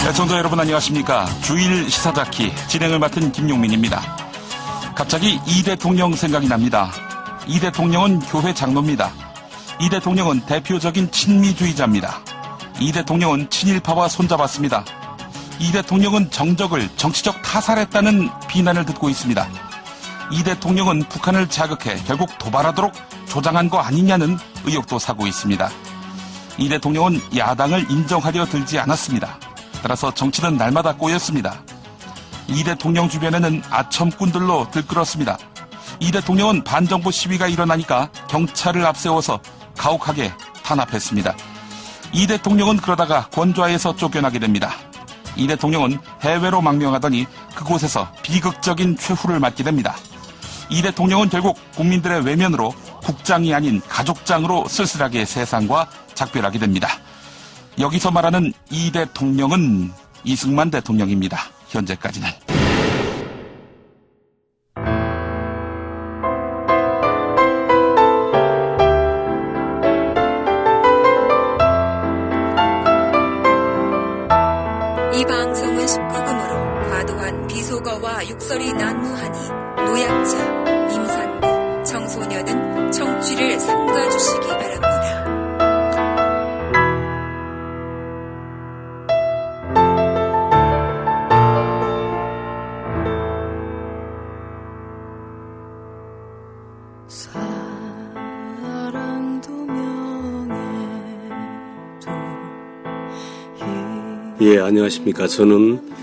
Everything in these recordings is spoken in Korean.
애청자 여러분 안녕하십니까. 주일 시사자키 진행을 맡은 김용민입니다. 갑자기 이 대통령 생각이 납니다. 이 대통령은 교회 장로입니다. 이 대통령은 대표적인 친미주의자입니다. 이 대통령은 친일파와 손잡았습니다. 이 대통령은 정적을 정치적 타살했다는 비난을 듣고 있습니다. 이 대통령은 북한을 자극해 결국 도발하도록 조장한 거 아니냐는 의혹도 사고 있습니다. 이 대통령은 야당을 인정하려 들지 않았습니다. 따라서 정치는 날마다 꼬였습니다. 이 대통령 주변에는 아첨꾼들로 들끓었습니다. 이 대통령은 반정부 시위가 일어나니까 경찰을 앞세워서 가혹하게 탄압했습니다. 이 대통령은 그러다가 권좌에서 쫓겨나게 됩니다. 이 대통령은 해외로 망명하더니 그곳에서 비극적인 최후를 맞게 됩니다. 이 대통령은 결국 국민들의 외면으로 국장이 아닌 가족장으로 쓸쓸하게 세상과 작별하게 됩니다. 여기서 말하는 이 대통령은 이승만 대통령입니다. 현재까지는. 이 방송은 19금으로 과도한 비속어와 욕설이 난무하니 노약자, 임산부, 청소년은 청취를 삼가주시기 바랍니다. 예, 안녕하십니까. 저는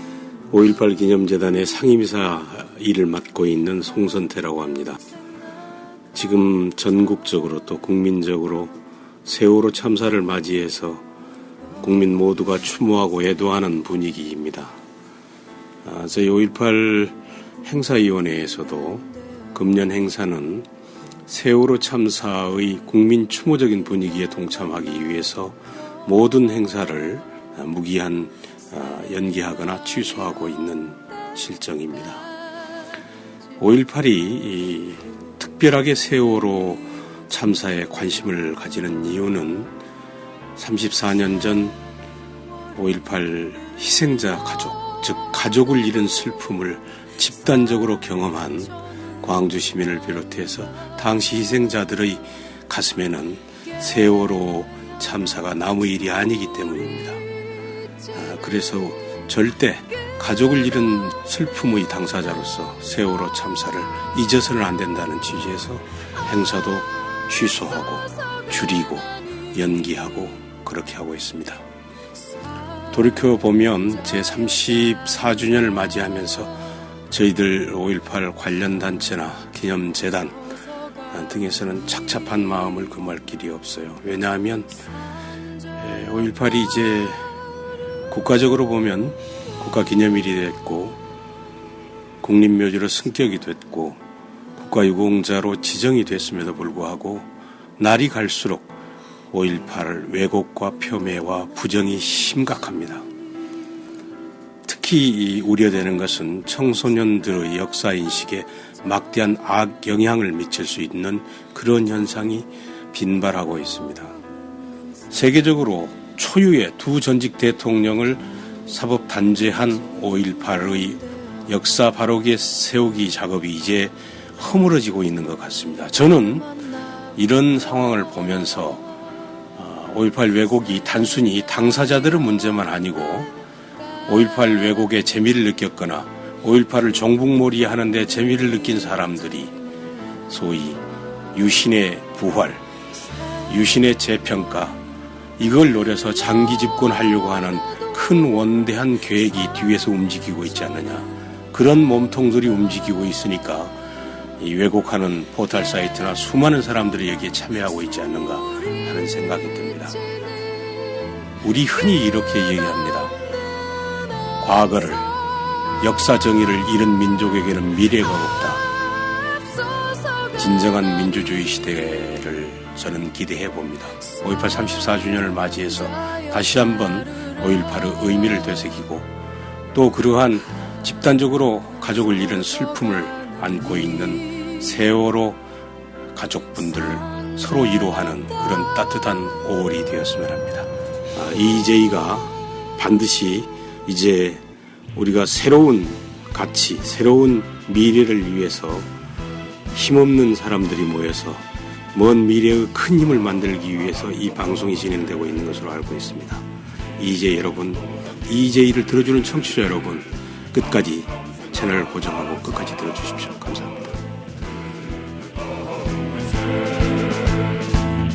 5.18 기념재단의 상임이사 일을 맡고 있는 송선태라고 합니다. 지금 전국적으로 또 국민적으로 세월호 참사를 맞이해서 국민 모두가 추모하고 애도하는 분위기입니다. 저희 5.18 행사위원회에서도 금년 행사는 세월호 참사의 국민 추모적인 분위기에 동참하기 위해서 모든 행사를 무기한 연기하거나 취소하고 있는 실정입니다. 5.18이 특별하게 세월호 참사에 관심을 가지는 이유는 34년 전 5.18 희생자 가족, 즉 가족을 잃은 슬픔을 집단적으로 경험한 광주 시민을 비롯해서 당시 희생자들의 가슴에는 세월호 참사가 남의 일이 아니기 때문입니다. 그래서 절대 가족을 잃은 슬픔의 당사자로서 세월호 참사를 잊어서는 안 된다는 취지에서 행사도 취소하고 줄이고 연기하고 그렇게 하고 있습니다. 돌이켜보면 제34주년을 맞이하면서 저희들 5.18 관련 단체나 기념재단 등에서는 착잡한 마음을 금할 길이 없어요. 왜냐하면 5.18이 이제 국가적으로 보면 국가기념일이 됐고 국립묘지로 승격이 됐고 국가유공자로 지정이 됐음에도 불구하고 날이 갈수록 5.18 왜곡과 폄훼와 부정이 심각합니다. 특히 우려되는 것은 청소년들의 역사인식에 막대한 악영향을 미칠 수 있는 그런 현상이 빈발하고 있습니다. 세계적으로 초유의 두 전직 대통령을 사법 단죄한 5.18의 역사 바로게 세우기 작업이 이제 허물어지고 있는 것 같습니다. 저는 이런 상황을 보면서 5.18 왜곡이 단순히 당사자들의 문제만 아니고 5.18 왜곡에 재미를 느꼈거나 5.18을 종북몰이 하는데 재미를 느낀 사람들이 소위 유신의 부활, 유신의 재평가 이걸 노려서 장기 집권하려고 하는 큰 원대한 계획이 뒤에서 움직이고 있지 않느냐. 그런 몸통들이 움직이고 있으니까 이 왜곡하는 포털 사이트나 수많은 사람들이 여기에 참여하고 있지 않는가 하는 생각이 듭니다. 우리 흔히 이렇게 얘기합니다. 과거를, 역사 정의를 잃은 민족에게는 미래가 없다. 진정한 민주주의 시대를 저는 기대해 봅니다. 5.18 34주년을 맞이해서 다시 한번 5.18의 의미를 되새기고 또 그러한 집단적으로 가족을 잃은 슬픔을 안고 있는 세월호 가족분들 서로 위로하는 그런 따뜻한 5월이 되었으면 합니다. 이재희가 반드시 이제 우리가 새로운 가치, 새로운 미래를 위해서 힘없는 사람들이 모여서 먼 미래의 큰 힘을 만들기 위해서 이 방송이 진행되고 있는 것으로 알고 있습니다. 이재희 여러분, 이재희를 들어주는 청취자 여러분, 끝까지 채널을 고정하고 끝까지 들어주십시오. 감사합니다.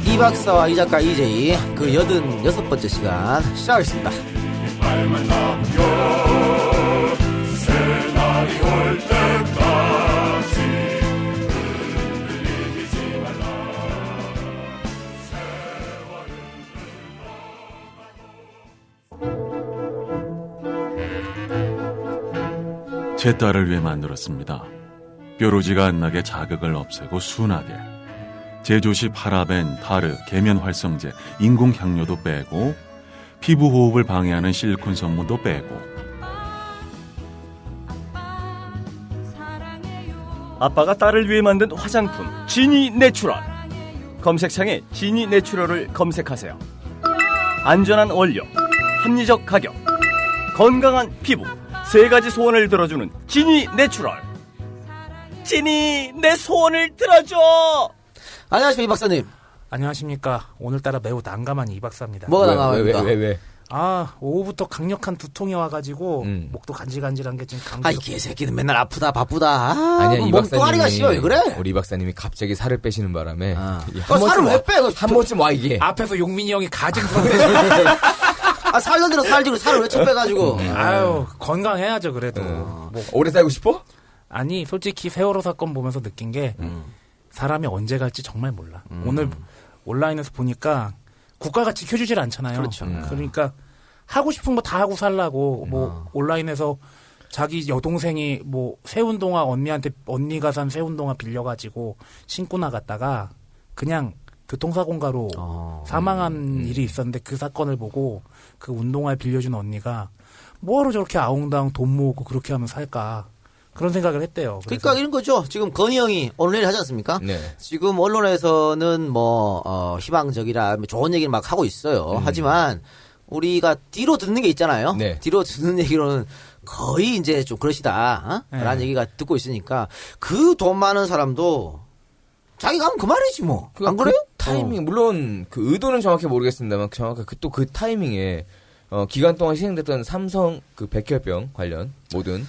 이 박사와 이 작가 이재희 그 86번째 시간 시작하겠습니다. 제 딸을 위해 만들었습니다. 뾰루지가 안 나게 자극을 없애고 순하게. 제조시 파라벤, 타르, 계면 활성제, 인공 향료도 빼고 피부 호흡을 방해하는 실리콘 성분도 빼고. 아빠가 딸을 위해 만든 화장품 지니 내추럴. 검색창에 지니 내추럴을 검색하세요. 안전한 원료, 합리적 가격, 건강한 피부, 세 가지 소원을 들어주는 지니 내추럴. 지니 내 소원을 들어줘. 안녕하십니까 이 박사님. 안녕하십니까. 오늘따라 매우 난감한 이 박사입니다. 뭐가 나갑니까? 왜? 오후부터 강력한 두통이 와가지고 목도 간질간질한 게 지금 감기. 이 개새끼는 맨날 아프다 바쁘다. 아니야, 이 목도아리가 싫어 왜 그래? 우리 이 박사님이 갑자기 살을 빼시는 바람에 살을 왜 빼? 한 번쯤 와 이게. 앞에서 용민이 형이 가증스럽게. 살려들어 살지고 살을 왜 빼가지고. 아유 건강해야죠 그래도. 오래 살고 싶어? 아니 솔직히 세월호 사건 보면서 느낀 게 사람이 언제 갈지 정말 몰라. 오늘 온라인에서 보니까 국가가 지켜주질 않잖아요. 그렇죠. 그러니까 하고 싶은 거 다 하고 살라고 뭐 온라인에서 자기 여동생이 뭐 새운동화 언니한테 언니가 산 새운동화 빌려가지고 신고 나갔다가 그냥 교통사고가로 사망한 일이 있었는데 그 사건을 보고 그 운동화 빌려준 언니가 뭐하러 저렇게 아웅다웅 돈 모으고 그렇게 하면 살까 그런 생각을 했대요. 그러니까 이런 거죠. 지금 건희 형이 오늘 내일 하지 않습니까? 네. 지금 언론에서는 희망적이라 좋은 얘기를 막 하고 있어요. 하지만 우리가 뒤로 듣는 게 있잖아요. 네. 뒤로 듣는 얘기로는 거의 이제 좀 그러시다. 라는 얘기가 듣고 있으니까 그 돈 많은 사람도 자기가 하면 그만이지 뭐. 안 그래요? 타이밍 물론 그 의도는 정확히 모르겠습니다만 정확하게 또 그 타이밍에 기간 동안 시행됐던 삼성 그 백혈병 관련 모든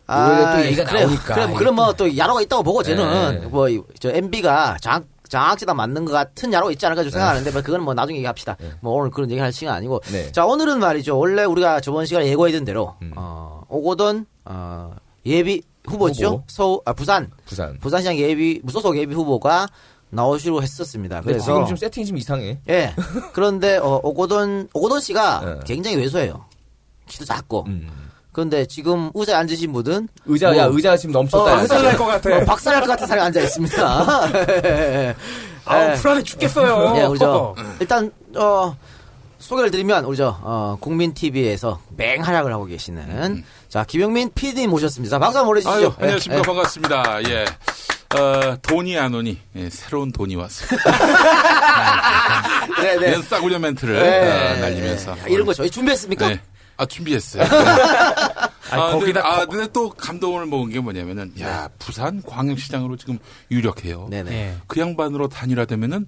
또 얘기가 나오니까. 그럼 뭐 또 야로가 있다고 보고 쟤는 네. 저 MB가 장학재단 맞는 것 같은 야로가 있지 않을까 생각하는데 그건 뭐 나중에 얘기합시다. 뭐 오늘 그런 얘기 할 시간 아니고. 네. 자 오늘은 말이죠. 원래 우리가 저번 시간에 예고했던 대로 오고돈 예비 후보죠. 부산시장 예비 무소속 예비 후보가 나오시로 했었습니다. 그래서 지금 좀 세팅이 좀 이상해. 예. 그런데 오고돈 씨가 굉장히 왜소해요. 키도 작고. 그런데 지금 의자에 앉으신 분은 의자가 지금 넘쳤다. 박살날 것 같아. 박살날 것 같은 사람이 앉아 있습니다. 불안해 죽겠어요. 예, 우리죠. 일단 소개를 드리면 우리죠. 국민 TV에서 맹활약을 하고 계시는 자 김영민 PD 모셨습니다. 자, 박수 한번 보내주시죠. 안녕하십니까. 반갑습니다. 예. 돈이 안 오니 새로운 돈이 왔습니다. 네. 싸구려 멘트를 날리면서 이런 거 저희 준비했습니까? 네. 준비했어요. 근데 또 감동을 먹은 게 뭐냐면은, 부산 광역시장으로 지금 유력해요. 네네. 그 양반으로 단일화되면은,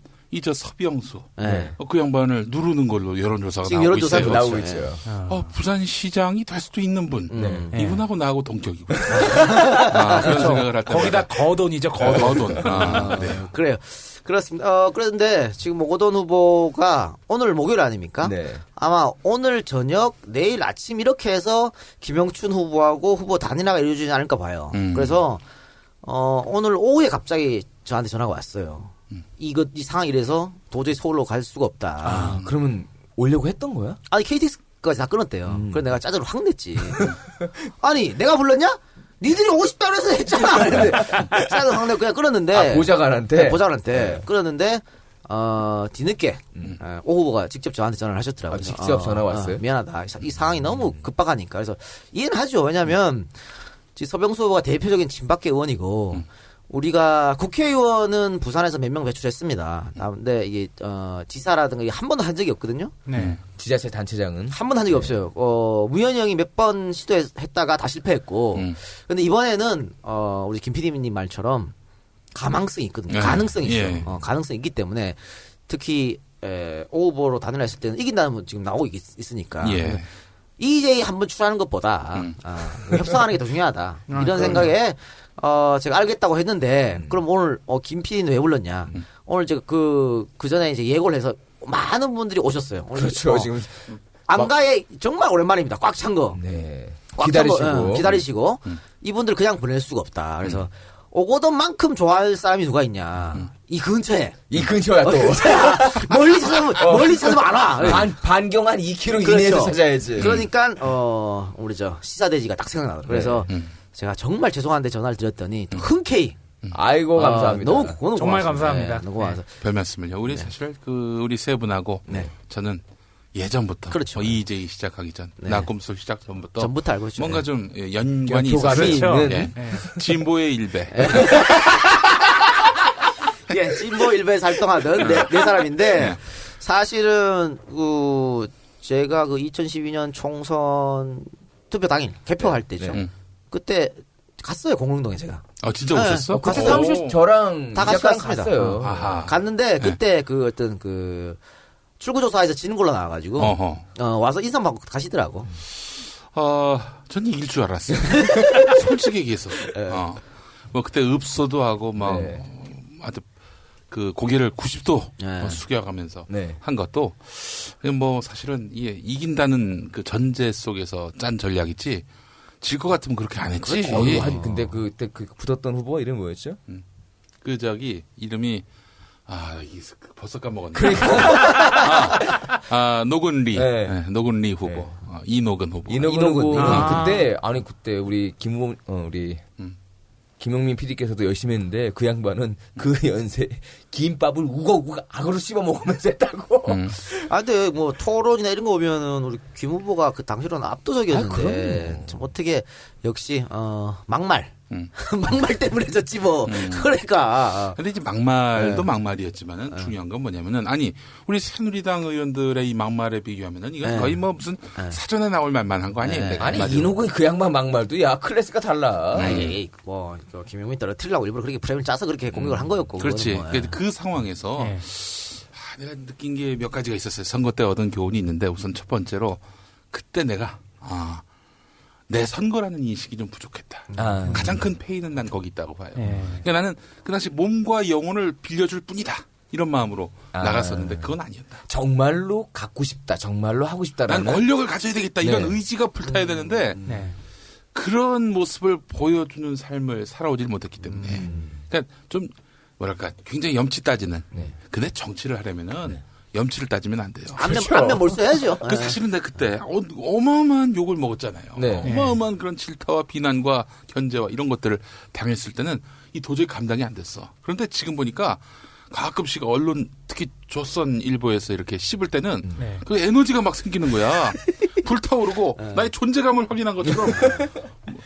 서비영수. 네. 그 양반을 누르는 걸로 여론조사가 지금 나오고 있어요. 나오고 있죠. 부산시장이 될 수도 있는 분. 이분하고 나하고 동격이고. 그런 생각을 할 때. 거기다 거돈이죠, 거돈. 네. 그래요. 그렇습니다. 그런데 지금 오고돈 후보가 오늘 목요일 아닙니까? 네. 아마 오늘 저녁, 내일 아침 이렇게 해서 김영춘 후보하고 후보 단일화가 이루어지지 않을까 봐요. 그래서 오늘 오후에 갑자기 저한테 전화가 왔어요. 이 상황이 이래서 도저히 서울로 갈 수가 없다. 그러면 오려고 했던 거야? 아니 KTX까지 다 끊었대요. 그래서 내가 짜증을 확 냈지. 아니 내가 불렀냐? 니들이 오고 싶다고 해서 했잖아. 짜증을 확 내고 그냥 끊었는데. 보좌관한테? 네, 보좌관한테. 끊었는데 뒤늦게 오 후보가 직접 저한테 전화를 하셨더라고요. 직접 전화 왔어요? 미안하다. 이 상황이 너무 급박하니까. 그래서 이해는 하죠. 왜냐하면 서병수 후보가 대표적인 친박계 의원이고 우리가 국회의원은 부산에서 몇 명 배출했습니다. 근데 이게 지사라든가 이게 한 번도 한 적이 없거든요. 네. 지자체 단체장은 한 번도 한 적이 없어요. 무현이 형이 몇 번 시도했다가 다 실패했고. 근데 이번에는 우리 김 PD님 말처럼 가망성이 있거든요. 가능성이 있어요. 가능성이 있기 때문에 특히 오후보로 단일화했을 때는 이긴다는 분 지금 나오고 있으니까. EJ 한번 출하는 것보다 협상하는 게 더 중요하다. 이런 생각에 제가 알겠다고 했는데 그럼 오늘 김 PD는 왜 불렀냐? 오늘 제가 그 전에 이제 예고를 해서 많은 분들이 오셨어요. 오늘 그렇죠. 지금 안가에 정말 오랜만입니다. 꽉 찬 거. 네. 꽉 찬 거, 기다리시고 이분들 그냥 보낼 수가 없다. 그래서 오거돈 만큼 좋아할 사람이 누가 있냐? 이 근처에. 이 근처야 또. 멀리 찾으면 안 와. 반경 한 2km 그렇죠. 이내에서 찾아야지. 그러니까 우리 시사대지가 딱 생각나더라고요. 그래서 제가 정말 죄송한데 전화를 드렸더니 흔쾌히. 아이고 감사합니다. 너무 정말 고맙습니다. 감사합니다. 네, 너무 고마워서. 별 말씀을요. 우리 사실 우리 세 분하고 저는 예전부터 그렇죠. EJ 시작하기 전, 낙곰수 시작 전부터 알고 있죠. 뭔가 좀 연관이 교감이 있었어요. 있는 진보의 일배. 예, 진보 일베에서 활동하던 네 사람인데 사실은 제가 2012년 총선 투표 당일 개표할 때죠. 그때 갔어요, 공릉동에 제가. 진짜 오셨어? 그때 사무실 저랑 다 같이 갔습니다. 갔어요. 네. 갔는데 그때 어떤 출구조사에서 지는 걸로 나와가지고 와서 인사받고 가시더라고. 전 이길 줄 알았어요. 솔직히 얘기해서. 뭐 그때 읍소도 하고 막 아주 고개를 90도 숙여가면서 한 것도 뭐 사실은 이긴다는 그 전제 속에서 짠 전략이지 질 것 같으면 그렇게 안 했지. 그렇죠. 근데 그때 붙었던 후보가 이름이 뭐였죠? 이름이 벌써 까먹었네. 그러니까. 노근리. 노근리 후보. 이노근 후보. 이노근 후보는 그때 우리 김용민 PD께서도 열심히 했는데 그 양반은 그 연세 김밥을 우거우거 악으로 씹어 먹으면서 했다고. 근데 뭐 토론이나 이런 거 보면은 우리 김 후보가 그 당시로는 압도적이었는데 좀 어떻게 역시 막말. 막말 때문에 졌지 뭐. 그러니까. 근데 이제 막말도 막말이었지만은 중요한 건 뭐냐면은 우리 새누리당 의원들의 이 막말에 비교하면은 이건 거의 뭐 무슨 사전에 나올 말만 한 거 아니에요? 이노근 그 양반 막말도 클래스가 달라. 김용민 떨어뜨리려고 일부러 그렇게 프레임을 짜서 그렇게 공격을 한 거였고. 그렇지. 뭐, 그 상황에서 내가 느낀 게 몇 가지가 있었어요. 선거 때 얻은 교훈이 있는데 우선 첫 번째로 그때 내가 내 선거라는 인식이 좀 부족했다. 가장 큰 페이는 난 거기 있다고 봐요. 그러니까 나는 그 당시 몸과 영혼을 빌려줄 뿐이다. 이런 마음으로 나갔었는데 그건 아니었다. 정말로 갖고 싶다. 정말로 하고 싶다라는. 난 권력을 가져야 되겠다. 이런 의지가 불타야 되는데 그런 모습을 보여주는 삶을 살아오질 못했기 때문에 그러니까 좀 굉장히 염치 따지는 근데 정치를 하려면은 염치를 따지면 안 돼요. 안면 뭘 써야죠. 사실은 내가 그때 어마어마한 욕을 먹었잖아요. 어마어마한 그런 질타와 비난과 견제와 이런 것들을 당했을 때는 도저히 감당이 안 됐어. 그런데 지금 보니까 가끔씩 언론 특히 조선일보에서 이렇게 씹을 때는 그 에너지가 막 생기는 거야. 불타오르고 나의 존재감을 확인한 것처럼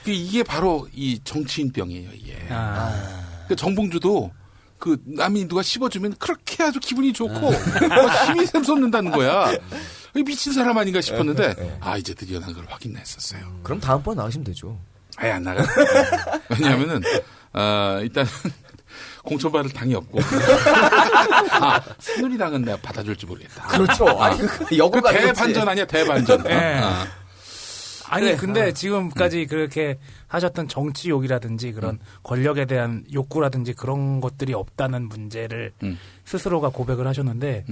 이게 바로 이 정치인병이에요. 이게. 그 정봉주도 남이 누가 씹어주면 그렇게 아주 기분이 좋고 힘이 샘솟는다는 거야. 미친 사람 아닌가 싶었는데 이제 드디어 난 그걸 확인했었어요. 그럼 다음번 나가시면 되죠. 안 나가. 왜냐하면은 일단 공천받을 당이 없고 새누리당은 내가 받아줄지 모르겠다. 그렇죠. 여고가 대반전 아니야 대반전. 근데 지금까지 그렇게 하셨던 정치 욕이라든지 그런 권력에 대한 욕구라든지 그런 것들이 없다는 문제를 스스로가 고백을 하셨는데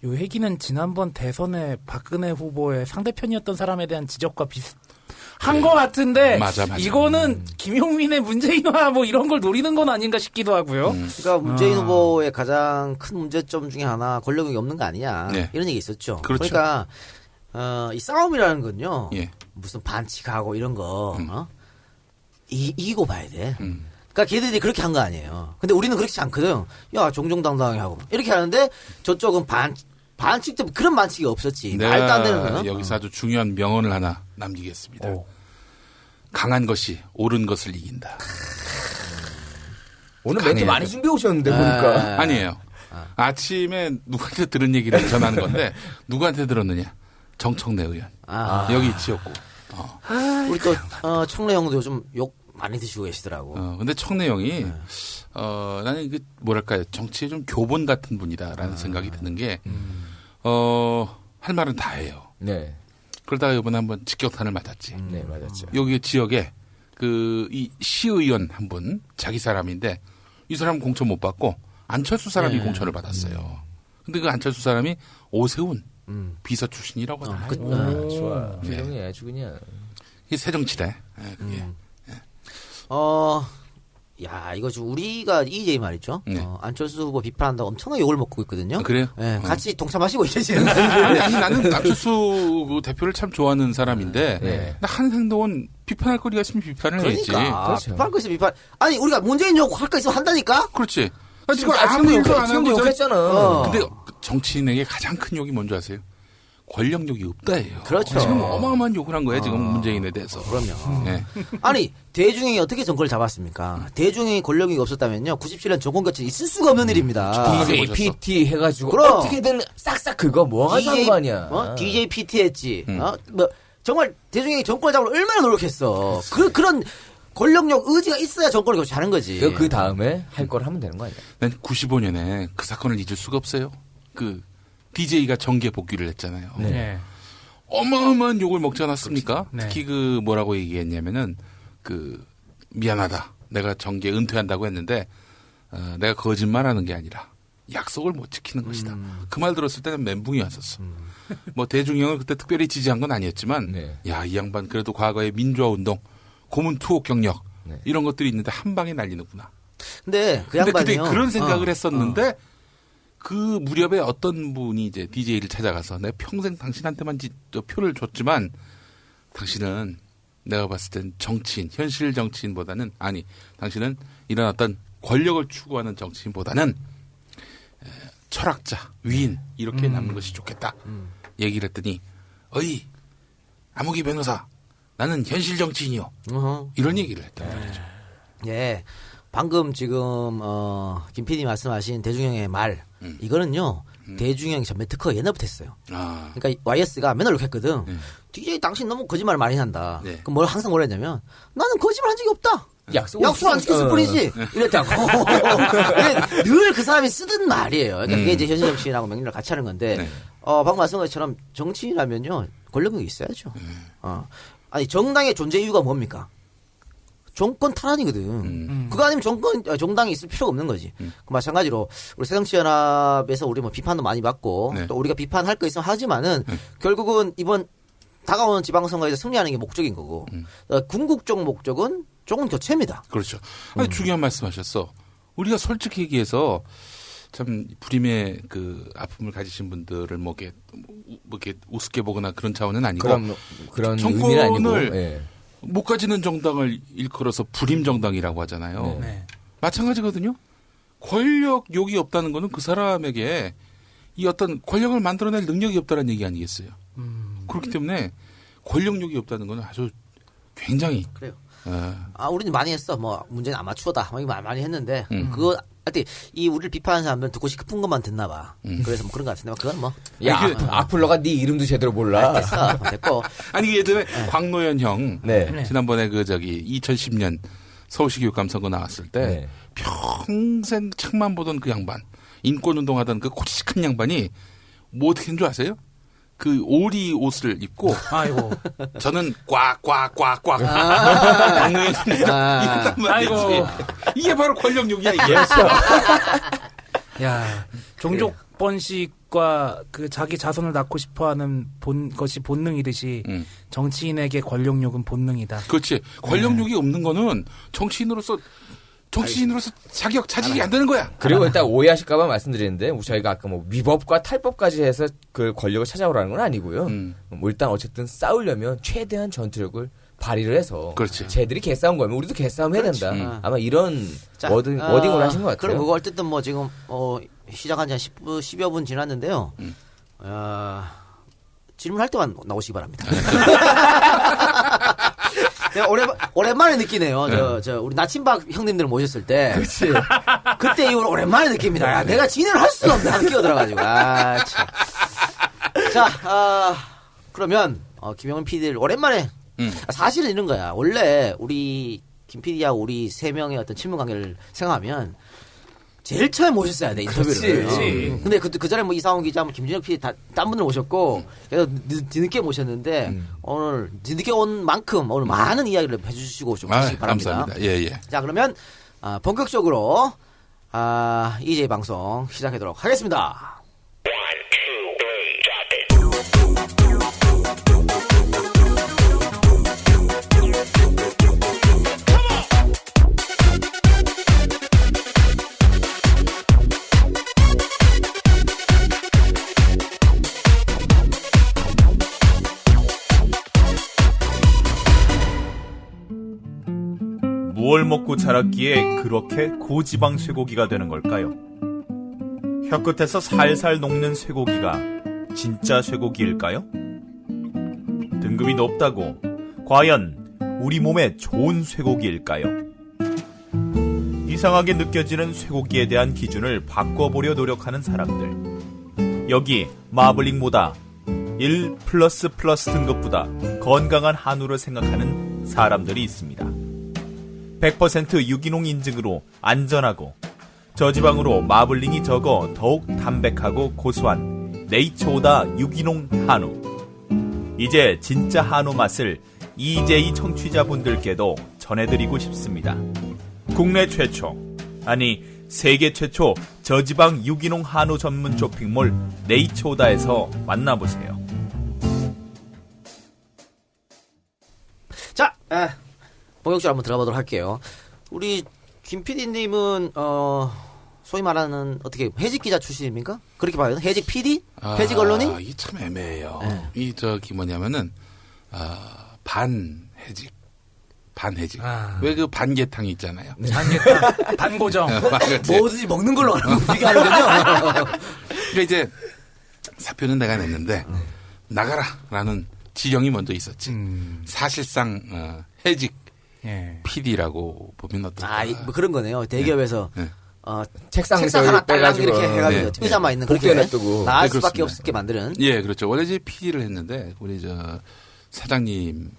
요 얘기는 지난번 대선에 박근혜 후보의 상대편이었던 사람에 대한 지적과 비슷한 것 같은데 맞아. 이거는 김용민의 문재인화 뭐 이런 걸 노리는 건 아닌가 싶기도 하고요. 그러니까 문재인 후보의 가장 큰 문제점 중에 하나 권력이 없는 거 아니냐 이런 얘기 있었죠. 그렇죠. 그러니까 이 싸움이라는 건요. 무슨 반칙하고 이런 거 이기고 봐야 돼. 그러니까 걔들이 그렇게 한 거 아니에요. 근데 우리는 그렇지 않거든. 야 정정당당하게 하고 이렇게 하는데 저쪽은 반칙 때문에 그런 반칙이 없었지. 말도 안 되는 거는. 여기서 아주 중요한 명언을 하나 남기겠습니다. 강한 것이 옳은 것을 이긴다. 오늘 멘트 많이 준비해 오셨는데 보니까. 아니에요. 아침에 누구한테 들은 얘기를 전하는 건데 누구한테 들었느냐? 정청래 의원. 여기 지역구. 우리 또 청래 형도 요즘 욕 많이 드시고 계시더라고. 근데 청래 형이 나는 뭐랄까요, 정치에 좀 교본 같은 분이다라는 생각이 드는 게 할 말은 다 해요. 네. 그러다가 이번에 한번 직격탄을 맞았지. 네, 맞았죠. 여기 지역에 이 시의원 한 분 자기 사람인데 이 사람 공천 못 받고 안철수 사람이 공천을 받았어요. 근데 그 안철수 사람이 오세훈 비서 출신이라고 하더라고요. 좋아. 훌륭해, 아주 그냥. 이게 새정치래. 그게. 야, 이거 지금 우리가 EJ 말이죠. 네. 안철수 후보 비판한다고 엄청나게 욕을 먹고 있거든요. 그래요? 네, 같이 동참하시고 계시는. 아니, 나는 안철수 그 대표를 참 좋아하는 사람인데 네. 한 행동은 비판할 거리가 있으면 비판을 해야지. 그러니까 그렇죠. 비판할 거 있으면 비판. 아니 우리가 문재인 욕 할 거 있으면 한다니까. 그렇지. 지금 아무 일도 안 지금도 하고 욕했잖아. 근데 정치인에게 가장 큰 욕이 뭔지 아세요? 권력욕이 없다예요. 그렇죠. 지금 어마어마한 욕을 한 거예요. 지금 문재인에 대해서. 그럼요. 네. 아니 대중이 어떻게 정권을 잡았습니까? 대중이 권력이 없었다면요. 97년 정권 교체 있을 수가 없는 일입니다. DJ PT 해가지고 그럼. 어떻게든 싹싹 그거 뭐가 상관이야. DJ PT 했지. 뭐 정말 대중이 정권을 잡으려 얼마나 노력했어. 그런 권력력 의지가 있어야 정권을 교체하는 거지. 그 다음에 할 걸 하면 되는 거 아니야? 난 95년에 그 사건을 잊을 수가 없어요. 그 DJ가 정계 복귀를 했잖아요. 네. 어마어마한 욕을 먹지 않았습니까? 네. 특히 그 뭐라고 얘기했냐면은 그 미안하다. 내가 정계 은퇴한다고 했는데 내가 거짓말하는 게 아니라 약속을 못 지키는 것이다. 그 말 들었을 때는 멘붕이 왔었어. 뭐 대중형을 그때 특별히 지지한 건 아니었지만 네. 야, 이 양반 그래도 과거에 민주화 운동, 고문 투옥 경력 네. 이런 것들이 있는데 한 방에 날리는구나. 근데 그 근데 그때 양반이요. 그런 생각을 했었는데 그 무렵에 어떤 분이 이제 DJ를 찾아가서 내가 평생 당신한테만 표를 줬지만 당신은 내가 봤을 땐 정치인, 현실 정치인보다는 아니, 당신은 이런 어떤 권력을 추구하는 정치인보다는 철학자, 위인 이렇게 남는 것이 좋겠다. 얘기를 했더니 어이 아무기 변호사 나는 현실 정치인이요. 이런 얘기를 했단 말이죠. 예. 방금 지금 김 PD 말씀하신 대중형의 말 이거는요. 대중형 전매 특허 옛날부터 했어요. 아, 그러니까 YS가 맨날 욕했거든. DJ 당신 너무 거짓말 많이 한다. 네. 그럼 항상 뭐라 했냐면 나는 거짓말 한 적이 없다. 약속 안 지켰을 뿐이지. 이랬다고. 늘 그 사람이 쓰던 말이에요. 그러니까 그게 이제 현실 정치인하고 명령을 같이 하는 건데 네. 방금 말씀한 것처럼 정치인이라면요. 권력이 있어야죠. 아니 정당의 존재 이유가 뭡니까? 정권 탈환이거든. 그거 아니면 정당이 있을 필요가 없는 거지. 그 마찬가지로 우리 새정치연합에서 우리 뭐 비판도 많이 받고 네. 또 우리가 비판할 거 있으면 하지만은 결국은 이번 다가오는 지방선거에서 승리하는 게 목적인 거고 궁극적 목적은 정권 교체입니다. 그렇죠. 아니, 중요한 말씀하셨어. 우리가 솔직히 얘기해서 참 불임의 그 아픔을 가지신 분들을 뭐 이렇게 우습게 보거나 그런 차원은 아니고 그런 의미는 아니고. 정권을 예. 못 가지는 정당을 일컬어서 불임 정당이라고 하잖아요. 네. 마찬가지거든요. 권력욕이 없다는 거는 그 사람에게 이 어떤 권력을 만들어낼 능력이 없다는 얘기 아니겠어요. 그렇기 때문에 권력욕이 없다는 거는 아주 굉장히 그래요. 예. 우리는 많이 했어. 뭐 문제는 아마추어다. 뭐 이거 많이 했는데 그거 하여튼 이 우리를 비판하는 사람들은 듣고 싶은 것만 듣나 봐. 그래서 뭐 그런 것 같은데 그건 뭐 야, 악플러가 네 이름도 제대로 몰라. 됐고. 아니 예전에 광노현 형 네. 지난번에 2010년 서울시 교육감 선거 나왔을 때 네. 평생 책만 보던 그 양반 인권운동하던 그 코치식한 양반이 뭐 어떻게 한 줄 아세요? 그 오리 옷을 입고 아이고. 저는 꽉꽉꽉꽉 광노현 이랬단 말이지. 아이고. 이게 바로 권력욕이야 이게. 야, 종족번식과 그 자기 자손을 낳고 싶어하는 것이 본능이듯이 정치인에게 권력욕은 본능이다. 그렇지. 권력욕이 없는 거는 정치인으로서 자격 차지가 안 되는 거야. 그리고 일단 오해하실까봐 말씀드리는데 저희가 아까 뭐 위법과 탈법까지 해서 그 권력을 찾아오라는 건 아니고요. 뭐 일단 어쨌든 싸우려면 최대한 전투력을 발휘를 해서 그렇지. 쟤들이 개싸움 걸면 우리도 개싸움 해야 된다. 아마 이런 워딩으로 하신 것 같아요. 그럼 그거 어쨌든 뭐 지금 시작한 지 한 10여 분 지났는데요. 질문할 때만 나오시기 바랍니다. 내가 오랜만에 느끼네요. 저 우리 나침박 형님들 모셨을 때. 그치. 그때 이후로 오랜만에 느낍니다. 야, 내가 진행을 할 수가 없네. 하고 끼어들어가지고. 아, 참. 자, 그러면 김영은 PD를 오랜만에 사실은 이런 거야. 원래 우리 김 PD하고 우리 세 명의 어떤 친분 관계를 생각하면 제일 처음에 모셨어야 돼, 인터뷰를. 그치. 근데 그 전에 뭐 이상훈 기자, 뭐 김준혁 PD 딴 분들 모셨고, 그래서 뒤늦게 모셨는데, 오늘 뒤늦게 온 만큼 오늘 많은 이야기를 해주시고 좀 하시기 바랍니다. 감사합니다. 예. 자, 그러면, 본격적으로, EJ 방송 시작하도록 하겠습니다. 무얼 먹고 자랐기에 그렇게 고지방 쇠고기가 되는 걸까요? 혀끝에서 살살 녹는 쇠고기가 진짜 쇠고기일까요? 등급이 높다고 과연 우리 몸에 좋은 쇠고기일까요? 이상하게 느껴지는 쇠고기에 대한 기준을 바꿔보려 노력하는 사람들. 여기 마블링보다 1++ 등급보다 건강한 한우를 생각하는 사람들이 있습니다. 100% 유기농 인증으로 안전하고 저지방으로 마블링이 적어 더욱 담백하고 고소한 네이처오다 유기농 한우. 이제 진짜 한우 맛을 EJ 청취자분들께도 전해드리고 싶습니다. 국내 최초, 아니 세계 최초 저지방 유기농 한우 전문 쇼핑몰 네이처오다에서 만나보세요. 자, 본격적으로 한번 들어가보도록 할게요. 우리 김 PD님은 소위 말하는 어떻게 해직 기자 출신입니까? 그렇게 봐요? 해직 PD? 해직 언론인? 이게 참 애매해요. 네. 이 뭐냐면은 반해직. 왜 그 반개탕 있잖아요. 반개탕, 반고정. 뭐든지 먹는 걸로 비교하는군요. 그러니까 이제 사표는 내가 냈는데 나가라라는 지령이 먼저 있었지. 사실상 해직 PD라고 보면 어떨까? 뭐 그런 거네요. 대기업에서 책상 하나 딸랑 빼가지고, 이렇게 해가지고 의자만 있는 그렇게 복대는 나갈 네, 수밖에 그렇습니다. 없게 만드는. 예, 그렇죠. 원래 이제 PD를 했는데 우리 사장님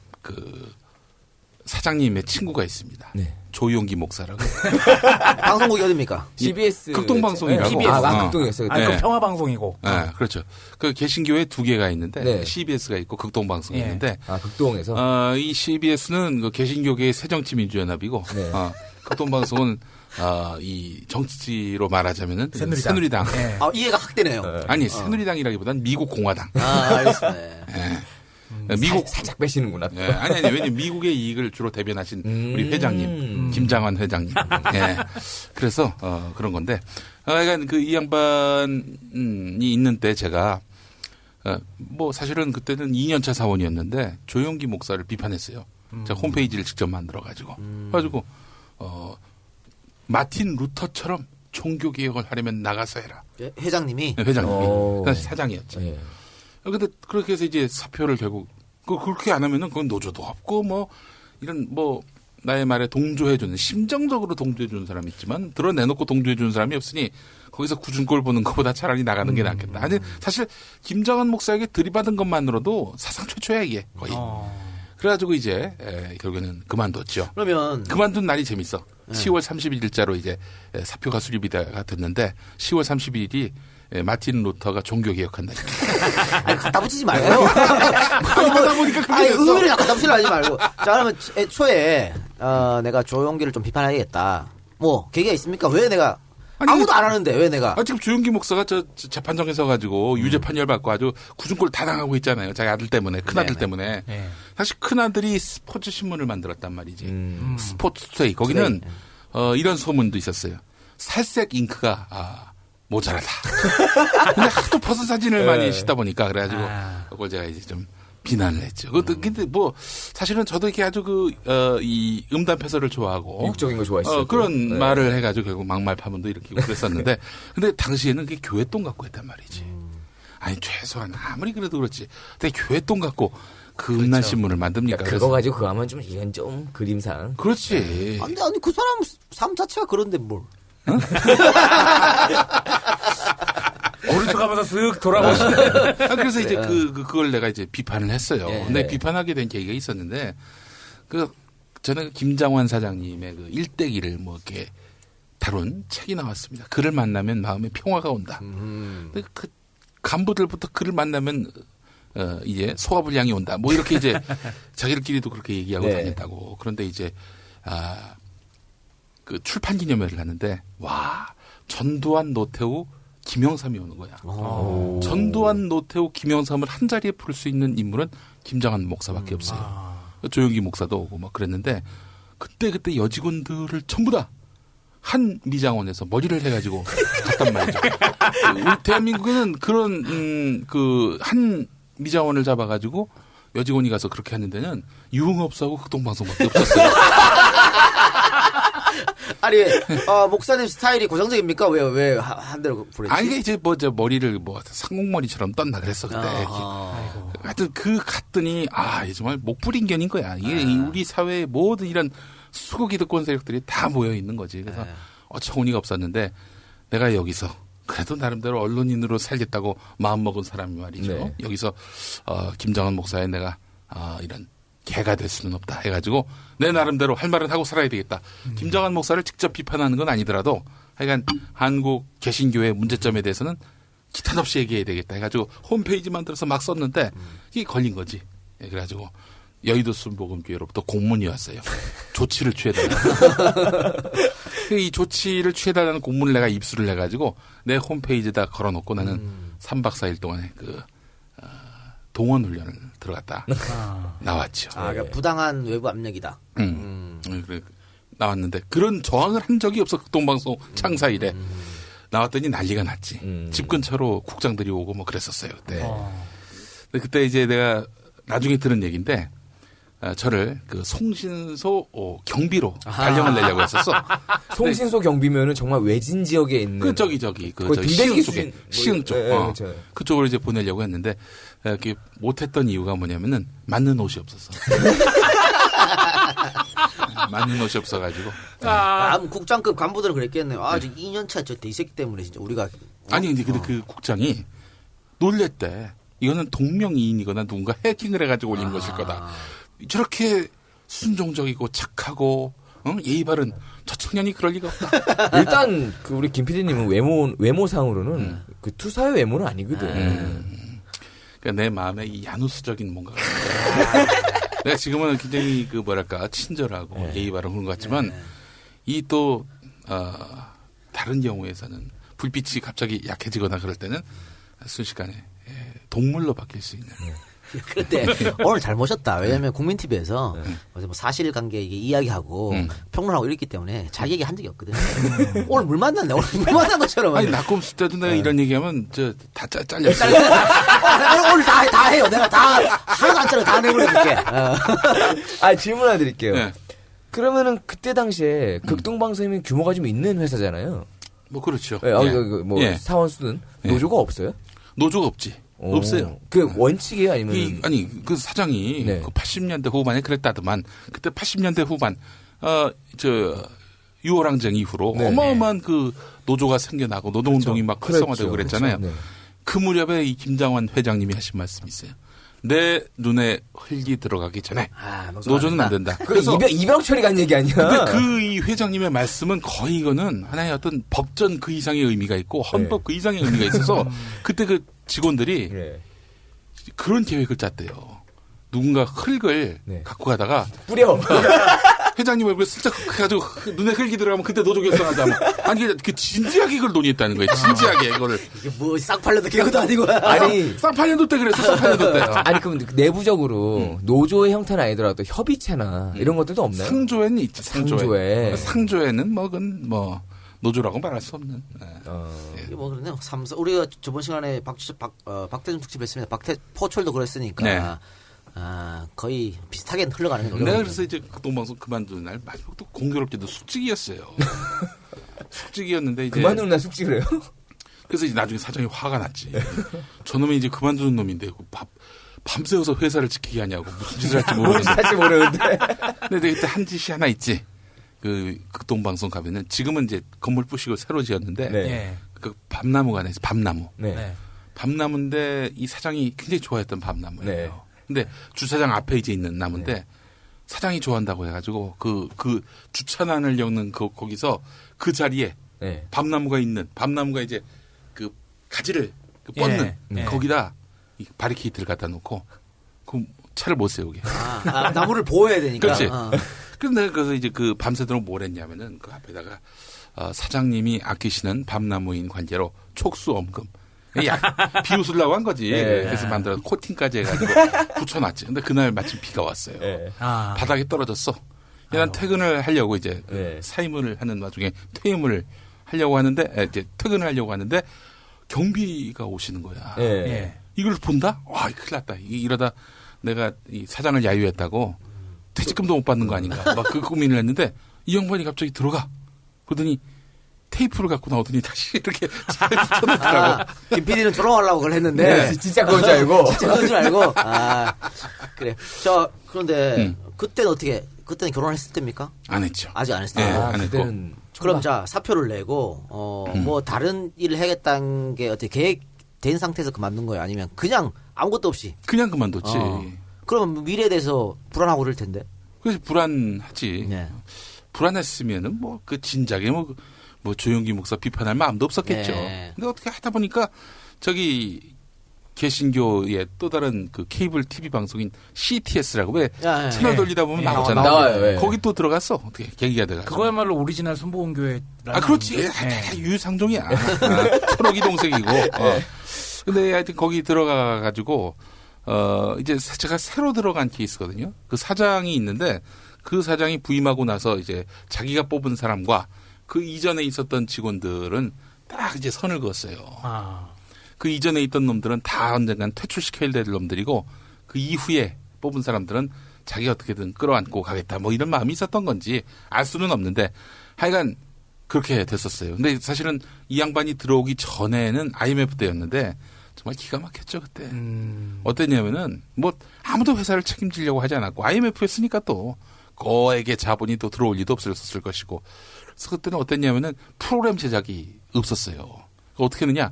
사장님의 친구가 있습니다. 네. 조용기 목사라고. 방송국이 어딥니까? CBS 극동방송이라고. TBS. 극동이었어요. 아니, 네. 그 평화방송이고. 네, 그렇죠. 그 개신교회 두 개가 있는데 네. CBS가 있고 극동방송이 예. 있는데 극동에서. 이 CBS는 그 개신교계의 새정치민주연합이고 네. 극동방송은 이 정치로 말하자면은 새누리당. 예. 이해가 확 되네요. 아니 새누리당이라기보다는 미국 공화당. 알겠습니다. 예. 미국 살짝 빼시는구나. 예, 아니 왜냐면 미국의 이익을 주로 대변하신 우리 회장님 김장환 회장님. 예. 그래서 그런 건데, 그러니까 이 양반이 있는 때 제가 뭐 사실은 그때는 2년차 사원이었는데 조용기 목사를 비판했어요. 제가 홈페이지를 직접 만들어 가지고, 그래가지고 마틴 루터처럼 종교 개혁을 하려면 나가서 해라. 회장님이. 네, 회장님이 당시 사장이었지. 예. 근데 그렇게 해서 이제 사표를 결국 그렇게 안 하면은 그건 노조도 없고 뭐 이런 뭐 나의 말에 동조해주는 심정적으로 동조해주는 사람이 있지만 드러내놓고 동조해주는 사람이 없으니 거기서 굳은 꼴 보는 것보다 차라리 나가는 게 낫겠다. 아니 사실 김정은 목사에게 들이받은 것만으로도 사상 최초야 이게 거의. 그래가지고 이제 결국에는 그만뒀죠. 그러면 그만둔 날이 재밌어. 10월 30일자로 이제 사표가 수립이 됐는데 10월 30일이 마틴 루터가 종교 개혁한 날입니다. 아니, 갖다 붙이지 말고. 그러다 보니까 그게 됐어. 의미를 갖다 붙이려 하지 말고. 자, 그러면 애초에, 내가 조용기를 좀 비판해야겠다. 뭐, 계기가 있습니까? 왜 내가, 아무도 안 하는데, 왜 내가. 지금 조용기 목사가 재판정에 서가지고 유죄 판결 받고 아주 굳은꼴 다 당하고 있잖아요. 자기 아들 때문에, 큰아들 때문에. 네. 사실 큰아들이 스포츠 신문을 만들었단 말이지. 스포츠투데이. 거기는, 이런 소문도 있었어요. 살색 잉크가, 모자라다. 근데 하도 벗은 사진을 많이 싣다 보니까 그래가지고 그걸 제가 이제 좀 비난을 했죠. 근데 뭐 사실은 저도 이렇게 아주 이 음담패설을 좋아하고 미국적인 거 좋아했어요. 그런 말을 해가지고 결국 막말 파문도 일으키고 그랬었는데 근데 당시에는 그게 교회 돈 갖고 했단 말이지. 아니 최소한 아무리 그래도 그렇지. 근데 교회 돈 갖고 그 음란 신문을 만듭니까? 그러니까 그거 가지고 그거 하면 이건 좀 그림상. 그렇지. 아니 그 사람 삶 자체가 그런데 뭘. 오른쪽 하면서 쓱 돌아보시네. 그래서 이제 그걸 내가 이제 비판을 했어요. 예. 근데 비판하게 된 계기가 있었는데, 저는 김장환 사장님의 그 일대기를 뭐 이렇게 다룬 책이 나왔습니다. 그를 만나면 마음에 평화가 온다. 근데 그 간부들부터 그를 만나면 이제 소화불량이 온다. 뭐 이렇게 이제 자기들끼리도 그렇게 얘기하고 네. 다녔다고. 그런데 이제 그 출판 기념회를 하는데 와 전두환, 노태우, 김영삼이 오는 거야. 전두환, 노태우, 김영삼을 한 자리에 풀 수 있는 인물은 김장환 목사밖에 없어요. 조영기 목사도 오고 막 그랬는데 그때 여직원들을 전부 다 한 미장원에서 머리를 해가지고 갔단 말이죠. 대한민국에는 그런 그 한 미장원을 잡아가지고 여직원이 가서 그렇게 하는 데는 유흥업소하고 극동방송밖에 없었어요. 아니 목사님 스타일이 고정적입니까? 왜 한 대로 부르지? 아니 이제 저 머리를 상공머리처럼 떴나 그랬어 그때. 하여튼 갔더니 이게 정말 목불인견인 거야. 이게 우리 사회의 모든 이런 수고기득권 세력들이 다 모여 있는 거지. 그래서 어처구니가 없었는데 내가 여기서 그래도 나름대로 언론인으로 살겠다고 마음먹은 사람이 말이죠. 네. 여기서 김장환 목사의 내가 이런 개가 될 수는 없다 해가지고 내 나름대로 할 말은 하고 살아야 되겠다. 김장환 목사를 직접 비판하는 건 아니더라도 하여간 한국 개신교의 문제점에 대해서는 기탄 없이 얘기해야 되겠다 해가지고 홈페이지 만들어서 막 썼는데 이게 걸린 거지. 그래가지고 여의도 순복음교회로부터 공문이 왔어요. 조치를 취해달라. 이 조치를 취해달라는 공문을 내가 입수를 해가지고 내 홈페이지에다 걸어놓고 나는 3박 4일 동안에 동원 훈련을 들어갔다 나왔죠. 그러니까 부당한 외부 압력이다. 그래 나왔는데 그런 저항을 한 적이 없어 극동방송 창사 이래. 나왔더니 난리가 났지. 집 근처로 국장들이 오고 뭐 그랬었어요 그때. 근데 그때 이제 내가 나중에 들은 얘기인데 저를 그 송신소 경비로 발령을 내려고 했었어. 송신소 경비면은 정말 외진 지역에 있는. 저기 시흥 쪽에 시흥 쪽. 그렇죠. 그쪽으로 이제 보내려고 했는데 이렇게 못했던 이유가 뭐냐면은 맞는 옷이 없었어. 맞는 옷이 없어가지고. 국장급 간부들은 그랬겠네요. 저 2년차 저 대새끼 때문에 진짜 우리가. 아니 근데 그 국장이 놀랬대. 이거는 동명이인이거나 누군가 해킹을 해가지고 올린 것일 거다. 저렇게 순종적이고 착하고 예의 바른 저 청년이 그럴 리가 없다. 일단 우리 김 PD님은 외모상으로는 그 투사의 외모는 아니거든. 그러니까 내 마음에 이 야누스적인 뭔가가 내가 지금은 굉장히 친절하고 예의 바른 그런 것 같지만 이 또 다른 경우에서는 불빛이 갑자기 약해지거나 그럴 때는 순식간에 동물로 바뀔 수 있는. 그런데 오늘 잘 모셨다. 왜냐하면 국민TV에서 사실관계 이야기하고 평론하고 이랬기 때문에 자기 얘기 한 적이 없거든. 오늘 물 만났네. 오늘 물 만난 것처럼. 아니 낙곰수 때도 내가 이런 얘기하면 다 잘렸어. 오늘 다 해요. 내가 다 하나도 안 잘라 다 내버려줄게. 질문 하나 드릴게요. 네. 그러면은 그때 당시에 극동방송이 규모가 좀 있는 회사잖아요. 뭐 그렇죠. 사원 수는 노조가 없어요? 노조가 없지. 없어요. 그 원칙이에요, 아니면? 그 사장이 네. 그 80년대 후반에 그랬다더만 그때 80년대 후반 유월항쟁 이후로 네. 어마어마한 그 노조가 생겨나고 노동운동이 막 활성화되고 그랬잖아요. 그렇죠. 네. 그 무렵에 이 김장환 회장님이 하신 말씀이 있어요. 내 눈에 흙이 들어가기 전에 노조는 안 된다. 그래서 이병 처리 간 얘기 아니야? 근데 이 회장님의 말씀은 거의 이거는 하나의 어떤 법전 그 이상의 의미가 있고 헌법 그 이상의 의미가 있어서 그때 그 직원들이 그런 계획을 짰대요. 누군가 흙을 갖고 가다가 뿌려. 회장님 얼굴에 슬쩍 해가지고 눈에 흙이 들어가면 그때 노조 결성하자. 아니 그 진지하게 이걸 논의했다는 거예요. 진지하게 이거를. 이게 뭐 쌍팔년도 개그도 아니고. 아니 쌍팔년도 때 그랬어. 쌍팔년도 때. 아니 그럼 내부적으로 노조의 형태는 아니더라도 협의체나 이런 것들도 없나요? 상조에는 있지. 상조에. 상조에는 노조라고 말할 수 없는. 이게 뭐 그러네요. 우리가 저번 시간에 박태준 특집 했습니다. 포철도 그랬으니까. 네. 거의 비슷하게 흘러가는 거죠. 내가 그래서 이제 극동방송 그만두는 날 마지막 또 공교롭게도 숙직이었어요. 숙직이었는데 이제 그만두는 날 숙직을 해요? 그래서 이제 나중에 사장이 화가 났지. 저놈이 이제 그만두는 놈인데 밤새워서 회사를 지키게 하냐고 무슨 짓을 할지 뭔지 모르겠는데. 할지 모르는데. 근데 그때 한 짓이 하나 있지. 그 극동방송 가면은 지금은 이제 건물 부시고 새로 지었는데 네. 예. 그 밤나무가 하나 있어. 밤나무. 네. 네. 밤나무인데 이 사장이 굉장히 좋아했던 밤나무예요. 네. 근데 주차장 앞에 이제 있는 나무인데 사장이 좋아한다고 해가지고 그 주차난을 엮는 거기서 그 자리에 네. 밤나무가 이제 그 가지를 그 뻗는 예. 거기다 이 바리케이트를 갖다 놓고 그 차를 못 세우게. 나무를 보호해야 되니까. 그렇지. 근데 그래서 이제 그 밤새도록 뭘 했냐면은 그 앞에다가 사장님이 아끼시는 밤나무인 관계로 촉수 엄금. 비웃으려고 한 거지. 네. 그래서 만들어서 코팅까지 해가지고 붙여놨지. 근데 그날 마침 비가 왔어요. 네. 바닥에 떨어졌어. 난 퇴근을 하려고 이제 네. 사임을 하는 와중에 퇴임을 하려고 하는데 이제 퇴근을 하려고 하는데 경비가 오시는 거야. 네. 예. 이걸 본다? 와, 큰일 났다. 이러다 내가 이 사장을 야유했다고 퇴직금도 못 받는 거 아닌가. 막 그 고민을 했는데 이 양반이 갑자기 들어가. 그러더니 테이프를 갖고 나오더니 다시 이렇게 잘 붙여놓더라고. 김 PD는 조롱하려고 그걸 했는데. 네. 진짜 그건 줄 알고. 진짜 그건 줄 알고. 그래. 그런데 그때는 결혼했을 때입니까? 안 했죠. 아직 안 했을 네, 때. 안 했고. 그때는 그럼 사표를 내고 뭐 다른 일을 해야겠다는 게 어떻게 계획된 상태에서 그만둔 거예요? 아니면 그냥 아무것도 없이? 그냥 그만뒀지. 그러면 미래에 대해서 불안하고 그럴 텐데. 그래서 불안하지. 네. 불안했으면은 뭐 그 진작에 뭐 조용기 목사 비판할 마음도 없었겠죠. 네. 근데 어떻게 하다 보니까 저기 개신교의 또 다른 그 케이블 TV 방송인 CTS라고 왜 채널 돌리다 보면 나오잖아. 나와요. 예. 거기 또 들어갔어. 어떻게 계기가 돼가지고. 그거야말로 오리지널 손보온교회. 그렇지. 다 유상종이야. 초록이 동생이고. 근데 하여튼 거기 들어가가지고 이제 제가 새로 들어간 케이스거든요. 그 사장이 있는데 그 사장이 부임하고 나서 이제 자기가 뽑은 사람과 그 이전에 있었던 직원들은 딱 이제 선을 그었어요. 그 이전에 있던 놈들은 다 언젠간 퇴출시켜야 될 놈들이고 그 이후에 뽑은 사람들은 자기가 어떻게든 끌어안고 가겠다 뭐 이런 마음이 있었던 건지 알 수는 없는데 하여간 그렇게 됐었어요. 근데 사실은 이 양반이 들어오기 전에는 IMF 때였는데 정말 기가 막혔죠 그때. 어땠냐면은 뭐 아무도 회사를 책임지려고 하지 않았고 IMF였으니까 또 거에게 자본이 또 들어올 리도 없었을 것이고 그래서 그때는 어땠냐면은 프로그램 제작이 없었어요. 그러니까 어떻게 했느냐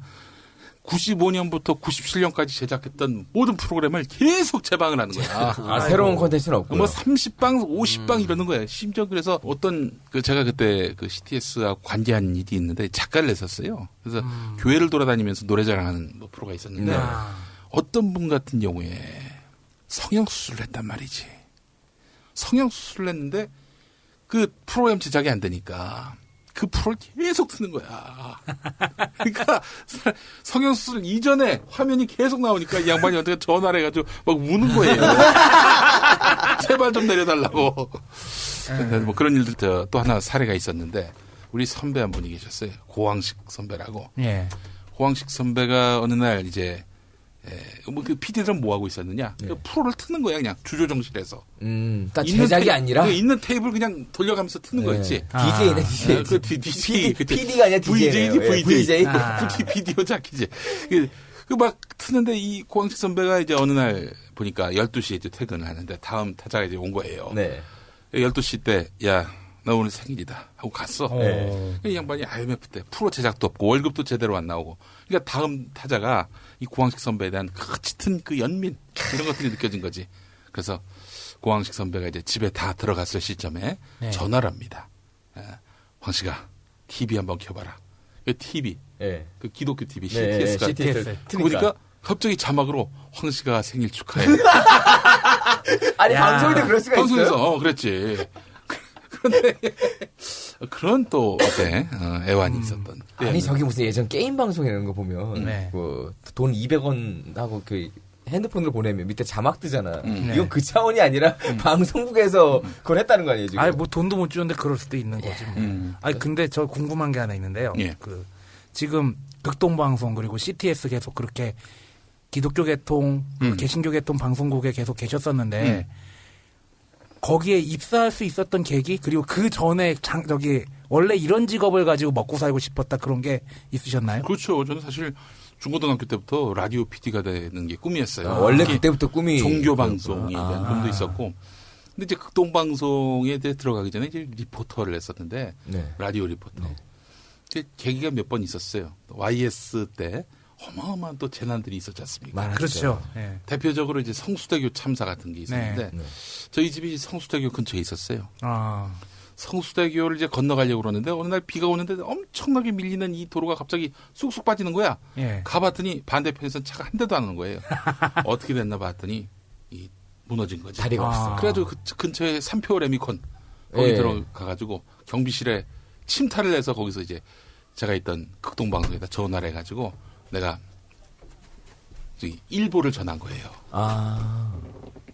95년부터 97년까지 제작했던 모든 프로그램을 계속 재방을 하는 거야. 새로운 콘텐츠는 없고. 뭐 30방, 50방 이러는 거예요. 심지어 그래서 어떤 제가 그때 그 CTS하고 관계한 일이 있는데 작가를 냈었어요. 그래서 교회를 돌아다니면서 노래 자랑하는 뭐 프로가 있었는데 어떤 분 같은 경우에 성형수술을 했단 말이지. 성형수술을 했는데 그 프로그램 제작이 안 되니까 그 프로를 계속 트는 거야. 그러니까 성형수술 이전에 화면이 계속 나오니까 이 양반이 어떻게 전화를 해가지고 막 우는 거예요. 제발 좀 내려달라고. 뭐 그런 일들 또 하나 사례가 있었는데 우리 선배 한 분이 계셨어요. 고왕식 선배라고. 예. 고왕식 선배가 어느 날 이제 뭐 그 PD들은 뭐 하고 있었느냐? 그 프로를 트는 거야 그냥 주조정실에서. 그러니까 제작이 아니라 있는 테이블 그냥 돌려가면서 트는 거였지. DJ네 DJ. 그 DJ PD가 아니라 VJ지 VJ. 비디오 자키지. 그 막 트는데 이 고왕식 선배가 이제 어느 날 보니까 12시에 이제 퇴근을 하는데 다음 타자가 이제 온 거예요. 네. 12시 때 야 나 오늘 생일이다 하고 갔어. 이 양반이 IMF 때 프로 제작도 없고 월급도 제대로 안 나오고. 그러니까 다음 타자가 이 고왕식 선배에 대한 그 짙은 그 연민 이런 것들이 느껴진 거지. 그래서 고왕식 선배가 이제 집에 다 들어갔을 시점에 전화를 합니다. 황씨가 TV 한번 켜봐라. 그 TV, 그 기독교 TV CTS가 CTS. 보니까 갑자기 자막으로 황씨가 생일 축하해. 아니 방송인데 그럴 수가 방송에서 있어요? 그랬지. 그런데 그런 또 어때 애환이 있었던. 아니 저기 무슨 예전 게임 방송 이런 거 보면 네. 뭐 돈 200원 하고 그 핸드폰으로 보내면 밑에 자막 뜨잖아. 이건 그 차원이 아니라 방송국에서 그걸 했다는 거 아니에요 지금? 아니 뭐 돈도 못 주는데 그럴 수도 있는 거지. 뭐. 아니 근데 저 궁금한 게 하나 있는데요. 예. 그 지금 극동방송 그리고 CTS 계속 그렇게 기독교 계통, 개신교 계통 방송국에 계속 계셨었는데 거기에 입사할 수 있었던 계기 그리고 그 전에 원래 이런 직업을 가지고 먹고 살고 싶었다 그런 게 있으셨나요? 그렇죠. 저는 사실 중고등학교 때부터 라디오 PD가 되는 게 꿈이었어요. 원래 그때부터 꿈이 종교 방송에 대한 꿈도 있었고. 근데 이제 극동방송에 들어가기 전에 이제 리포터를 했었는데 네. 라디오 리포터. 이제 계기가 몇 번 있었어요. YS 때 어마어마한 또 재난들이 있었지 않습니까? 그렇죠. 예. 대표적으로 이제 성수대교 참사 같은 게 있었는데 네. 저희 집이 성수대교 근처에 있었어요. 아, 성수대교를 이제 건너가려고 그러는데 어느 날 비가 오는데 엄청나게 밀리는 이 도로가 갑자기 쑥쑥 빠지는 거야. 예. 가봤더니 반대편에서는 차가 한 대도 안 오는 거예요. 어떻게 됐나 봤더니 이 무너진 거지. 다리가 없어. 그래가지고 그 근처에 삼표 레미콘 거기 예. 들어가가지고 경비실에 침탈을 해서 거기서 이제 제가 있던 극동방송에다 전화를 해가지고 내가 저기 일보를 전한 거예요.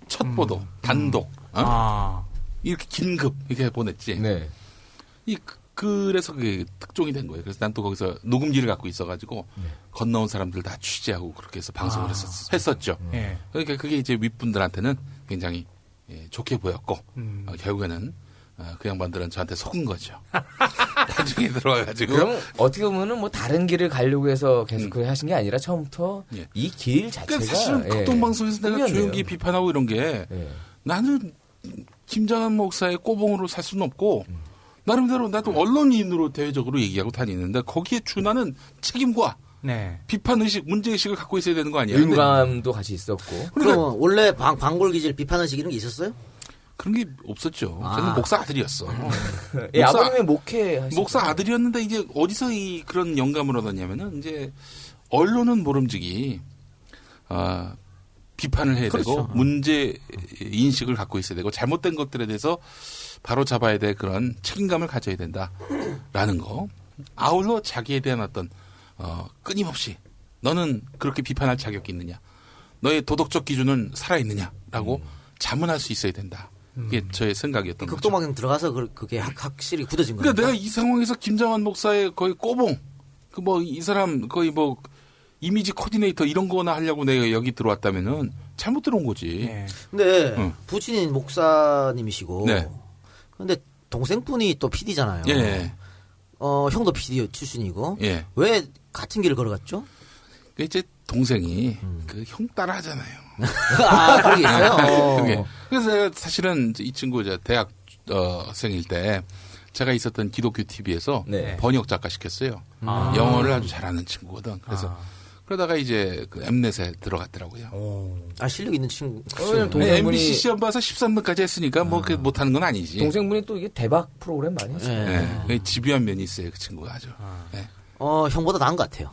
첫 보도, 단독, 이렇게 긴급 이렇게 보냈지. 네. 그래서 그게 특종이 된 거예요. 그래서 난 또 거기서 녹음기를 갖고 있어가지고 네. 건너온 사람들 다 취재하고 그렇게 해서 방송을 했었죠. 예. 그러니까 그게 이제 윗분들한테는 굉장히 좋게 보였고 결국에는 그 양반들은 저한테 속은 거죠. 나중에 들어와가지고. 그럼 어떻게 보면은 뭐 다른 길을 가려고 해서 계속 그렇게 하신 게 아니라 처음부터 예. 이 길 자체가 그러니까 사실은 극동방송에서 내가 꿈이었네요. 조용히 비판하고 이런 게 예. 나는 김장한 목사의 꼬봉으로 살 수는 없고 나름대로 나도 언론인으로 대외적으로 얘기하고 다니는데 거기에 준하는 책임과 네. 비판의식, 문제의식을 갖고 있어야 되는 거 아니에요? 의무감도 같이 있었고. 그럼 원래 방골기질 비판의식 이런 게 있었어요? 그런 게 없었죠. 저는 목사 아들이었어. 예, 아버님의 목회 목사 아들이었는데 이제 어디서 그런 영감을 얻었냐면은 이제 언론은 모름지기 비판을 해야 그렇죠. 되고 문제 인식을 갖고 있어야 되고 잘못된 것들에 대해서 바로 잡아야 될 그런 책임감을 가져야 된다라는 거. 아울러 자기에 대한 어떤 끊임없이 너는 그렇게 비판할 자격이 있느냐, 너의 도덕적 기준은 살아있느냐라고 자문할 수 있어야 된다. 그게 저의 생각이었던 거죠. 극동방송 들어가서 그게 확실히 굳어진 거예요. 그러니까 내가 이 상황에서 김장환 목사의 거의 꼬봉, 이 사람 거의 이미지 코디네이터 이런 거나 하려고 내가 여기 들어왔다면은 잘못 들어온 거지. 예. 근데 부친인 목사님이시고, 네. 근데 동생분이 또 PD잖아요. 예. 형도 PD 출신이고, 예. 왜 같은 길을 걸어갔죠? 그 이제 동생이 그 형 따라 하잖아요. 그게 있어요. 그게. 그래서 제가 사실은 이 친구 대학생일 때 제가 있었던 기독교 TV에서 네. 번역 작가 시켰어요. 영어를 아주 잘하는 친구거든. 그래서 그러다가 이제 그 엠넷에 들어갔더라고요. 실력 있는 친구. MBC 시험 봐서 13등까지 했으니까 못하는 건 아니지. 동생분이 또 이게 대박 프로그램 많이 했어요. 네. 집요한 면이 있어요, 그 친구가 아주. 네. 형보다 나은 것 같아요.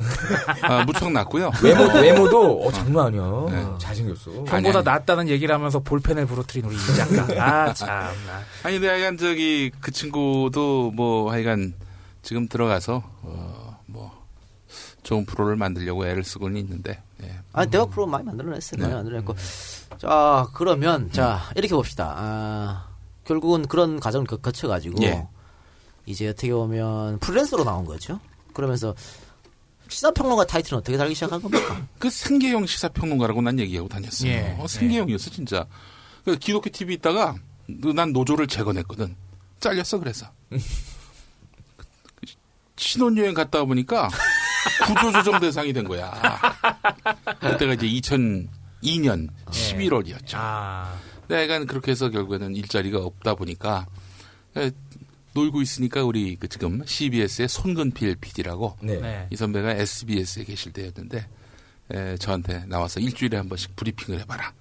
무척 낫고요. 외모도 장난 아니야. 네. 잘생겼어. 형보다 낫다는 얘기를 하면서 볼펜을 부러뜨린 우리 이 작가. 참나. 아니, 근데 하여간 그 친구도 하여간 지금 들어가서 좋은 프로를 만들려고 애를 쓰고는 있는데. 예. 대박 프로 많이 만들어냈어요. 많이 만들어냈고. 자, 그러면 이렇게 봅시다. 결국은 그런 과정을 거쳐가지고 예. 이제 어떻게 보면 프리랜서로 나온 거죠. 그러면서 시사평론가 타이틀은 어떻게 달기 시작한 겁니까? 그 생계형 시사평론가라고 난 얘기하고 다녔어요. 예. 생계형이었어, 진짜. 그 기독교 TV 있다가 난 노조를 재건했거든. 잘렸어, 그래서. 신혼여행 갔다 보니까 구조조정 대상이 된 거야. 그때가 이제 2002년 11월이었죠. 내가 그렇게 해서 결국에는 일자리가 없다 보니까 놀고 있으니까 우리 지금 CBS의 손근필 PD라고 네. 이 선배가 SBS에 계실 때였는데 저한테 나와서 일주일에 한 번씩 브리핑을 해봐라.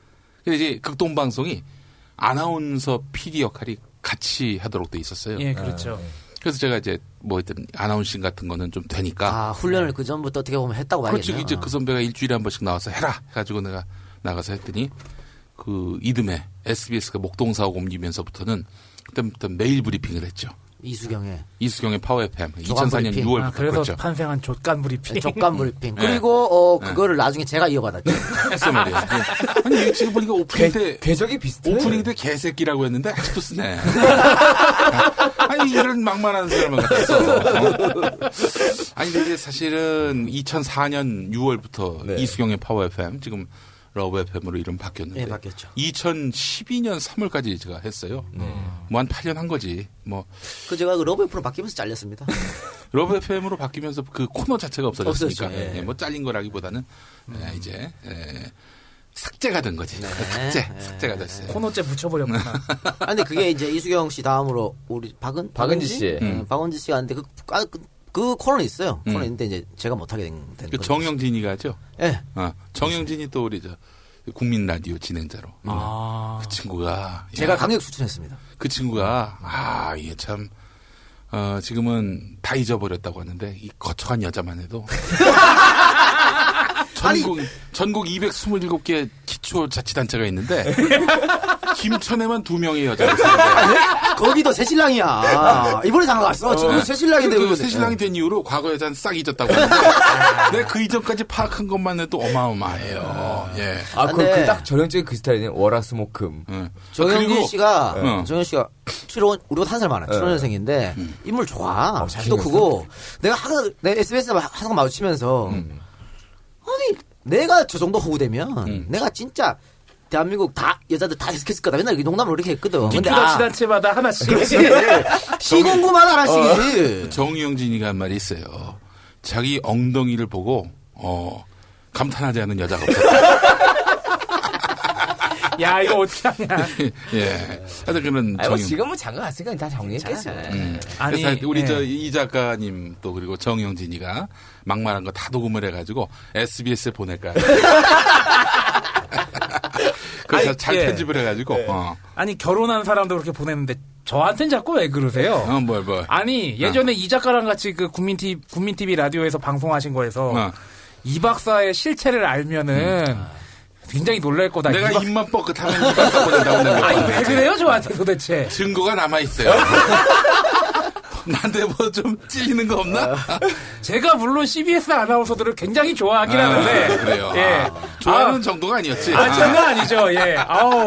그래서 이제 극동방송이 아나운서 PD 역할이 같이 하도록 돼 있었어요. 예, 그렇죠. 그래서 제가 이제 하여튼 아나운싱 같은 거는 좀 되니까. 훈련을 그 전부터 어떻게 보면 했다고 봐야겠네요. 그렇지. 이제 그 선배가 일주일에 한 번씩 나와서 해라 해가지고 내가 나가서 했더니 그 이듬해 SBS가 목동사옥 옮기면서부터는 그때부터 매일 브리핑을 했죠. 이수경의 파워 FM 2004년 브리핑. 6월부터 그래서 그렇죠. 탄생한 족간 브리핑. 족간 브리핑. 그리고 그거를 나중에 제가 이어받았죠. 했어 말이야. 아니 지금 보니까 오프닝 때 궤적이 비슷해. 오프닝 때 개새끼라고 했는데 아직도 쓰네. 아니 이런 막말하는 사람은 같았어. 아니 근데 이제 사실은 2004년 6월부터 네. 이수경의 파워 FM 지금 러브 FM으로 이름 바뀌었는데 네, 바뀌었죠. 2012년 3월까지 제가 했어요. 뭐 한 8년 한 거지. 뭐 제가 그 러브 FM으로 바뀌면서 잘렸습니다. 러브 FM으로 바뀌면서 그 코너 자체가 없어졌으니까 없었죠. 예. 뭐 잘린 거라기보다는 이제 삭제가 된 거지. 삭제가 됐어요. 코너째 붙여버렸구나. 근데 그게 이제 이수경 씨 다음으로 우리 박은지 씨. 박은지 씨가 하는데 그 코너는 있어요. 코너 있는데 이제 제가 못하게 된 그 거죠. 정영진이가 하죠. 예. 정영진이 또 우리 국민 라디오 진행자로. 그 친구가 제가 강력 추천했습니다. 그 친구가 이게 참 지금은 다 잊어버렸다고 하는데 이 거쳐간 여자만 해도 전국 227개 기초자치단체가 있는데 김천에만 2명의 여자가 있었는데 거기도 새신랑이야. 이번에 장가 갔어. 지금 새신랑인데 그 새신랑이 된 이후로 과거 여자는 싹 잊었다고 하는데 내가 그 이전까지 파악한 것만 해도 어마어마해요. 예. 그 딱 전형적인 그 스타일이네. 월화수목금. 정영진 씨가 응. 우리가 한 살 많아요. 75년생인데 인물 좋아. 키도 크고 내가 SBS에서 하는 거 마주치면서 아니 내가 저 정도 호구되면 내가 진짜 대한민국 다 여자들 다 해석했을 거다. 맨날 이 농담을 이렇게 했거든. 근데 기초자치단체마다 하나씩. 시공구마다 하나씩이지. 정영진이가 한 말이 있어요. 자기 엉덩이를 보고 감탄하지 않는 여자가 없었다. 야 이거 어떻게 하냐. 예. 하여튼 그런 지금은 장가 갔으니까 다 정리했겠지. 아니 그래서 우리 이 작가님 또 그리고 정영진이가 막말한 거 다 녹음을 해가지고 SBS에 보낼까. 그래서 잘 편집을 해가지고. 아니 결혼한 사람도 그렇게 보냈는데 저한테는 자꾸 왜 그러세요? 뭘. 아니 예전에 이 작가랑 같이 그 국민TV 라디오에서 방송하신 거에서 이 박사의 실체를 알면은 굉장히 놀랄 거다. 내가 입만 뻐끗하면 이 박사 보낸다고 내가. 아니 왜 그래요 저한테 도대체? 증거가 남아있어요. 나한테 뭐 좀 찔리는 거 없나? 제가 물론 CBS 아나운서들을 굉장히 좋아하긴 하는데. 그래요. 예. 좋아하는 정도가 아니었지. 장난 아니죠. 예. 아우.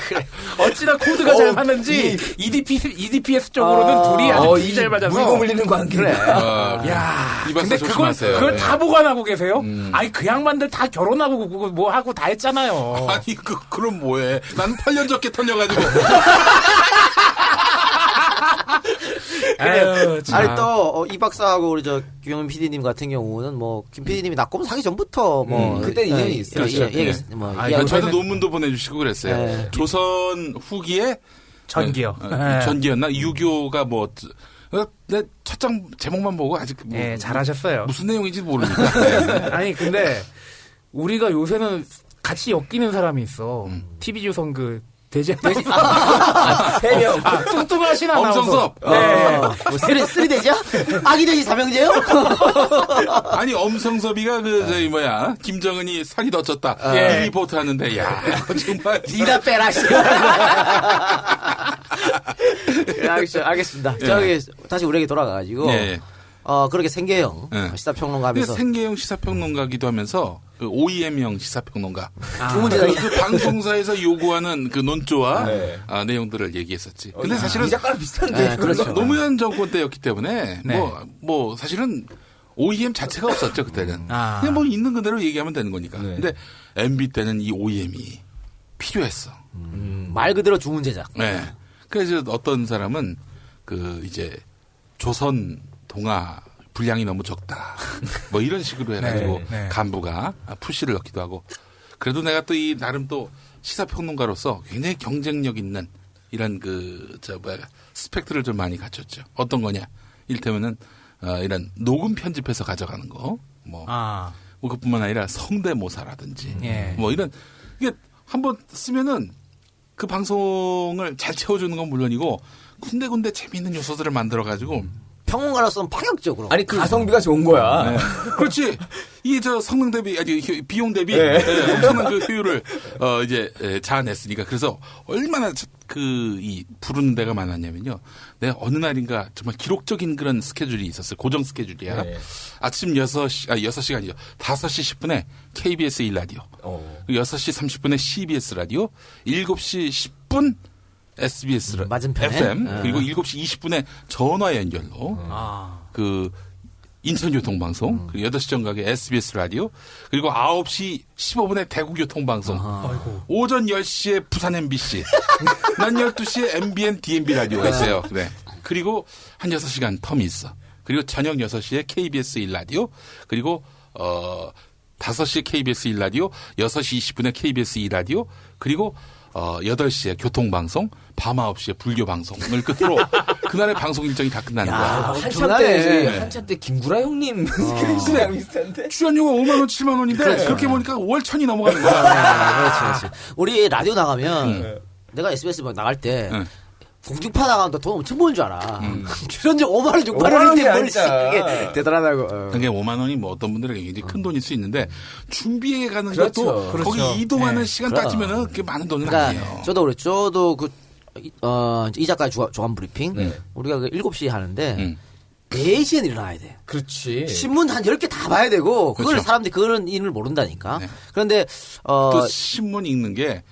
그래. 어찌나 코드가 잘 맞는지 EDPS 쪽으로는 둘이 아주 잘 맞아서 물고 물리는 관계. 그래. 야. 이 박사 근데 조심하세요. 그걸 다 보관하고 계세요? 아니 그 양반들 다 결혼하고 뭐 하고 다 했잖아요. 아니 그럼 뭐해? 난 8년 적게 털려가지고. 아니 또 이 박사하고 우리 김용민 PD님 같은 경우는 뭐 김 PD님이 낙곰 사기 전부터 뭐 그때 인연이 있었죠. 저도 논문도 보내주시고 그랬어요. 네. 조선 후기에 전기요. 전기였나? 유교가 뭐 내 첫 장 제목만 보고 아직 뭐, 예, 잘하셨어요. 무슨 내용인지 모릅니다. 아니 근데 우리가 요새는 같이 엮이는 사람이 있어. TV조선 그 대제 해명. 뚱뚱하신 아나운서. 엄성섭. 네. 뭐 쓰리돼지야? 아기돼지 삼형제요? 아니 엄성섭이가 저희 김정은이 사기 덧쳤다. 예. 이 리포트 하는데 야 정말 니나 빼라 씨. 알겠습니다. 저기 다시 우리에게 돌아가가지고 그렇게 생계형 시사평론가하면서 생계형 시사평론가기도 하면서 그 OEM형 시사평론가 그 방송사에서 요구하는 그 논조와 내용들을 얘기했었지. 근데 사실은 이 작가랑 비슷한데. 그렇죠. 노무현 정권 때였기 때문에 뭐 사실은 OEM 자체가 없었죠 그때는. 그냥 뭐 있는 그대로 얘기하면 되는 거니까. 근데 MB 때는 이 OEM이 필요했어. 말 그대로 주문 제작. 네. 그래서 어떤 사람은 이제 조선 동화 분량이 너무 적다. 뭐 이런 식으로 해가지고 간부가 푸시를 넣기도 하고. 그래도 내가 또 이 나름 또 시사평론가로서 굉장히 경쟁력 있는 이런 스펙트를 좀 많이 갖췄죠. 어떤 거냐. 이를테면은 이런 녹음 편집해서 가져가는 거. 뭐 그뿐만 아니라 성대모사라든지. 뭐 이런 이게 한번 쓰면은 그 방송을 잘 채워주는 건 물론이고 군데군데 재미있는 요소들을 만들어가지고 평론가로서는 파격적으로. 아니 가성비가 좋은 거야. 그렇지. 이게 성능 대비 비용 대비 엄청난 그 효율을 이제 자아냈으니까 그래서 얼마나 이 부르는 데가 많았냐면요. 내가 어느 날인가 정말 기록적인 그런 스케줄이 있었어요. 고정 스케줄이야. 아침 6시가 아니죠. 5시 10분에 KBS 1라디오. 6시 30분에 CBS 라디오. 7시 10분 SBS 맞은편에? FM 그리고 7시 20분에 전화 연결로 그 인천교통방송, 그리고 8시 정각에 SBS 라디오, 그리고 9시 15분에 대구교통방송, 오전 10시에 부산 MBC, 낮 12시에 MBN DMB 라디오가 있어요. 네. 그리고 한 6시간 텀이 있어. 그리고 저녁 6시에 KBS 1라디오, 그리고 5시에 KBS 1라디오, 6시 20분에 KBS 2라디오, 그리고 8시에 교통방송, 밤 9시에 불교방송을 끝으로 그날의 방송 일정이 다 끝나는 거야. 한참 때 김구라 형님 그냥 비슷한데. 출연료가 5만 원, 7만 원인데 그렇죠. 그렇게 보니까 월 1,000이 넘어가는 거야. 그렇지. 우리 라디오 나가면 내가 SBS 나갈 때 공중파 나가면 돈 엄청 버는 줄 알아. 출연료 5만 원, 6만 원인데 뭘 그게 대단하다고. 그게 5만 원이 뭐 어떤 분들에게 굉장히 큰 돈일 수 있는데 준비해 가는 그렇죠. 것도 그렇죠. 거기 이동하는 네. 시간 따지면은 그게 많은 돈은 그러니까 아니에요. 저도 그랬죠. 저도 이 작가의 조간 브리핑 우리가 7시에 하는데 4시에 일어나야 돼. 그렇지. 신문 한 10개 다 봐야 되고 그걸 그렇죠. 사람들이 그런 일을 모른다니까. 네. 그런데 또 신문 읽는 게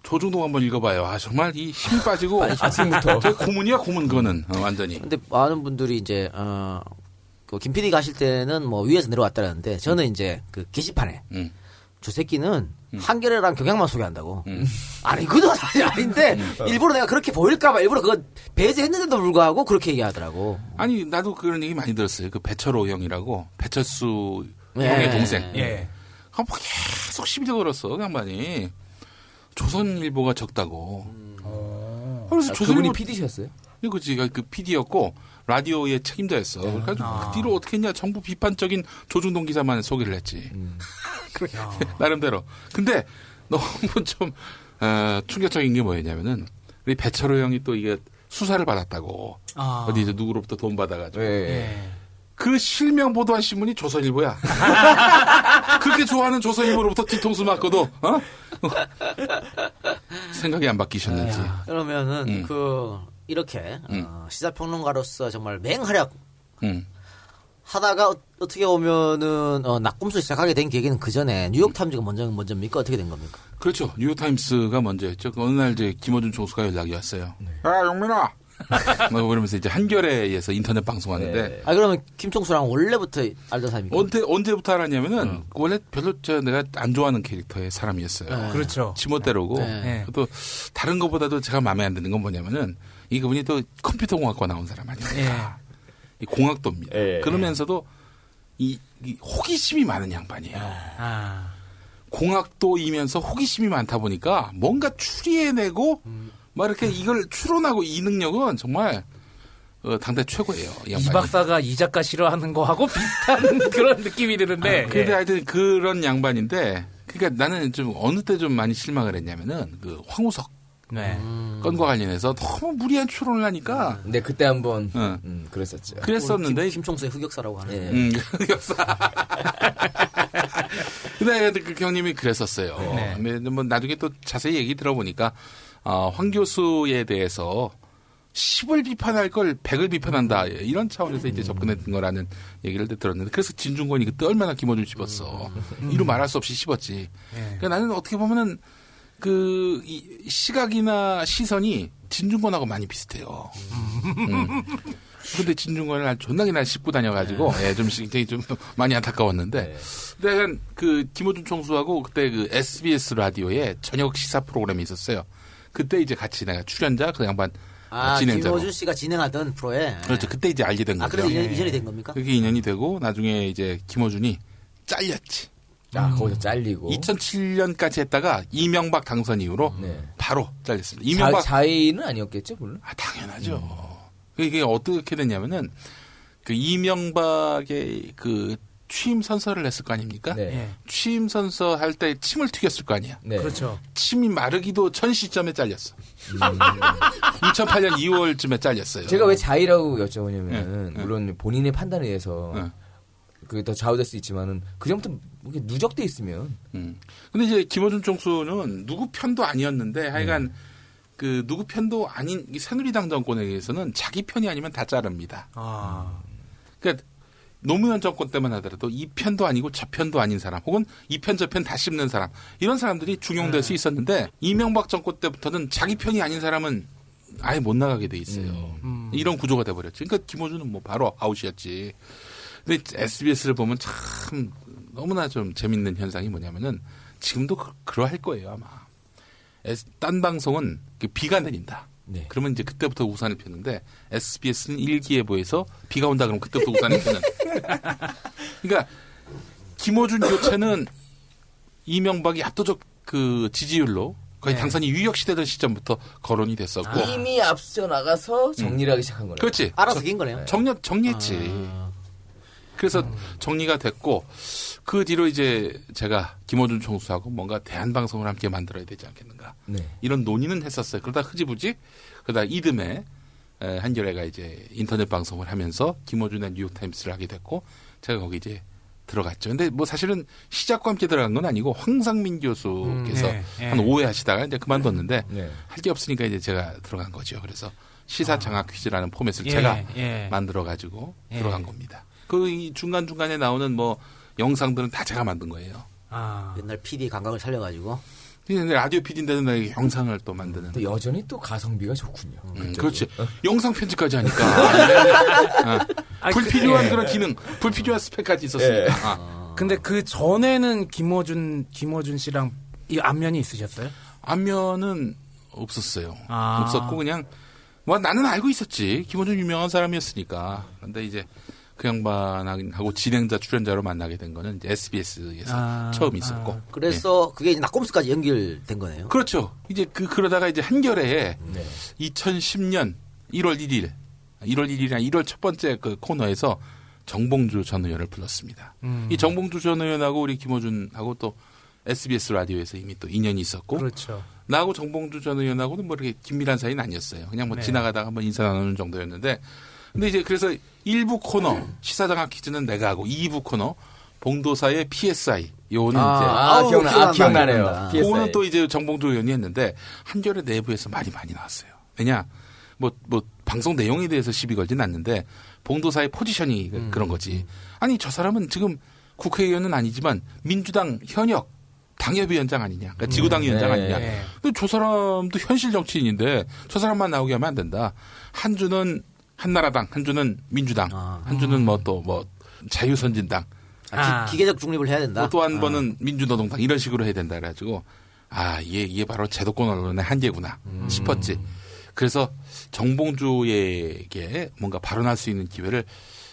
조중동 한번 읽어봐요. 아 정말 이 힘이 빠지고 아침부터. 저 고문이야 고문 그거는 완전히. 근데 많은 분들이 이제 그 김 PD가 하실 때는 뭐 위에서 내려왔다라는데 저는 이제 그 게시판에 저 새끼는 한겨레랑 경향만 소개한다고. 아니 그건 아닌데 일부러 내가 그렇게 보일까봐 일부러 그거 배제했는데도 불구하고 그렇게 얘기하더라고. 아니 나도 그런 얘기 많이 들었어요. 그 배철호 형이라고 배철수 예. 형의 동생. 예. 아, 뭐 계속 시비를 걸었어 그 양반이. 조선일보가 적다고. 그래서 그분이 PD셨어요? 그치, 그 PD였고 라디오의 책임자였어. 그래가지고 그 뒤로 어떻게 했냐 정부 비판적인 조중동 기사만 소개를 했지. 나름대로. 근데 너무 좀 충격적인 게 뭐였냐면은 우리 배철호 형이 또 이게 수사를 받았다고 어디 이제 누구로부터 돈 받아가지고. 네. 그 실명 보도한 신문이 조선일보야. 그렇게 좋아하는 조선일보로부터 뒤통수 맞고도 생각이 안 바뀌셨는지. 그러면은 이렇게 시사평론가로서 정말 맹활약 하다가 어떻게 보면은 낙곰수 시작하게 된 계기는 그 전에 뉴욕타임즈가 먼저입니까? 어떻게 된 겁니까? 그렇죠. 뉴욕타임스가 먼저였죠. 어느 날 이제 김어준 총수가 연락이 왔어요. 야 용민아. 뭐 그러면서 이제 한겨레에서 인터넷 방송하는데. 아 그러면 김총수랑 원래부터 알던 사람입니까? 언제부터 알았냐면은 원래 별로 내가 안 좋아하는 캐릭터의 사람이었어요. 그렇죠. 지멋대로고. 네. 또 다른 것보다도 제가 마음에 안 드는 건 뭐냐면은 그분이 또 컴퓨터공학과 나온 사람 아닙니까? 이 공학도입니다. 그러면서도 이 호기심이 많은 양반이에요. 공학도이면서 호기심이 많다 보니까 뭔가 추리해내고 막 이렇게 이걸 추론하고 이 능력은 정말 당대 최고예요. 이 박사가 이 작가 싫어하는 거하고 비슷한 그런 느낌이 드는데. 근데 하여튼 그런 양반인데 그러니까 나는 좀 어느 때 좀 많이 실망을 했냐면은 그 황우석 건과 관련해서 너무 무리한 추론을 하니까. 네, 그때 한번 그랬었죠. 그랬었는데 김총수의 흑역사라고 하는. 흑역사. 근데 그 형님이 그랬었어요. 뭐 나중에 또 자세히 얘기 들어보니까 황 교수에 대해서 10을 비판할 걸 100을 비판한다. 이런 차원에서 이제 접근했던 거라는 얘기를 들었는데 그래서 진중권이 그때 얼마나 김어준 씹었어. 이루 말할 수 없이 씹었지. 그러니까 나는 어떻게 보면은 이 시각이나 시선이 진중권하고 많이 비슷해요. 근데 진중권을 아주 존나게 날 씹고 다녀가지고 좀 굉장히 좀 많이 안타까웠는데 근데 약간 그 김어준 총수하고 그때 그 SBS 라디오에 저녁 시사 프로그램이 있었어요. 그때 이제 같이 내가 출연자 그 양반 진행자로. 김호준 씨가 진행하던 프로에. 그렇죠. 그때 이제 알게 된 거죠. 그래서 이전이 된 겁니까? 그게 인연이 되고 나중에 이제 김어준이 잘렸지. 거기서 잘리고. 2007년까지 했다가 이명박 당선 이후로 바로 잘렸습니다. 이명박 자의는 아니었겠죠, 물론. 당연하죠. 이게 어떻게 됐냐면은 그 이명박의 그 취임 선서를 했을 거 아닙니까? 취임 선서 할 때 침을 튀겼을 거 아니야. 그렇죠. 침이 마르기도 전 시점에 잘렸어. 2008년 2월쯤에 잘렸어요. 제가 왜 자의라고 여쭤보냐면 물론 본인의 판단에 의해서 그게 더 좌우될 수 있지만은 그전부터 누적돼 있으면. 근데 이제 김어준 총수는 누구 편도 아니었는데 하여간 그 누구 편도 아닌 새누리당 정권에 의해서는 자기 편이 아니면 다 자릅니다. 그러니까 노무현 정권 때만 하더라도 이 편도 아니고 저 편도 아닌 사람 혹은 이 편 저 편 다 씹는 사람 이런 사람들이 중용될 수 있었는데 이명박 정권 때부터는 자기 편이 아닌 사람은 아예 못 나가게 돼 있어요. 이런 구조가 돼버렸지. 그러니까 김어준은 뭐 바로 아웃이었지. 근데 SBS를 보면 참 너무나 좀 재밌는 현상이 뭐냐면은 지금도 그러할 거예요 아마. 딴 방송은 비가 내린다. 네. 그러면 이제 그때부터 우산을 폈는데 SBS는 일기예보에서 비가 온다 그러면 그때부터 우산을 펴는. 그러니까 김어준 교체는 이명박이 압도적 그 지지율로 거의 네. 당선이 유력시되던 시점부터 거론이 됐었고. 이미 앞서 나가서 정리를 하기 시작한 거네요. 그렇지. 알아서 긴 거네요. 정리했지. 그래서 정리가 됐고 그 뒤로 이제 제가 김어준 총수하고 뭔가 대한방송을 함께 만들어야 되지 않겠는가. 네. 이런 논의는 했었어요. 그러다 흐지부지 그러다 이듬해 한겨레가 이제 인터넷 방송을 하면서 김어준의 뉴욕타임스를 하게 됐고 제가 거기 이제 들어갔죠. 근데 뭐 사실은 시작과 함께 들어간 건 아니고 황상민 교수께서 한 오해하시다가 이제 그만뒀는데 네. 할 게 없으니까 이제 제가 들어간 거죠. 그래서 시사 장학 퀴즈라는 포맷을 제가 만들어 가지고 들어간 겁니다. 그 이 중간중간에 나오는 뭐 영상들은 다 제가 만든 거예요. 옛날 PD 감각을 살려가지고. 근데 라디오 PD인데도 내가 영상을 또 만드는. 또 여전히 또 가성비가 좋군요. 그렇지. 영상 편집까지 하니까. 불필요한 그런 기능, 불필요한 스펙까지 있었으니까. 근데 그 전에는 김어준 씨랑 이 안면이 있으셨어요? 안면은 없었어요. 없었고 그냥 뭐 나는 알고 있었지. 김어준 유명한 사람이었으니까. 그런데 이제 그 양반하고 진행자 출연자로 만나게 된 거는 이제 SBS에서 처음 있었고. 그래서 그게 이제 낙곰수까지 연결된 거네요. 그렇죠. 이제 그러다가 이제 한겨레에 2010년 1월 1일 1월 첫 번째 그 코너에서 정봉주 전 의원을 불렀습니다. 이 정봉주 전 의원하고 우리 김어준하고 또 SBS 라디오에서 이미 또 인연이 있었고. 그렇죠. 나하고 정봉주 전 의원하고는 뭐 이렇게 긴밀한 사이는 아니었어요. 그냥 뭐 지나가다가 한번 인사 나누는 정도였는데. 근데 이제 그래서 1부 코너 시사장학 퀴즈는 내가 하고 2부 코너 봉도사의 PSI 요거는 이제 기억나네요. 그거는 또 이제 정봉주 의원이 했는데 한겨레 내부에서 말이 많이 나왔어요. 왜냐 뭐 방송 내용에 대해서 시비 걸진 않는데 봉도사의 포지션이 그런 거지. 아니 저 사람은 지금 국회의원은 아니지만 민주당 현역 당협위원장 아니냐, 그러니까 지구당 위원장 아니냐. 근데 저 사람도 현실 정치인인데 저 사람만 나오게 하면 안 된다. 한 주는 한나라당, 한 주는 민주당, 한 주는 뭐 또 뭐 자유선진당. 기계적 중립을 해야 된다. 또 한 번은 민주노동당 이런 식으로 해야 된다 그래가지고 이게 바로 제도권 언론의 한계구나 싶었지. 그래서 정봉주에게 뭔가 발언할 수 있는 기회를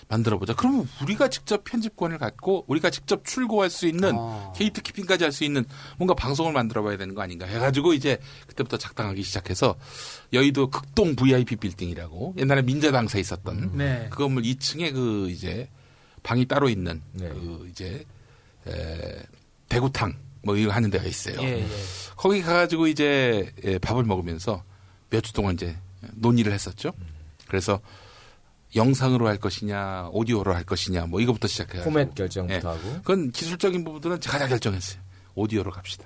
만들어보자. 그러면 우리가 직접 편집권을 갖고 우리가 직접 출고할 수 있는 게이트키핑까지 할 수 있는 뭔가 방송을 만들어봐야 되는 거 아닌가 해가지고 이제 그때부터 작당하기 시작해서 여의도 극동 VIP 빌딩이라고 옛날에 민자당사에 있었던 그 건물 2층에 그 이제 방이 따로 있는 그 이제 대구탕 뭐 이거 하는 데가 있어요. 거기 가가지고 이제 밥을 먹으면서 몇 주 동안 이제 논의를 했었죠. 그래서 영상으로 할 것이냐, 오디오로 할 것이냐, 뭐 이거부터 시작해요. 포맷 결정부터 하고. 그건 기술적인 부분들은 제가 다 결정했어요. 오디오로 갑시다.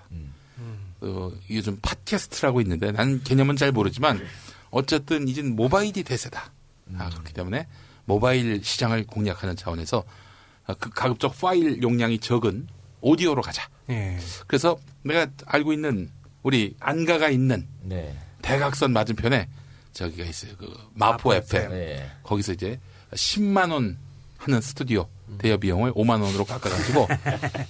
이게 좀 팟캐스트라고 있는데 나는 개념은 잘 모르지만 어쨌든 이젠 모바일이 대세다. 그렇기 때문에 모바일 시장을 공략하는 차원에서 그 가급적 파일 용량이 적은 오디오로 가자. 그래서 내가 알고 있는 우리 안가가 있는 대각선 맞은편에 저기가 있어요. 그 마포 FM. 거기서 이제 10만 원 하는 스튜디오 대여 비용을 5만 원으로 깎아가지고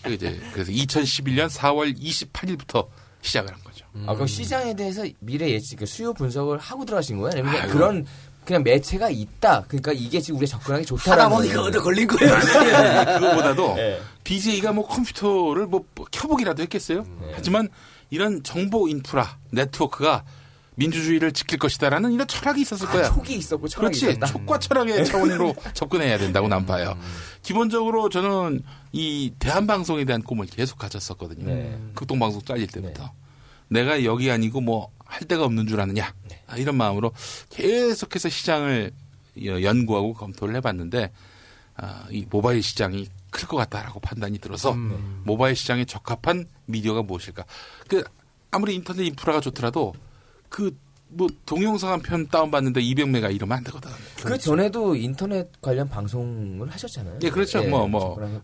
이제 그래서 2011년 4월 28일부터 시작을 한 거죠. 그럼 시장에 대해서 미래 예측, 수요 분석을 하고 들어가신 거예요? 아니면 그런 그냥 매체가 있다. 그러니까 이게 지금 우리가 접근하기 좋다라는. 하다보니까 얻어 걸린 거예요. 그거보다도 DJ가 뭐 컴퓨터를 뭐 켜보기라도 했겠어요. 하지만 이런 정보 인프라 네트워크가 민주주의를 지킬 것이다라는 이런 철학이 있었을 거야. 촉이 있었고 철학이 그렇지. 있었다. 촉과 철학의 차원으로 접근해야 된다고 난 봐요. 기본적으로 저는 이 대한방송에 대한 꿈을 계속 가졌었거든요. 극동방송 잘릴 때부터. 내가 여기 아니고 뭐 할 데가 없는 줄 아느냐. 이런 마음으로 계속해서 시장을 연구하고 검토를 해봤는데 이 모바일 시장이 클 것 같다라고 판단이 들어서 모바일 시장에 적합한 미디어가 무엇일까. 아무리 인터넷 인프라가 좋더라도 뭐 동영상 한 편 다운받는데 200메가 이러면 안 되거든. 그 전에도 인터넷 관련 방송을 하셨잖아요. 네, 그렇죠.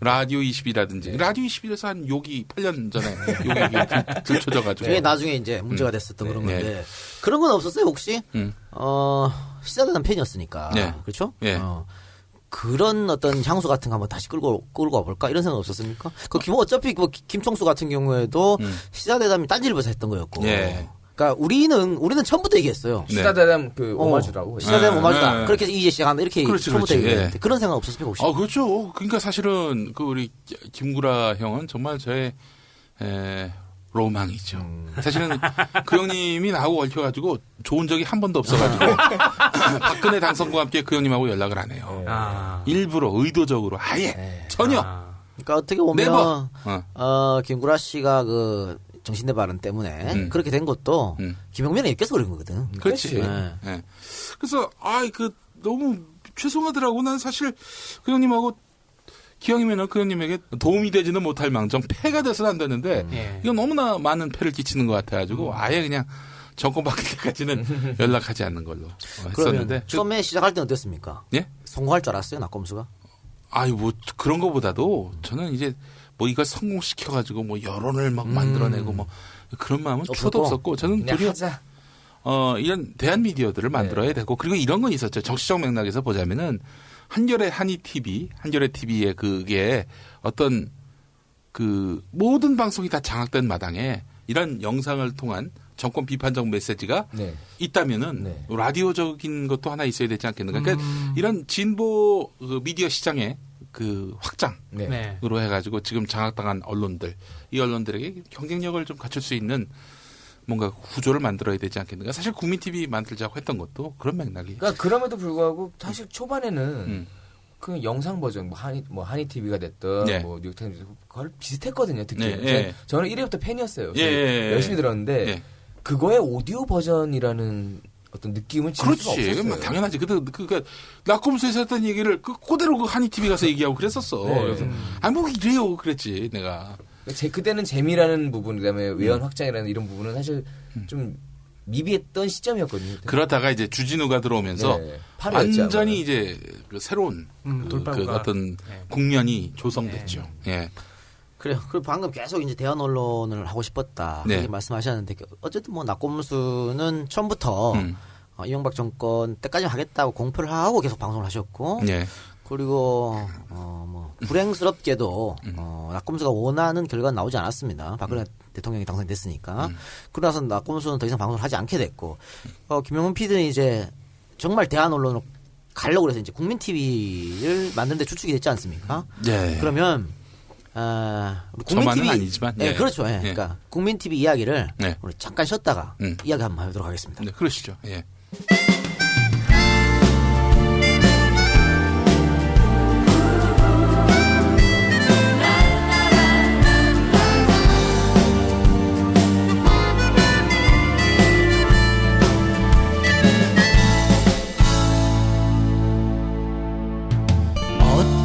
라디오 20이라든지 라디오 20에서 한 욕이 8년 전에 욕이 들춰져가지고. 그게 나중에 이제 문제가 됐었던 그런 건데 그런 건 없었어요 혹시? 시사단 팬이었으니까 그렇죠? 그런 어떤 향수 같은 거 한번 다시 끌고 와볼까 이런 생각 없었습니까? 어차피 김총수 같은 경우에도 시사대담이 딴지일보에서 했던 거였고. 예. 그러니까 우리는 처음부터 얘기했어요. 시사대담 오마주라고. 시사대담 오마주다. 그렇게 해서 이제 시작한다. 이렇게 처음부터 얘기했는데 예. 그런 생각 없었습니까 혹시? 그렇죠. 그러니까 사실은 우리 김구라 형은 정말 저의 로망이죠. 사실은 그 형님이 나하고 얽혀가지고 좋은 적이 한 번도 없어가지고 박근혜 당선과 함께 그 형님하고 연락을 안 해요. 일부러 의도적으로 아예 전혀. 그러니까 어떻게 보면 김구라 씨가 그 정신대 발언 때문에 그렇게 된 것도 김용민이 엮여서 그런 거거든. 그렇지. 네. 그래서 너무 죄송하더라고. 난 사실 그 형님하고 기왕이면 그 형님에게 도움이 되지는 못할 망정 폐가 돼서는 안 되는데 이건 너무나 많은 폐를 끼치는 것 같아가지고 아예 그냥 정권 바뀔 때까지는 연락하지 않는 걸로 했었는데. 처음에 시작할 때는 어땠습니까? 예? 성공할 줄 알았어요, 낙검수가? 그런 거보다도 저는 이제 이걸 성공시켜가지고 여론을 막 만들어내고 그런 마음은 추호도 없었고 저는 도리어 이런 대한 미디어들을 만들어야 되고 그리고 이런 건 있었죠. 정치적 맥락에서 보자면은 한겨레 TV의 그게 어떤 모든 방송이 다 장악된 마당에 이런 영상을 통한 정권 비판적 메시지가 있다면은 라디오적인 것도 하나 있어야 되지 않겠는가. 그러니까 이런 진보 미디어 시장의 확장으로 해가지고 지금 장악당한 언론들, 이 언론들에게 경쟁력을 좀 갖출 수 있는 뭔가 구조를 만들어야 되지 않겠는가. 사실 국민 TV 만들자고 했던 것도 그런 맥락이. 그러니까 그럼에도 불구하고 사실 초반에는 그 영상 버전 한이 TV가 됐든 뉴욕타임즈 그걸 비슷했거든요. 특히 저는 1회부터 팬이었어요. 열심히 들었는데 그거의 오디오 버전이라는 어떤 느낌은 질 수가 없었어요. 당연하지. 그러니까 낙검수에서 했던 얘기를 그대로 한이 TV 가서 얘기하고 그랬었어. 그래서 이래요 그랬지 내가. 그때는 재미라는 부분, 그다음에 외연 확장이라는 이런 부분은 사실 좀 미비했던 시점이었거든요. 그러다가 이제 주진우가 들어오면서 완전히 이제 새로운 어떤 국면이 조성됐죠. 그래요. 그리고 방금 계속 이제 대한 언론을 하고 싶었다 이렇게 말씀하셨는데 어쨌든 낙검수는 처음부터 이명박 정권 때까지 하겠다고 공표를 하고 계속 방송을 하셨고. 그리고 불행스럽게도 낙검수가 원하는 결과는 나오지 않았습니다. 박근혜 대통령이 당선됐으니까. 그러고 나서 낙검수는 더 이상 방송을 하지 않게 됐고 김용민 PD는 이제 정말 대한 언론으로 가려고 해서 이제 국민 TV를 만드는데 주축이 됐지 않습니까? 그러면 국민 TV 아니지만 그렇죠. 그러니까 국민 TV 이야기를 오늘 잠깐 쉬었다가 이야기 한번 해보도록 하겠습니다. 그러시죠.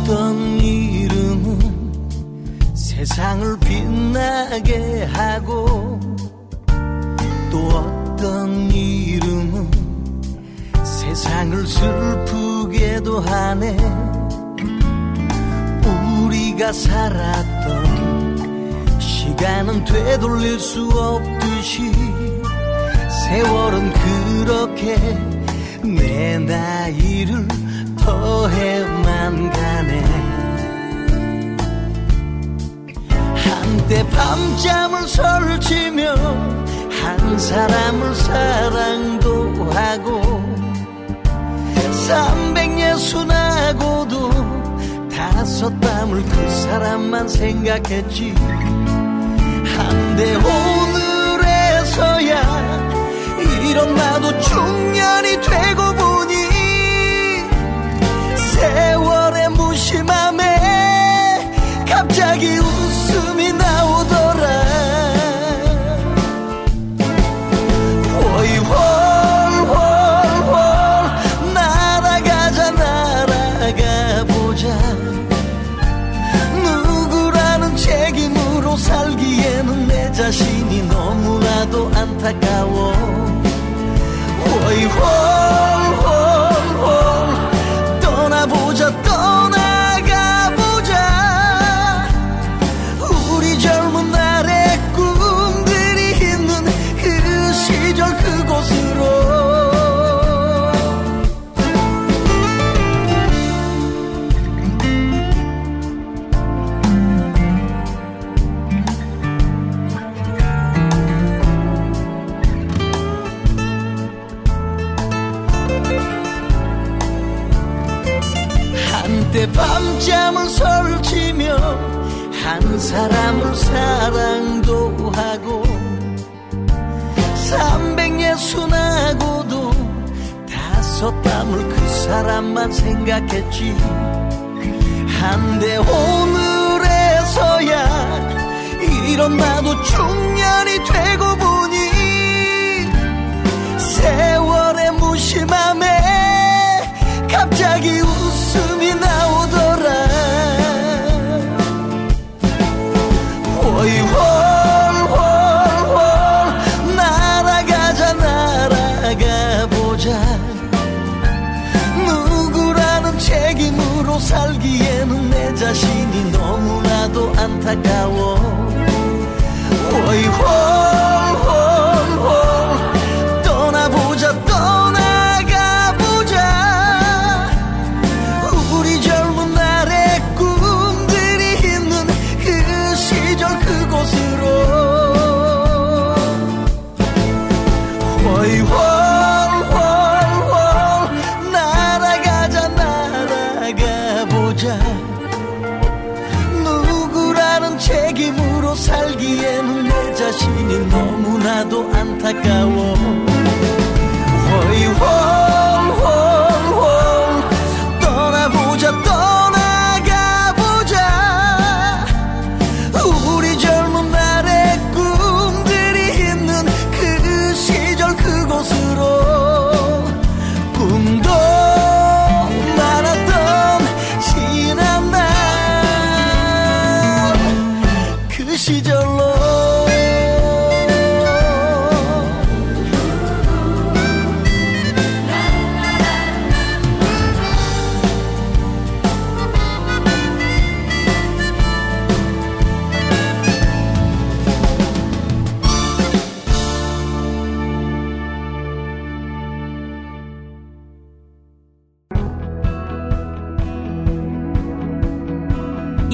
어떤 이름은 세상을 빛나게 하고 또 어떤 이름은 세상을 슬프게도 하네. 우리가 살았던 시간은 되돌릴 수 없듯이 세월은 그렇게 내 나이를 더해만 가네. 한때 밤잠을 설치며 한 사람을 사랑도 하고 360하고도 다섯 밤을 그 사람만 생각했지. 한데 오늘에서야 이런 나도 중년이 되고 보니 세월의 무심함에 갑자기 웃음이 나오더라. 월월월월 날아가자 날아가보자. 누구라는 책임으로 살기에는 내 자신이 너무나도 안타까워. 월월월월 떠나보자 떠나가보자. 우리 젊은 날의 꿈들이 있는 그 시절 그곳으로. 한 사람을 사랑도 하고 360하고도 다섯 담을 그 사람만 생각했지. 한데 오늘에서야 이런 나도 중년이 되고 보니 세월의 무심함에 갑자기 웃음이 나오더라. 월월월 날아가자 날아가보자. 누구라는 책임으로 살기에는 내 자신이 너무나도 안타까워. 월월월 떠나보자 떠나가보자. 우리 젊은 날의 꿈들이 있는 그 시절 그곳으로. 월월월 날아가자 날아가보자. 누구라는 책임으로 살기에는 내 자신이 너무나도 안타까워. 월월월 떠나보자 떠나가보자. 우리 젊은 날의 꿈들이 있는 그 시절 그곳으로. 꿈도 많았던 지난 날 그 시절로.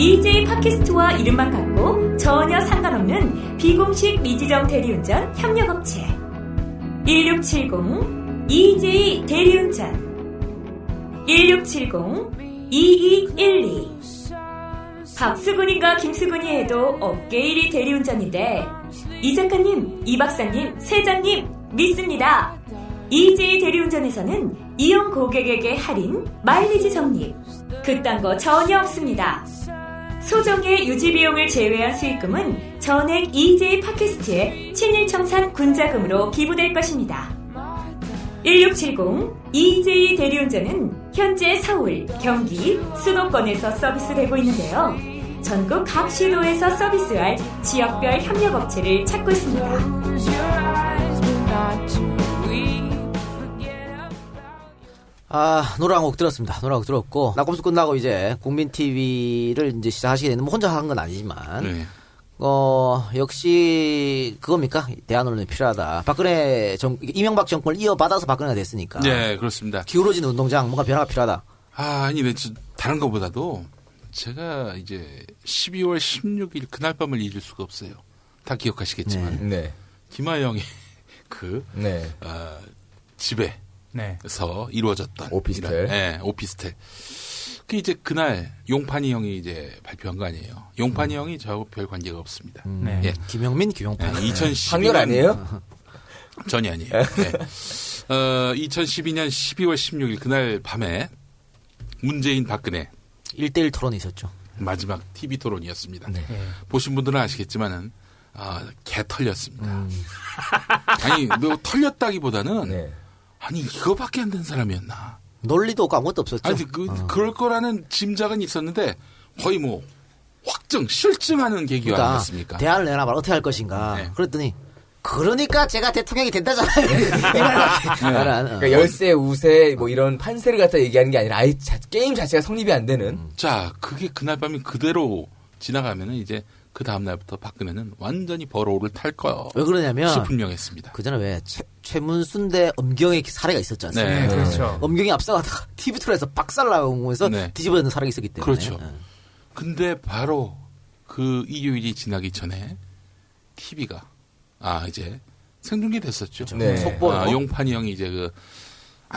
EJ 팟캐스트와 이름만 같고 전혀 상관없는 비공식 미지정 대리운전 협력업체 1670 EJ 대리운전 1670-2212 박수근인가 김수근이 해도 업계 1위 대리운전인데 이 작가님, 이 박사님, 세장님 믿습니다. EJ 대리운전에서는 이용 고객에게 할인, 마일리지 적립 그딴 거 전혀 없습니다. 소정의 유지 비용을 제외한 수익금은 전액 EJ 팟캐스트에 친일청산 군자금으로 기부될 것입니다. 1670 EJ 대리운전은 현재 서울, 경기, 수도권에서 서비스되고 있는데요. 전국 각 시도에서 서비스할 지역별 협력업체를 찾고 있습니다. 노래 한 곡 들었습니다. 노래 한 곡 들었고, 낙검수 끝나고 이제 국민TV를 이제 시작하시게 되는, 뭐 혼자 한 건 아니지만, 네. 역시 그겁니까? 대안론이 필요하다. 이명박 정권을 이어받아서 박근혜가 됐으니까. 네, 그렇습니다. 기울어진 운동장, 뭔가 변화가 필요하다. 아니, 다른 것보다도 제가 이제 12월 16일 그날 밤을 잊을 수가 없어요. 다 기억하시겠지만. 네. 김하영의 집에. 네. 서 이루어졌던 오피스텔. 네, 오피스텔. 그 이제 그날 용판이 형이 이제 발표한 거 아니에요. 용판이 형이 저하고 별 관계가 없습니다. 네. 예. 김용민, 김용판. 네, 2012년 한결 아니에요? 전이 아니에요. 네. 2012년 12월 16일 그날 밤에 문재인 박근혜 1대1 토론이 있었죠. 마지막 TV 토론이었습니다. 네. 보신 분들은 아시겠지만은 개 털렸습니다. 아니 뭐 털렸다기보다는. 네. 아니 이거밖에 안 된 사람이었나? 논리도 없고 아무것도 없었죠. 아니 그럴 거라는 짐작은 있었는데 거의 뭐 확정 실증하는 계기가 그러니까 아니었습니까? 대안을 내놔봐 어떻게 할 것인가. 네. 그랬더니 그러니까 제가 대통령이 된다잖아요. 그러니까 열세 우세 뭐 이런 판세를 갖다 얘기하는 게 아니라 아예 게임 자체가 성립이 안 되는. 자 그게 그날 밤이 그대로 지나가면은 이제 그 다음날부터 박근혜는 완전히 버러우를 탈 거예요. 왜 그러냐면 분명했습니다. 그 전에 왜 최문순 대 엄경의 사례가 있었지 않습니까? 네, 그렇죠. 엄경이 앞서가다가 TV 토론에서 박살나면서 뒤집어지는 사례가 있었기 때문에. 그렇죠. 근데 바로 그 일요일이 지나기 전에 TV가 이제 생중계 됐었죠. 네. 속보로. 용판이 형이 이제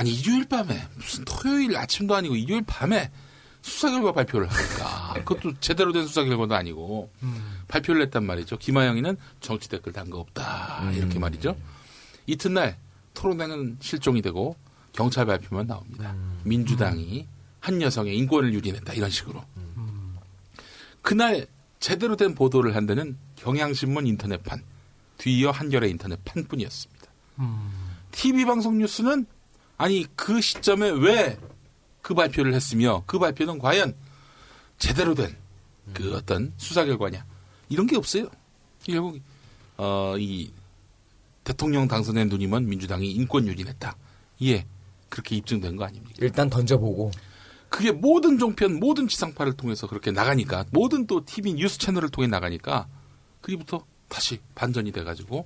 일요일 밤에 무슨 토요일 아침도 아니고 일요일 밤에 수사 결과 발표를 하니까 그것도 제대로 된 수사 결과도 아니고 발표를 했단 말이죠. 김하영이는 정치 댓글 단 거 없다. 이렇게 말이죠. 이튿날 토론회는 실종이 되고 경찰 발표만 나옵니다. 민주당이 한 여성의 인권을 유린했다. 이런 식으로. 그날 제대로 된 보도를 한 데는 경향신문 인터넷판, 뒤이어 한겨레 인터넷판뿐이었습니다. TV방송 뉴스는 아니 그 시점에 왜 그 발표를 했으며 그 발표는 과연 제대로 된 그 어떤 수사 결과냐 이런 게 없어요. 결국 이 대통령 당선에 눈이 먼 민주당이 인권 유린했다. 예, 그렇게 입증된 거 아닙니까? 일단 던져보고. 그게 모든 종편, 모든 지상파를 통해서 그렇게 나가니까 모든 또 TV 뉴스 채널을 통해 나가니까 그리부터 다시 반전이 돼가지고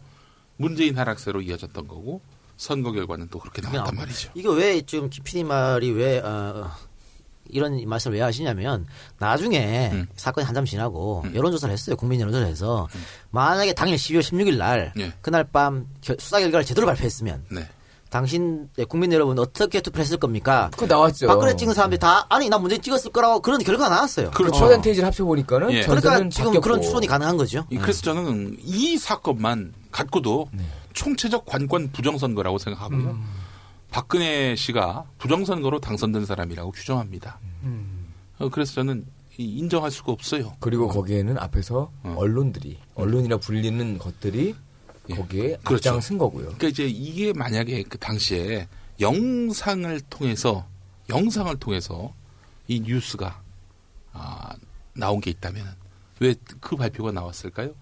문재인 하락세로 이어졌던 거고 선거 결과는 또 그렇게 나왔단 말이죠. 이거 왜 지금 김PD 말이 왜 이런 말씀을 왜 하시냐면 나중에 사건이 한참 지나고 여론조사를 했어요. 국민 여론조사를 해서 만약에 당일 12월 16일 날 그날 밤 수사 결과를 제대로 발표했으면 당신 국민 여러분 어떻게 투표했을 겁니까? 그거 나왔죠. 박근혜 찍은 사람들이 다 아니 나 문재인 찍었을 거라고 그런 결과가 나왔어요. 그렇죠. 퍼센테이지를 합쳐보니까는 그러니까 지금 바뀌었고. 그런 추론이 가능한 거죠. 그래서 저는 이 사건만 갖고도 총체적 관권 부정선거라고 생각하고요. 박근혜 씨가 부정선거로 당선된 사람이라고 규정합니다. 그래서 저는 인정할 수가 없어요. 그리고 거기에는 앞에서 언론이라 불리는 것들이 거기에 앞장쓴 거고요. 그러니까 이제 이게 만약에 그 당시에 영상을 통해서 이 뉴스가 나온 게 있다면 왜 그 발표가 나왔을까요?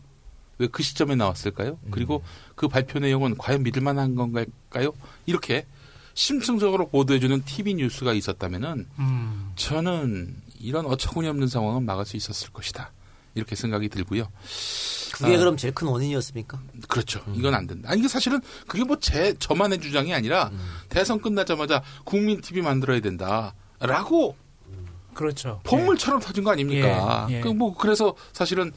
왜 그 시점에 나왔을까요? 그리고 그 발표 내용은 과연 믿을 만한 건가요? 이렇게 심층적으로 보도해주는 TV 뉴스가 있었다면은 저는 이런 어처구니 없는 상황은 막을 수 있었을 것이다. 이렇게 생각이 들고요. 그게 그럼 제일 큰 원인이었습니까? 그렇죠. 이건 안 된다. 아니, 이게 사실은 그게 뭐 저만의 주장이 아니라 대선 끝나자마자 국민 TV 만들어야 된다라고 그렇죠. 본물처럼 터진 거 아닙니까? 예. 그래서 사실은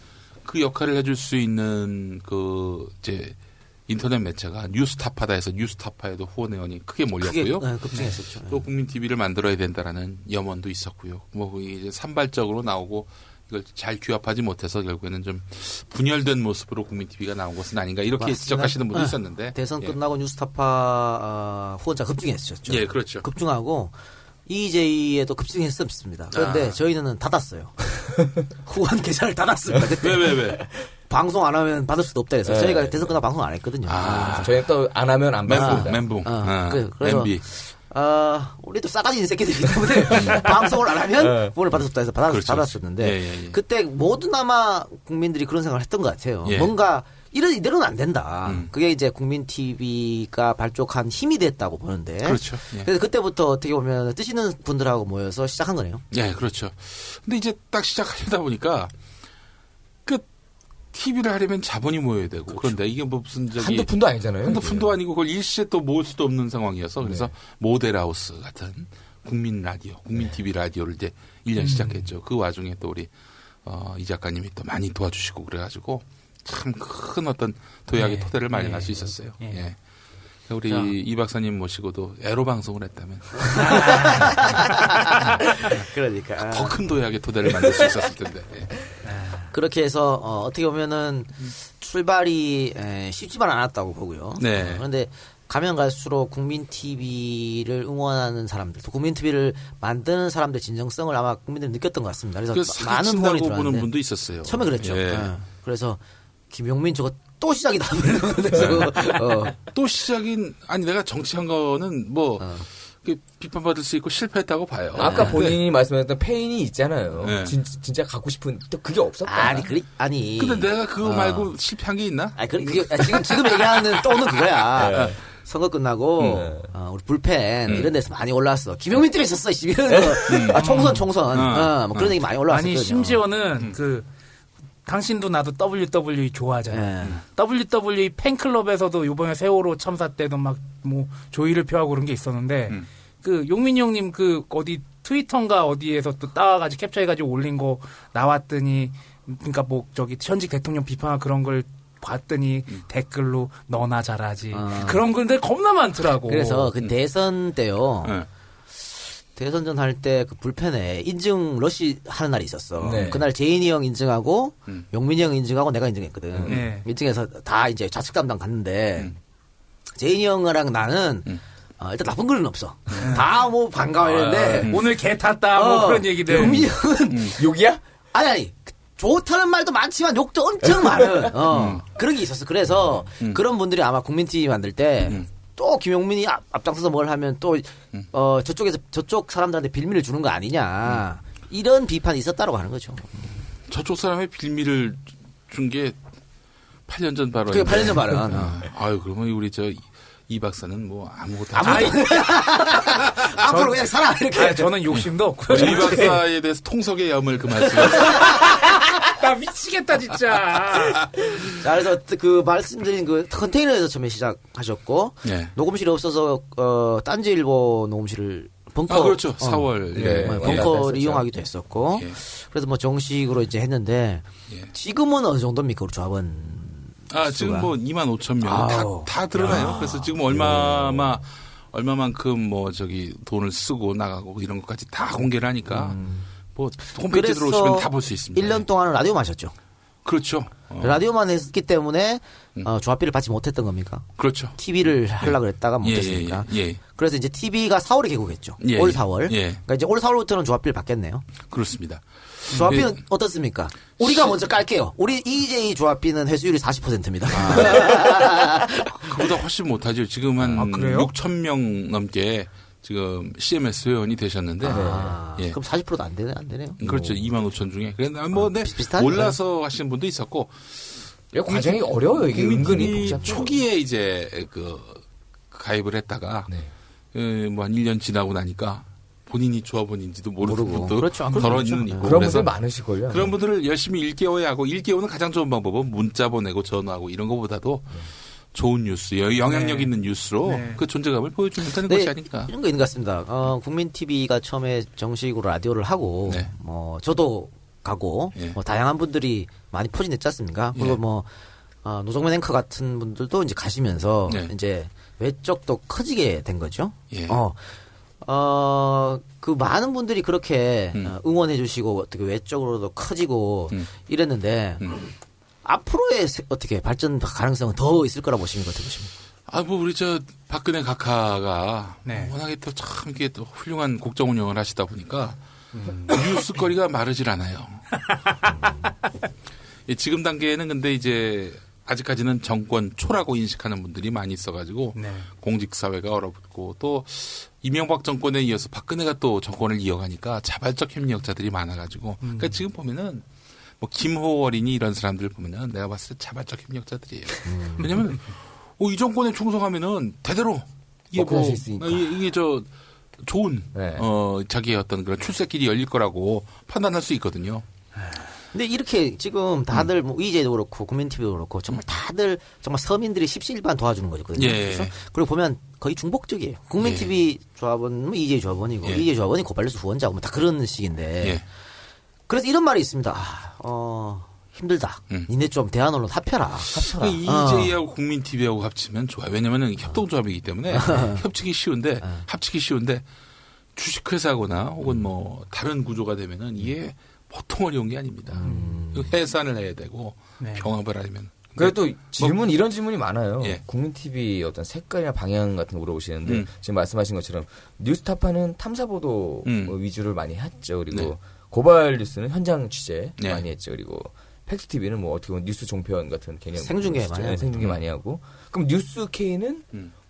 그 역할을 해줄 수 있는 인터넷 매체가 뉴스타파다 해서 뉴스타파에도 후원 회원이 크게 몰렸고요. 급증했었죠. 또 국민 TV를 만들어야 된다라는 염원도 있었고요. 이제 산발적으로 나오고 이걸 잘 규합하지 못해서 결국에는 좀 분열된 모습으로 국민 TV가 나온 것은 아닌가 이렇게 지적하시는 분도 있었는데 대선 끝나고 뉴스타파 후원자 급증했었죠. 예, 그렇죠. 급증하고 EJ에도 급증했었습니다. 그런데 저희는 닫았어요. 후원 계좌를 닫았습니다. 그때. 왜? 방송 안 하면 받을 수도 없다 해서 저희가 대선 끝나고 방송 안 했거든요. 저희가 또 안 하면 안 받습니다. 멘붕. 그래서 우리도 싸가지 있는 새끼들이기 때문에 방송을 안 하면 후원을 받을 수 없다 해서 받았었는데 그때 모든 아마 국민들이 그런 생각을 했던 것 같아요. 뭔가 이대로는 안 된다. 그게 이제 국민 TV가 발족한 힘이 됐다고 보는데. 그렇죠. 그래서 그때부터 어떻게 보면 뜻 있는 분들하고 모여서 시작한 거네요. 예, 그렇죠. 근데 이제 딱 시작하려다 보니까 TV를 하려면 자본이 모여야 되고 그런데 이게 무슨 한두 푼도 아니잖아요. 한두 푼도 아니고 그걸 일시에 또 모을 수도 없는 상황이어서 그래서 모델하우스 같은 국민 라디오, 국민 TV 라디오를 이제 1년 시작했죠. 그 와중에 또 우리 이 작가님이 또 많이 도와주시고 그래가지고 참 큰 어떤 도약의 토대를 마련할 수 있었어요. 우리 이 박사님 모시고도 애로 방송을 했다면 그러니까 더 큰 도약의 토대를 만들 수 있었을 텐데. 그렇게 해서 어떻게 보면은 출발이 쉽지만 않았다고 보고요. 그런데 가면 갈수록 국민 TV를 응원하는 사람들, 또 국민 TV를 만드는 사람들의 진정성을 아마 국민들이 느꼈던 것 같습니다. 그래서 많은 후원이 들어왔는데 보는 분도 있었어요. 처음에 그랬죠. 그래서 김용민 저거 또 시작이다. 또 시작인 내가 정치한 거는 비판받을 수 있고 실패했다고 봐요. 아까 본인이 말씀하셨던 페인이 있잖아요. 진짜 갖고 싶은 또 그게 없었다. 아니. 근데 내가 그거 말고 실패한 게 있나? 지금 얘기하는 또는 그거야. 선거 끝나고 우리 불펜 이런 데서 많이 올라왔어. 김용민 때문에 있었어. 이런 거. 총선. 그런 얘기 많이 올라왔었거든요. 아니 심지어는 당신도 나도 WWE 좋아하잖아. WWE 팬클럽에서도 이번에 세월호 참사 때도 막 조의를 표하고 그런 게 있었는데 용민이 형님 어디 트위터인가 어디에서 또 따와가지고 캡처해가지고 올린 거 나왔더니 그러니까 현직 대통령 비판하고 그런 걸 봤더니 댓글로 너나 잘하지 그런 글들 겁나 많더라고. 그래서 그 대선 때요. 대선전 할 때 그 불펜에 인증 러시 하는 날이 있었어. 네. 그날 재인이 형 인증하고 용민이 형 인증하고 내가 인증했거든. 네. 인증해서 다 이제 좌측 담당 갔는데 재인이 형이랑 나는 일단 나쁜 글은 없어. 다 뭐 반가워했는데 오늘 개 탔다 뭐 그런 얘기들. 용민이 형은 욕이야? 아니 좋다는 말도 많지만 욕도 엄청 많은 그런 게 있었어. 그래서 그런 분들이 아마 국민TV 만들 때 또 김용민이 앞장서서 뭘 하면 또 저쪽에서 저쪽 사람들한테 빌미를 주는 거 아니냐 이런 비판이 있었다라고 하는 거죠. 저쪽 사람의 빌미를 준 게 8년 전 발언. 그게 8년 전 발언. 아유 그러면 우리 이 박사는 뭐 아무것도 앞으로 그냥 살아 이렇게. 저는 욕심도 없고. 이 박사에 대해서 통석의 염을 금하시고. 나 미치겠다 진짜. 자, 그래서 그 말씀드린 그 컨테이너에서 처음에 시작하셨고 네. 녹음실이 없어서 딴지일보 녹음실을 벙커 그렇죠. 4월 벙커를 이용하기도 했었고 그래서 뭐 정식으로 이제 했는데 지금은 어느 정도입니까 우리 조합원? 지금 뭐 25,000명 다 들어가요. 그래서 지금 얼마만큼 뭐 돈을 쓰고 나가고 이런 것까지 다 공개를 하니까 뭐 홈페이지 들어오시면 다 볼 수 있습니다. 1년 동안은 라디오만 하셨죠? 그렇죠. 라디오만 했기 때문에 조합비를 받지 못했던 겁니까? 그렇죠. TV를 하려고 그랬다가 못했으니까. 그래서 이제 TV가 4월에 개국했죠. 올 4월. 그러니까 이제 올 4월부터는 조합비를 받겠네요. 그렇습니다. 조합비는 어떻습니까? 우리가 먼저 깔게요. 우리 EJ 조합비는 회수율이 40%입니다. 그보다 훨씬 못하죠. 지금 한 6,000명 넘게 지금 CMS 회원이 되셨는데. 그럼 40%도 안 되네요. 그렇죠. 25,000 중에. 그런데 뭐, 몰라서 하시는 분도 있었고. 과정이 어려워요. 이게 은근히 복잡해요. 초기에 이제 가입을 했다가 뭐 한 1년 지나고 나니까 본인이 조합원인지도 모르는 분도 그렇죠. 덜어는 있고. 그런 분들 많으실걸요. 그런 분들을 열심히 일개워야 하고 일개워는 가장 좋은 방법은 문자 보내고 전화하고 이런 것보다도 좋은 뉴스, 영향력 있는 뉴스로 그 존재감을 보여주면 되는 것이 아닐까. 이런 거 있는 것 같습니다. 국민TV가 처음에 정식으로 라디오를 하고 저도 가고 뭐 다양한 분들이 많이 포진했지 않습니까? 그리고 뭐 노정면 앵커 같은 분들도 이제 가시면서 이제 외적도 커지게 된 거죠. 그 많은 분들이 그렇게 응원해 주시고 어떻게 외적으로도 커지고 이랬는데 앞으로의 어떻게 발전 가능성은 더 있을 거라 보십니까? 어떻게 보십니까? 뭐 우리 박근혜 각하가 워낙에 또 참 이게 또 훌륭한 국정 운영을 하시다 보니까 뉴스거리가 마르질 않아요. 지금 단계에는 근데 이제 아직까지는 정권 초라고 인식하는 분들이 많이 있어가지고 공직사회가 얼어붙고 또 이명박 정권에 이어서 박근혜가 또 정권을 이어가니까 자발적 협력자들이 많아가지고 그러니까 지금 보면은 뭐 김호 어린이 이런 사람들 보면은 내가 봤을 때 자발적 협력자들이에요. 왜냐면 이 정권에 충성하면은 대대로 이게 이게 좋은 자기의 어떤 그런 출세길이 열릴 거라고 판단할 수 있거든요. 근데 이렇게 지금 다들 뭐 EJ도 그렇고 국민TV도 그렇고 정말 다들 정말 서민들이 십시일반 도와주는 거거든요. 그래서 그리고 보면 거의 중복적이에요. 국민TV 조합원은 EJ 조합원이고 EJ 조합원이 고발뉴스 후원자고 뭐 다 그런 식인데 그래서 이런 말이 있습니다. 힘들다. 니네 좀 대한언론 합쳐라. EJ하고 국민TV하고 합치면 좋아요. 왜냐면은 협동조합이기 때문에 합치기 쉬운데 주식회사거나 혹은 뭐 다른 구조가 되면은 이게 보통 어려운 게 아닙니다. 해산을 해야 되고 병합을 하려면. 그래도 이런 질문이 많아요. 국민TV 어떤 색깔이나 방향 같은 거 물어보시는데 지금 말씀하신 것처럼 뉴스타파는 탐사보도 위주를 많이 했죠. 그리고 고발 뉴스는 현장 취재 많이 했죠. 그리고 팩트TV는 뭐 어떻게 보면 뉴스 종편 같은 개념 생중계 많이 하고 그럼 뉴스K는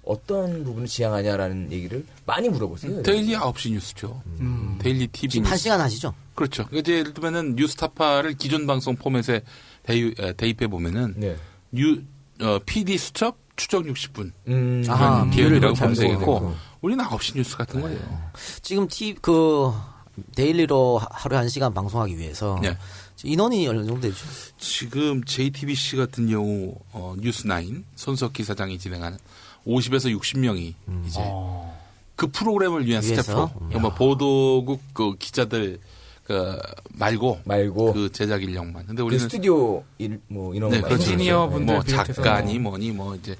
어떤 부분을 지향하냐라는 얘기를 많이 물어보세요. 데일리 9시 뉴스죠. 데일리 TV 지금 1시간 하시죠? 그렇죠. 이제 예를 들면은 뉴스타파를 기존 방송 포맷에 대입해 보면은 PD 수첩 추적 60분 기회라고 검색했고 우리는 9시 뉴스 같은 거예요. 지금 데일리로 하루에 1시간 방송하기 위해서 인원이 어느 정도 되죠? 지금 JTBC 같은 경우 뉴스9 손석희 사장이 진행하는 50에서 60명이 이제 그 프로그램을 위한 스태프, 뭐 보도국 그 기자들 말고 그 제작 인력만. 근데 우리는 스튜디오 뭐 이런 거 엔지니어 분들 뭐 작가니 뭐니 뭐 이제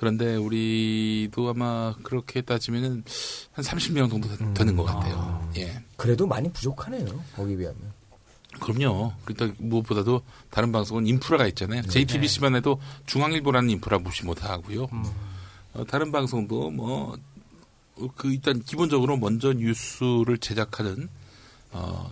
그런데 우리도 아마 그렇게 따지면은 한 30명 정도 되는 것 같아요. 예. 그래도 많이 부족하네요. 거기 비하면. 그럼요. 그러니까 무엇보다도 다른 방송은 인프라가 있잖아요. JTBC만 해도 중앙일보라는 인프라 무시 못 하고요. 다른 방송도 일단 기본적으로 먼저 뉴스를 제작하는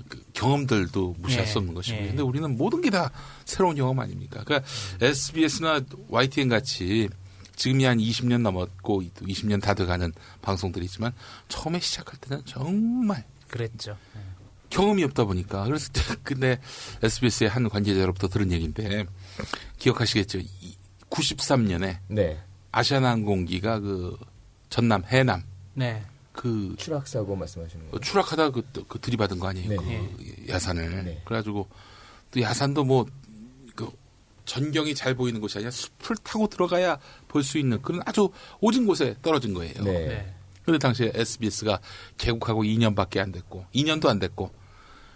그 경험들도 무시할 수 없는 것이고요. 근데 우리는 모든 게 다 새로운 경험 아닙니까? 그러니까 SBS나 YTN 같이 지금이 한 20년 넘었고 20년 다 돼가는 방송들이지만 처음에 시작할 때는 정말 그랬죠. 경험이 없다 보니까 그래서 근데 SBS의 한 관계자로부터 들은 얘기인데 기억하시겠죠? 93년에 네. 아시아나항공기가 그 전남 해남 네. 그 추락사고 말씀하시는 거예요? 추락하다 그 들이받은 거 아니에요? 네. 그 야산을. 네. 그래가지고 또 야산도 뭐 그 전경이 잘 보이는 곳이 아니라 숲을 타고 들어가야 볼 수 있는 그런 아주 오진 곳에 떨어진 거예요. 네. 네. 그런데 당시에 SBS가 개국하고 2년밖에 안 됐고 2년도 안 됐고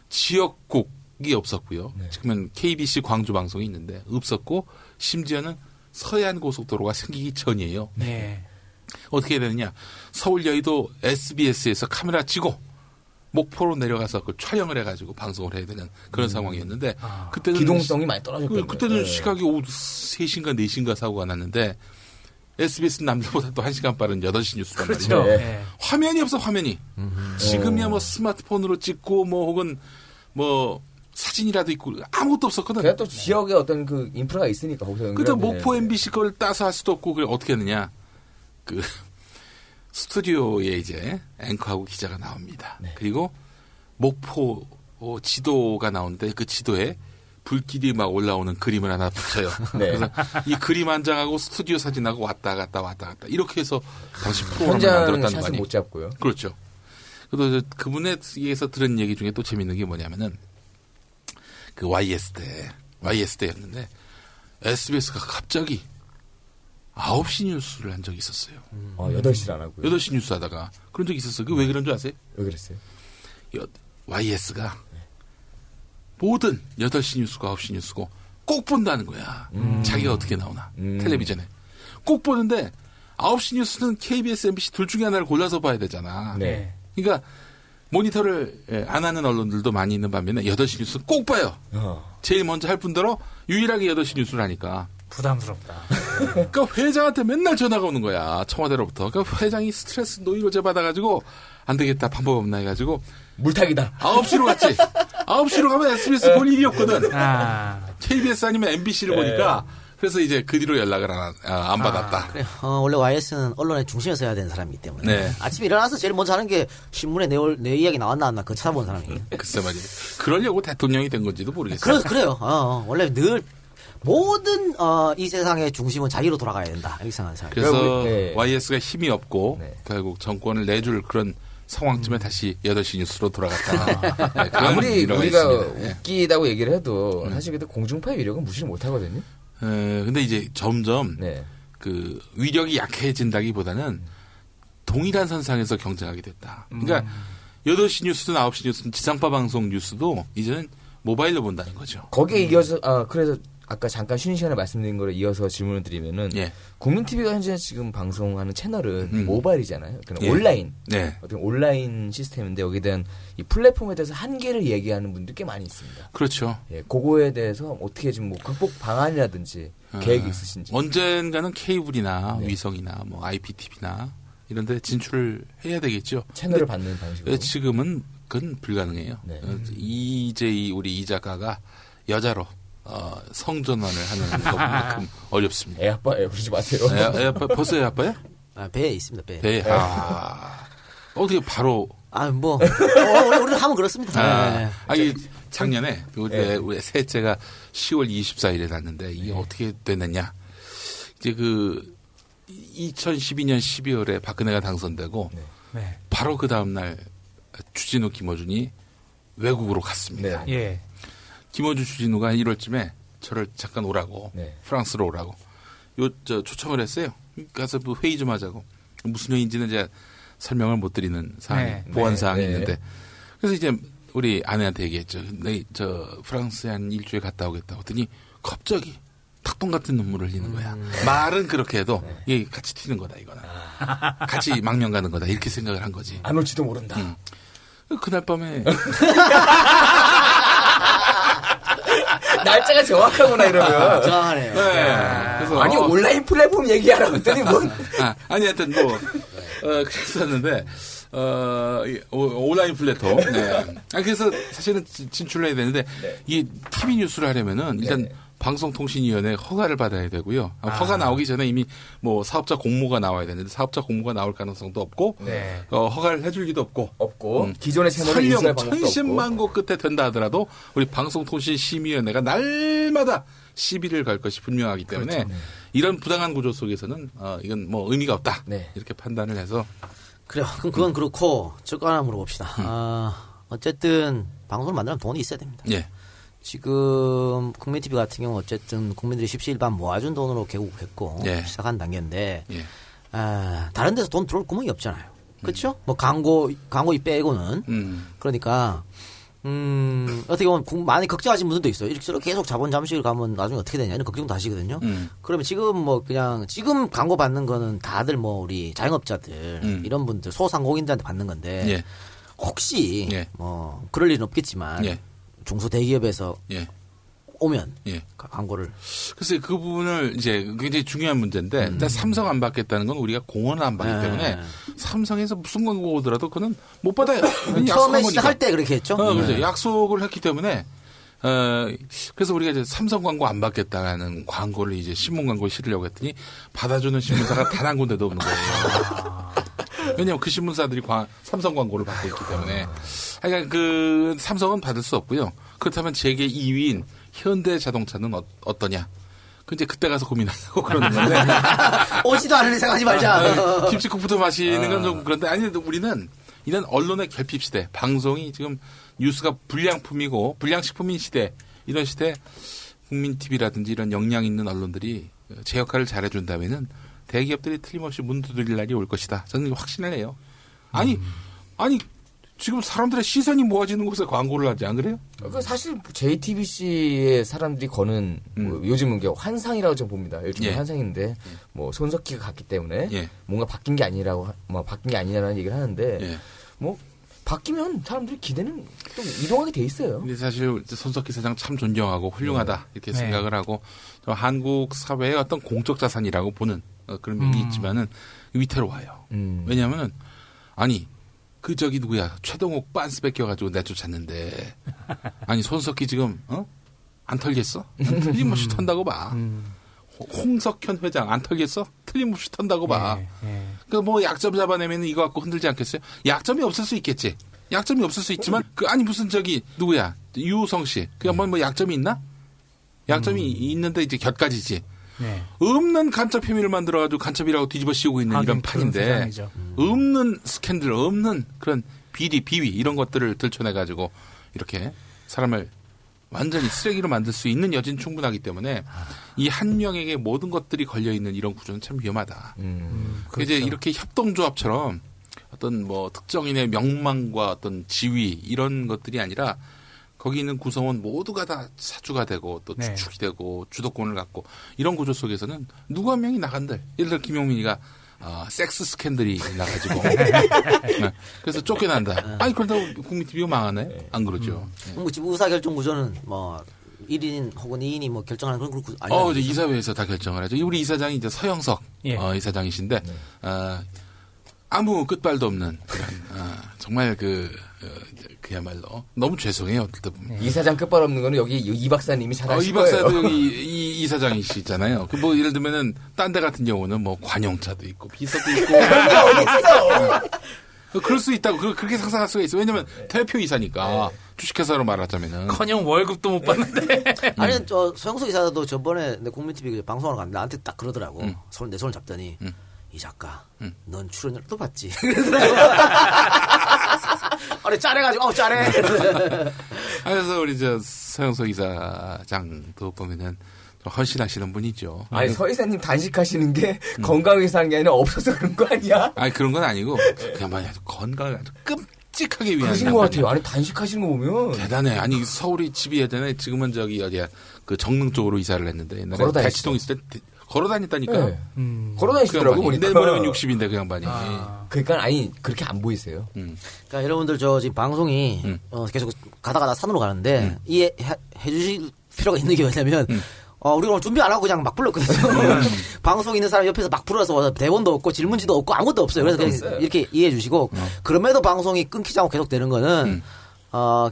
지역국이 없었고요. 네. 지금은 KBC 광주 방송이 있는데 없었고 심지어는 서해안 고속도로가 생기기 전이에요. 네. 어떻게 해야 되느냐. 서울 여의도 SBS에서 카메라 치고 목포로 내려가서 그 촬영을 해가지고 방송을 해야 되는 그런 상황이었는데 그때는 기동성이 많이 떨어졌거든요. 그때는 네. 시각이 오후 3시인가 4시인가 사고가 났는데 SBS는 남들보다 또 1시간 빠른 8시 뉴스란 그렇죠. 말이에요. 네. 화면이 없어 화면이. 지금이야 뭐 스마트폰으로 찍고 뭐 혹은 뭐 사진이라도 있고 아무것도 없었거든. 그냥 또 지역에 어떤 그 인프라가 있으니까 거기서 그때 연결하면 목포 되는데. MBC 걸 따서 할 수도 없고 그래 어떻게 했느냐. 그 스튜디오에 이제 앵커하고 기자가 나옵니다. 네. 그리고 목포 지도가 나오는데 그 지도에 불길이 막 올라오는 그림을 하나 붙여요. 네. 그래서 이 그림 한 장하고 스튜디오 사진하고 왔다 갔다 이렇게 해서 당시 프로그램을 현장 만들었다는 거 샷은 아니에요. 못 잡고요. 그렇죠. 그래서 그분에게서 들은 얘기 중에 또 재밌는 게 뭐냐면은 그 YS 때였는데 SBS가 갑자기 9시 뉴스를 한 적이 있었어요. 8시를 안 하고요. 8시 뉴스 하다가 그런 적이 있었어요. 그게 왜 그런 줄 아세요? 왜 그랬어요? YS가 모든 8시 뉴스고 9시 뉴스고 꼭 본다는 거야. 자기가 어떻게 나오나. 텔레비전에. 꼭 보는데 9시 뉴스는 KBS, MBC 둘 중에 하나를 골라서 봐야 되잖아. 네. 그러니까 모니터를 안 하는 언론들도 많이 있는 반면에 8시 뉴스 꼭 봐요. 제일 먼저 할 뿐더러 유일하게 8시 뉴스를 하니까. 부담스럽다. 그러니까 회장한테 맨날 전화가 오는 거야. 청와대로부터. 그러니까 회장이 스트레스 노이로제 받아가지고 안 되겠다. 방법 없나 해가지고 물타기다. 9시로 갔지. 9시로 가면 SBS 볼 일이 없거든. 아. KBS 아니면 MBC를 보니까 그래서 이제 그 뒤로 연락을 안 받았다. 그래. 원래 YS는 언론의 중심에 서야 되는 사람이기 때문에 네. 아침에 일어나서 제일 먼저 하는 게 신문에 내 이야기 나왔나 안 나왔나 그거 찾아보는 사람이에요. 글쎄 말이에요. 그러려고 대통령이 된 건지도 모르겠어요. 그래요. 원래 늘 모든 이 세상의 중심은 자기로 돌아가야 된다. 이렇게 생각하는 사람. 그래서 네. YS가 힘이 없고 네. 결국 정권을 내줄 그런 상황쯤에 다시 8시 뉴스로 돌아갔다. 네, 그런 아무리 일화가 우리가 있습니다. 예. 웃기다고 얘기를 해도 사실 그때 공중파의 위력은 무시를 못 하거든요. 근데 이제 점점 네. 그 위력이 약해진다기보다는 동일한 선상에서 경쟁하게 됐다. 그러니까 8시 뉴스든 9시 뉴스든 지상파 방송 뉴스도 이제는 모바일로 본다는 거죠. 거기에 이어서 그래서 아까 잠깐 쉬는 시간에 말씀드린 거를 이어서 질문을 드리면은 예. 국민 TV가 현재 지금 방송하는 채널은 모바일이잖아요. 그러니까 예. 온라인. 네. 어떤 온라인 시스템인데 여기에 대한 이 플랫폼에 대해서 한계를 얘기하는 분들 꽤 많이 있습니다. 그렇죠. 예, 그거에 대해서 어떻게 좀 뭐 극복 방안이라든지 계획이 있으신지. 언젠가는 케이블이나 네. 위성이나 뭐 IPTV나 이런 데 진출을 해야 되겠죠. 채널을 받는 방식으로. 지금은 그건 불가능해요. 네. 이제 우리 이 작가가 여자로 성전환을 하는 것만큼 어렵습니다. 애 아빠 그러지 마세요. 애 아빠 벌써 애 아빠야? 배에 있습니다. 배에. 배. 어떻게 바로? 우리도 하면 그렇습니다. 이 작년에 우리 셋째가 10월 24일에 났는데 이게 어떻게 됐느냐? 이제 그 2012년 12월에 박근혜가 당선되고 네. 바로 그 다음 날 주진우, 김어준이 외국으로 갔습니다. 네. 예. 김어준, 주진우가 1월쯤에 저를 잠깐 오라고 네. 프랑스로 오라고 초청을 했어요. 가서 뭐 회의 좀 하자고. 무슨 회의인지는 제가 설명을 못 드리는 사항이 네. 보안 사항이 네. 있는데 그래서 이제 우리 아내한테 얘기했죠. 저 프랑스에 한 일주일 갔다 오겠다 했더니 갑자기 탁동 같은 눈물을 흘리는 거야. 말은 그렇게 해도 이게 같이 튀는 거다 이거는. 같이 망명 가는 거다 이렇게 생각을 한 거지. 안 올지도 모른다. 그날 밤에 날짜가 정확하구나 이러면. 정확하네요. 네. 그래서 아니 온라인 플랫폼 얘기하라고 했더니 뭔. 아니 하여튼 뭐 그랬었는데 온라인 플랫폼. 네. 그래서 사실은 진출을 해야 되는데 이 TV 뉴스를 하려면은 일단 방송통신위원회 허가를 받아야 되고요. 허가 나오기 전에 이미 뭐 사업자 공모가 나와야 되는데 사업자 공모가 나올 가능성도 없고 허가를 해줄 리도 없고 기존의 채널을 인수할 방법도 없고 천신만 고 끝에 된다 하더라도 우리 방송통신심의위원회가 날마다 시비를 걸 것이 분명하기 때문에 그렇죠. 이런 부당한 구조 속에서는 이건 뭐 의미가 없다 이렇게 판단을 해서 그래요. 그럼 그건 그렇고 저거 하나 물어봅시다. 어쨌든 방송을 만들면 돈이 있어야 됩니다. 예. 지금 국민TV 같은 경우 어쨌든 국민들이 십시일반 모아준 돈으로 개국했고 시작한 단계인데 다른 데서 돈 들어올 구멍이 없잖아요. 그렇죠? 뭐 광고 이 빼고는 그러니까 어떻게 보면 많이 걱정하시는 분들도 있어요. 이렇게 계속 자본 잠식을 가면 나중에 어떻게 되냐 이런 걱정도 하시거든요. 그러면 지금 뭐 그냥 지금 광고 받는 거는 다들 뭐 우리 자영업자들 이런 분들 소상공인들한테 받는 건데 혹시 뭐 그럴 일은 없겠지만 중소대기업에서 오면 광고를. 글쎄 그 부분을 이제 굉장히 중요한 문제인데 일단 삼성 안 받겠다는 건 우리가 공헌을 안 받기 때문에 삼성에서 무슨 광고 오더라도 그거는 못 받아요. 처음에 시작할 때 그렇게 했죠. 그렇죠. 약속을 했기 때문에 그래서 우리가 이제 삼성 광고 안 받겠다는 광고를 이제 신문 광고에 실으려고 했더니 받아주는 신문사가 단 한 군데도 없는 거예요. 왜냐하면 그 신문사들이 삼성 광고를 받고 있기 때문에. 그러니까 그 삼성은 받을 수 없고요. 그렇다면 재계 2위인 현대자동차는 어떠냐? 그 이제 그때 가서 고민하려고 그러는 건데. 오지도 않으니 생각하지 말자. 김치국부터 마시는 건 좀 그런데 아니 우리는 이런 언론의 결핍 시대, 방송이 지금 뉴스가 불량품이고 불량식품인 시대, 이런 시대 국민TV라든지 이런 역량 있는 언론들이 제 역할을 잘해준다면은 대기업들이 틀림없이 문 두드릴 날이 올 것이다. 저는 확신을 해요. 아니 지금 사람들의 시선이 모아지는 곳에 광고를 하지 안 그래요? 사실 JTBC의 사람들이 거는 뭐 요즘은 환상이라고 좀 봅니다. 일종의 환상인데 뭐 손석희가 갔기 때문에 뭔가 바뀐 게 아니라고 바뀐 게 아니냐라는 얘기를 하는데 뭐 바뀌면 사람들이 기대는 또 이동하게 돼 있어요. 근데 사실 손석희 사장 참 존경하고 훌륭하다 이렇게 생각을 하고 한국 사회의 어떤 공적 자산이라고 보는 그런 면이 있지만은 위태로워요. 왜냐하면은 아니. 그 저기 누구야 최동욱 빤스 뺏겨가지고 내쫓았는데 아니 손석희 지금 안 털겠어? 틀림없이 턴다고 봐. 홍석현 회장 안 털겠어? 틀림없이 턴다고 봐. 그 뭐 약점 잡아내면 이거 갖고 흔들지 않겠어요? 약점이 없을 수 있겠지. 약점이 없을 수 있지만 아니 무슨 저기 누구야 유우성 씨 그 뭐 약점이 있나? 약점이 있는데 이제 곁가지지. 없는 간첩 혐의를 만들어가지고 간첩이라고 뒤집어 씌우고 있는 이런 판인데 없는 스캔들, 없는 그런 비리, 비위 이런 것들을 들춰내가지고 이렇게 사람을 완전히 쓰레기로 만들 수 있는 여지는 충분하기 때문에 이 한 명에게 모든 것들이 걸려있는 이런 구조는 참 위험하다. 그렇죠. 이제 이렇게 협동조합처럼 어떤 뭐 특정인의 명망과 어떤 지위 이런 것들이 아니라 거기 있는 구성원 모두가 다 사주가 되고 또 주축이 되고 주도권을 갖고 이런 구조 속에서는 누구 한 명이 나간들. 예를 들어 김용민이가 섹스 스캔들이 나가지고 그래서 쫓겨난다. 아니 그런다고 국민TV가 망하네? 안 그러죠. 의사결정 구조는 뭐 1인 혹은 2인이 뭐 결정하는 그런 구조 아니에요? 이제 이사회에서 다 결정을 하죠. 우리 이사장이 이제 서영석 이사장이신데 아무 끝발도 없는 그런 정말 그야말로 너무 죄송해요. 이사장 끝발 없는 거는 여기 이 박사님이 잘 아실 이 거예요. 박사도 여기 이사장이시잖아요. 그 뭐 예를 들면은 딴 데 같은 경우는 뭐 관용차도 있고 비서도 있고 그런 게 어딨어? 그럴 수 있다고 그렇게 상상할 수가 있어. 왜냐면 대표 이사니까 주식회사로 말하자면은 커녕 월급도 못 받는데. 아니 저 서영석 이사도 저번에 내 국민TV 방송하러 갔는데 나한테 딱 그러더라고. 내 손을 잡더니 이 작가, 넌 출연료를 또 받지. 아니 짜래가지고 짜래. 그래서 우리 저 서영석 이사장도 보면은 헌신하시는 분이죠. 아니 서 이사님 단식하시는 게 건강해서 하는 게 아니라 없어서 그런 거 아니야? 아니 그런 건 아니고 그야말로 건강을 아주 끔찍하게 위한. 그러신 것 같아요. 아니 단식하시는 거 보면 대단해. 아니 서울이 집이 예전에 지금은 저기 어디야 그 정릉 쪽으로 이사를 했는데 옛날에 걸어다녔어요. 대치동 있을 때 걸어 다녔다니까요. 네. 걸어다니시더라고 보니까. 내모르면 60인데 그 양반이. 그러니까 아니 그렇게 안 보이세요. 그러니까 여러분들 저 지금 방송이 계속 가다가 산으로 가는데 이해해 주실 필요가 있는 게 뭐냐면 우리가 오늘 준비 안 하고 그냥 막 불렀거든요. 방송 있는 사람 옆에서 막 불러서 대본도 없고 질문지도 없고 아무것도 없어요. 그래서 그냥 이렇게 이해해 주시고 그럼에도 방송이 끊기지 않고 계속 되는 거는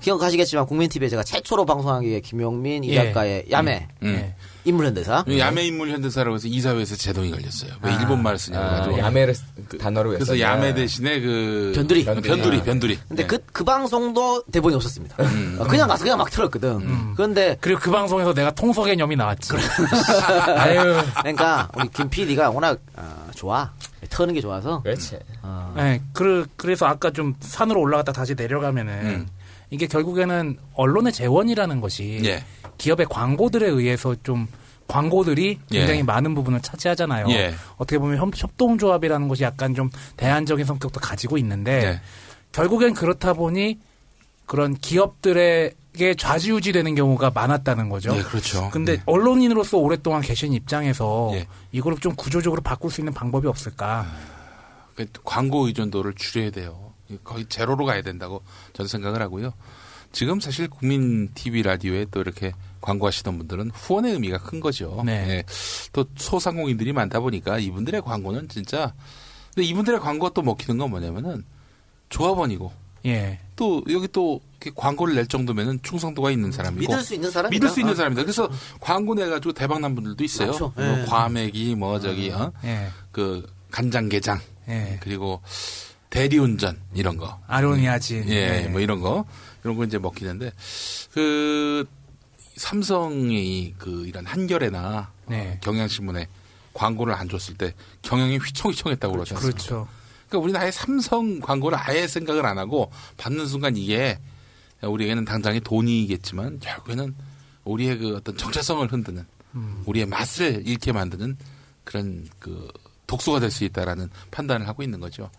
기억하시겠지만 국민TV에 제가 최초로 방송한 게 김용민 이 작가의 야매 인물현대사. 야매 인물현대사라고 해서 이사회에서 제동이 걸렸어요. 왜 일본 말을 쓰냐고 가지고. 야매를 단어로 그래서 야매 대신에 그 변두리. 네. 근데 그 방송도 대본이 없었습니다. 그냥 가서 그냥 막 틀었거든. 그런데 그리고 그 방송에서 내가 통서 개념이 나왔지. 아유. 그러니까 우리 김 PD가 워낙 좋아. 터는 게 좋아서. 그렇지. 네, 그래서 아까 좀 산으로 올라갔다 다시 내려가면은 이게 결국에는 언론의 재원이라는 것이 기업의 광고들에 의해서 좀 광고들이 굉장히 많은 부분을 차지하잖아요. 어떻게 보면 협동조합이라는 것이 약간 좀 대안적인 성격도 가지고 있는데 결국엔 그렇다 보니 그런 기업들에게 좌지우지되는 경우가 많았다는 거죠. 네, 그렇죠. 근데 언론인으로서 오랫동안 계신 입장에서 이걸 좀 구조적으로 바꿀 수 있는 방법이 없을까? 광고 의존도를 줄여야 돼요. 거의 제로로 가야 된다고 저는 생각을 하고요. 지금 사실 국민 TV 라디오에 또 이렇게 광고하시던 분들은 후원의 의미가 큰 거죠. 또 소상공인들이 많다 보니까 이분들의 광고는 진짜 근데 이분들의 광고가 또 먹히는 건 뭐냐면은 조합원이고 또 여기 또 이렇게 광고를 낼 정도면은 충성도가 있는 사람이고 믿을 수 있는 사람이다. 그래서 광고 내가지고 대박 난 분들도 있어요. 뭐 과메기 뭐 저기 그 간장게장 그리고 대리운전 이런 거. 아로니아진. 뭐 이런 거 이제 먹히는데 그 삼성이 그 이런 한겨레나 경향신문에 광고를 안 줬을 때 경영이 휘청휘청했다고 그러지 않습니까? 그렇죠. 그러니까 우리는 아예 삼성 광고를 아예 생각을 안 하고 받는 순간 이게 우리에게는 당장의 돈이겠지만 결국에는 우리의 그 어떤 정체성을 흔드는 우리의 맛을 잃게 만드는 그런 그 독소가 될 수 있다라는 판단을 하고 있는 거죠.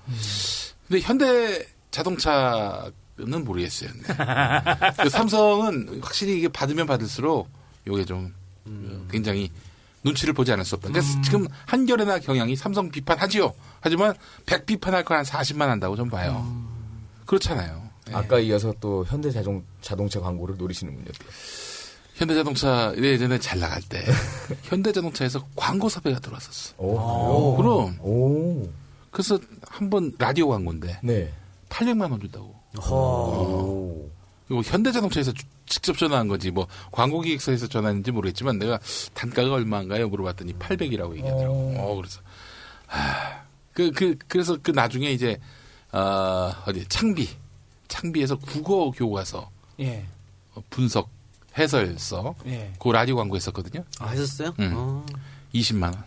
근데 현대 자동차는 모르겠어요. 그 삼성은 확실히 이게 받으면 받을수록 이게 좀 굉장히 눈치를 보지 않을 수 없다. 그래서 지금 한겨레나 경향이 삼성 비판하지요. 하지만 100 비판할 거 한 40만 한다고 좀 봐요. 그렇잖아요. 아까 이어서 또 현대 자동차 광고를 노리시는군요. 현대자동차 예전에 잘 나갈 때 현대자동차에서 광고 섭외가 들어왔었어. 그럼. 그래서 한번 라디오 광고인데 800만 원 준다고. 그리고 현대자동차에서 직접 전화한 거지 뭐 광고기획사에서 전화했는지 모르겠지만 내가 단가가 얼마인가요? 물어봤더니 800이라고 얘기하더라고. 그래서 그래서 그 나중에 이제 어디 창비에서 국어 교과서 분석 해설서 그 라디오 광고 했었거든요. 했었어요? 20만 원.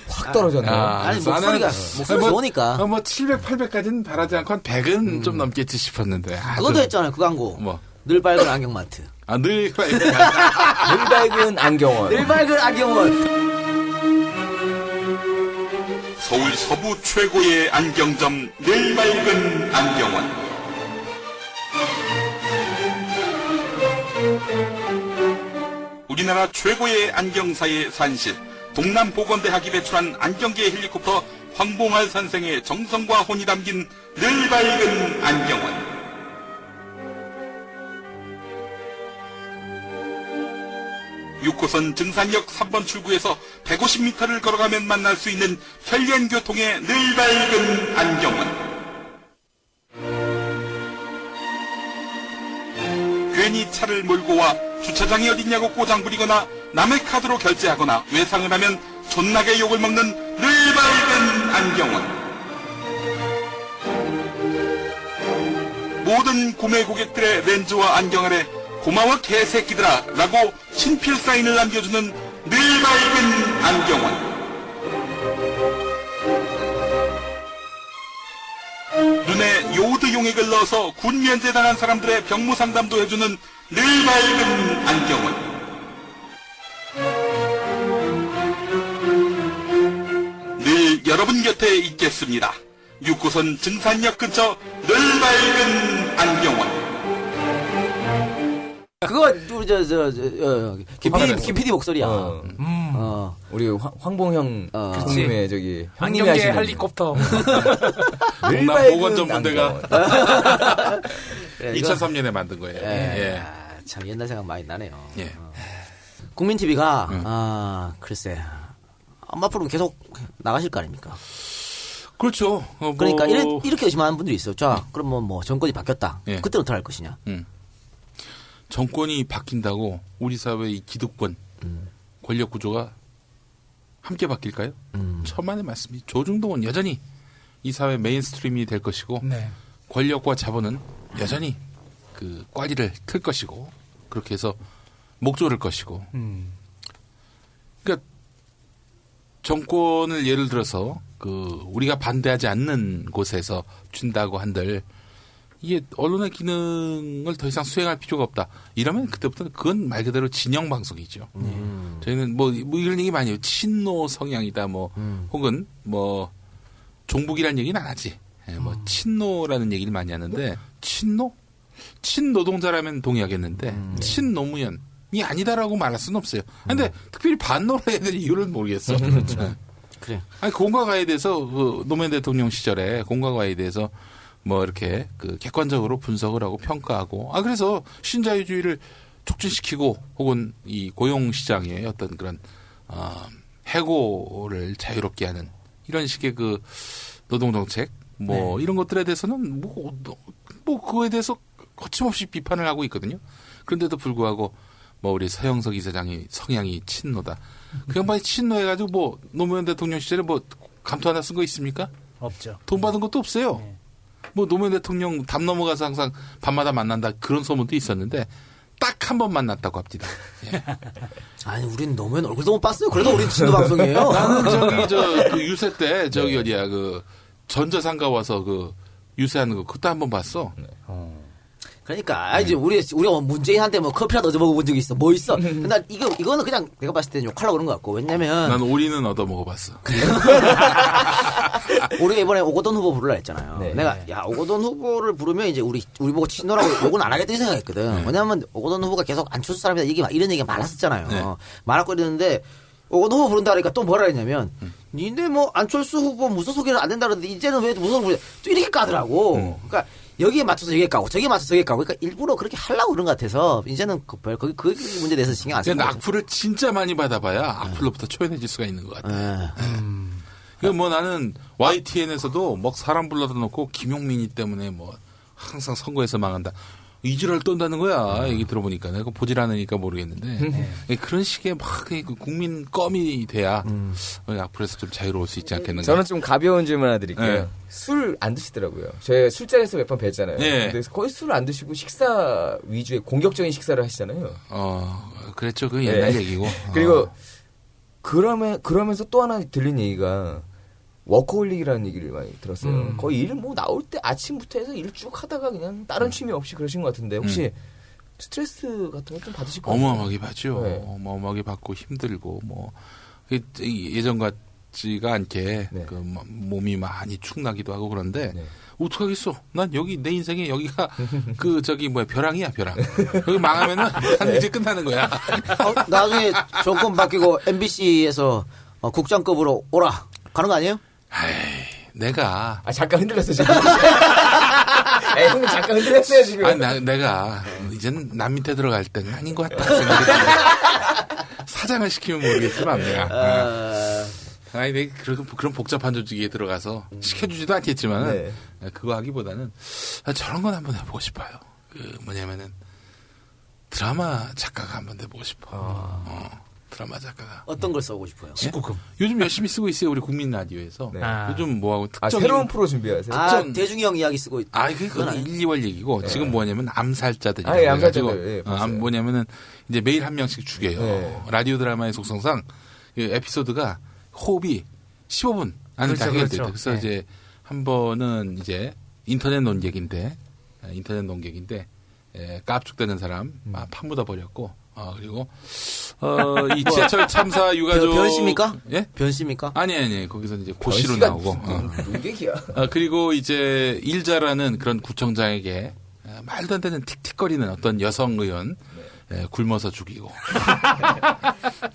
확 떨어졌네요. 아니 목소리가 좋으니까. 뭐 700, 800까지는 바라지 않고 한 100은 좀 넘겠지 싶었는데. 그것도 했잖아요. 그 광고. 뭐? 늘 밝은 안경마트. 늘 밝은 늘 밝은 안경원. 늘 밝은 안경원. 서울 서부 최고의 안경점 늘 밝은 안경원. 우리나라 최고의 안경사의 산실, 동남보건대학이 배출한 안경계 헬리콥터 황봉할 선생의 정성과 혼이 담긴 늘 밝은 안경원. (6호선) 증산역 3번 출구에서 150m를 걸어가면 만날 수 있는 현련교통의 늘 밝은 안경원. 괜히 차를 몰고 와 주차장이 어딨냐고 꼬장부리거나 남의 카드로 결제하거나 외상을 하면 존나게 욕을 먹는 늘 밝은 안경원. 모든 구매 고객들의 렌즈와 안경 아래 고마워 개새끼들아 라고 친필 사인을 남겨주는 늘 밝은 안경원. 눈에 요오드 용액을 넣어서 군 면제당한 사람들의 병무 상담도 해주는 늘 밝은 안경원. 늘 여러분 곁에 있겠습니다. 6호선 증산역 근처 늘 밝은 안경원. 그거 우리 김 PD 목소리야. 우리 황봉형 형님의 저기 형님이 안경계 하시는 헬리콥터. 농남 보건 전문대가 그래, 2003년에 만든 거예요. 예. 참 옛날 생각 많이 나네요. 예. 국민 TV가 글쎄 앞으로 계속 나가실 거 아닙니까? 그렇죠. 그러니까 이렇게 의심하는 분들이 있어요. 자, 그러면 뭐 정권이 바뀌었다. 예. 그때는 어떻게 할 것이냐? 정권이 바뀐다고 우리 사회의 기득권, 권력 구조가 함께 바뀔까요? 천만의 말씀이 조중동은 여전히 이 사회 메인스트림이 될 것이고 네. 권력과 자본은 여전히 그 꽈리를 틀 것이고 그렇게 해서 목 조를 것이고 그러니까 정권을 예를 들어서 그 우리가 반대하지 않는 곳에서 준다고 한들 이게 언론의 기능을 더 이상 수행할 필요가 없다. 이러면 그때부터는 그건 말 그대로 진영 방송이죠. 저희는 뭐 이런 얘기 많이 해요. 친노 성향이다. 혹은 종북이라는 얘기는 안 하지. 친노라는 얘기를 많이 하는데 친노? 친노동자라면 동의하겠는데 친노무현이 아니다라고 말할 수는 없어요. 근데 특별히 반노를 해야 될 이유를 모르겠어. 그래. 아니 공과과에 대해서 노무현 대통령 시절에 공과과에 대해서 이렇게 객관적으로 분석을 하고 평가하고 그래서 신자유주의를 촉진시키고 혹은 이 고용시장의 어떤 그런 해고를 자유롭게 하는 이런 식의 노동정책 이런 것들에 대해서는 그거에 대해서 거침없이 비판을 하고 있거든요. 그런데도 불구하고 우리 서영석 이사장이 성향이 친노다. 그 양반이 친노해가지고 노무현 대통령 시절에 감투 하나 쓴 거 있습니까? 없죠. 돈 받은 것도 없어요. 네. 노무현 대통령 담 넘어가서 항상 밤마다 만난다 그런 소문도 있었는데 딱 한 번 만났다고 합니다. 예. 아니 우린 노무현 얼굴도 못 봤어요. 그래도 우린 진도 방송이에요. 나는 유세 때 어디야 전자상가 와서 유세하는 거 그때 한 번 봤어. 그러니까 이제 우리가 문재인한테 커피라도 얻어 먹어본 적이 있어. 뭐 있어? 근데 이거는 그냥 내가 봤을 때는 욕하려고 그런 것 같고 왜냐면 난 오리는 얻어 먹어봤어. 우리가 이번에 오거돈 후보 부르라 했잖아요. 네. 내가 오거돈 후보를 부르면 이제 우리 보고 친노라고 욕은 안 하겠다 생각했거든. 왜냐면 오거돈 후보가 계속 안철수 사람이다 이런 얘기가 많았었잖아요. 네. 많았고 이랬는데 오거돈 후보 부른다 그러니까 또 뭐라 했냐면 니네 안철수 후보 무소 소개를 안 된다 그러는데 이제는 왜 무소 소개 또 이렇게 까더라고. 그러니까 여기에 맞춰서 여기에 까고 저기에 맞춰서 여기에 까고 그러니까 일부러 그렇게 하려고 그런 것 같아서 이제는 그 문제에 대해서 신경 안 쓰는 거죠. 악플을 진짜 많이 받아봐야 악플로부터 초연해질 수가 있는 것 같아. 나는 YTN에서도 사람 불러다 놓고 김용민이 때문에 항상 선거에서 망한다. 이지랄 떤다는 거야. 얘기 들어보니까. 내가 보질 않으니까 모르겠는데. 그런 식의 국민 껌이 돼야 앞으로서 좀 자유로울 수 있지 않겠는가. 저는 좀 가벼운 질문 하나 드릴게요. 네. 술 안 드시더라고요. 저희 술자리에서 몇 번 뵀잖아요. 네. 근데 거의 술 안 드시고 식사 위주의 공격적인 식사를 하시잖아요. 그랬죠. 그 옛날 얘기고. 그리고 그러면서 또 하나 들린 얘기가 워커홀릭이라는 얘기를 많이 들었어요. 거의 일 나올 때 아침부터 해서 일 쭉 하다가 그냥 다른 취미 없이 그러신 것 같은데 혹시 스트레스 같은 거 좀 받으실 것 같아요? 어마어마하게 받죠. 네. 어마어마하게 받고 힘들고 예전 같지가 않게 몸이 많이 축나기도 하고 그런데 어떡하겠어. 난 여기 내 인생에 여기가 벼랑이야 벼랑. 여기 망하면은 난 이제 끝나는 거야. 나중에 정권 바뀌고 MBC에서 국장급으로 오라 가는 거 아니에요? 내가 잠깐 흔들렸어 지금. 형님 잠깐 흔들렸어요 지금. 내가 이젠 남 밑에 들어갈 때는 아닌 것 같다 생각이 듭니다. 사장을 시키면 모르겠지만 내가 그런 복잡한 조직에 들어가서 시켜주지도 않겠지만은 그거 하기보다는 저런 건 한번 해보고 싶어요. 뭐냐면은 드라마 작가가 한번 돼보고 싶어. 드라마 작가가. 어떤 걸 써보고 싶어요? 19금. 요즘 열심히 쓰고 있어요. 우리 국민 라디오에서. 요즘 뭐하고 특정. 새로운 프로 준비하세요? 대중형 이야기 쓰고 있. 그건 1, 2월 얘기고 지금 뭐냐면 암살자들이. 암살자들. 뭐냐면은 이제 매일 한 명씩 죽여요. 라디오 드라마의 속성상 에피소드가 호흡이 15분 안에 다 해결돼요. 그래서 이제 한 번은 이제 인터넷 논객인데 깝죽대는 사람 파묻어 버렸고. 그리고 이 지하철 참사 유가족 변씨입니까? 예? 변씨입니까? 아니 거기서 이제 고씨로 나오고 논객이야. 그리고 이제 일자라는 그런 구청장에게 말도 안 되는 틱틱거리는 어떤 여성 의원 굶어서 죽이고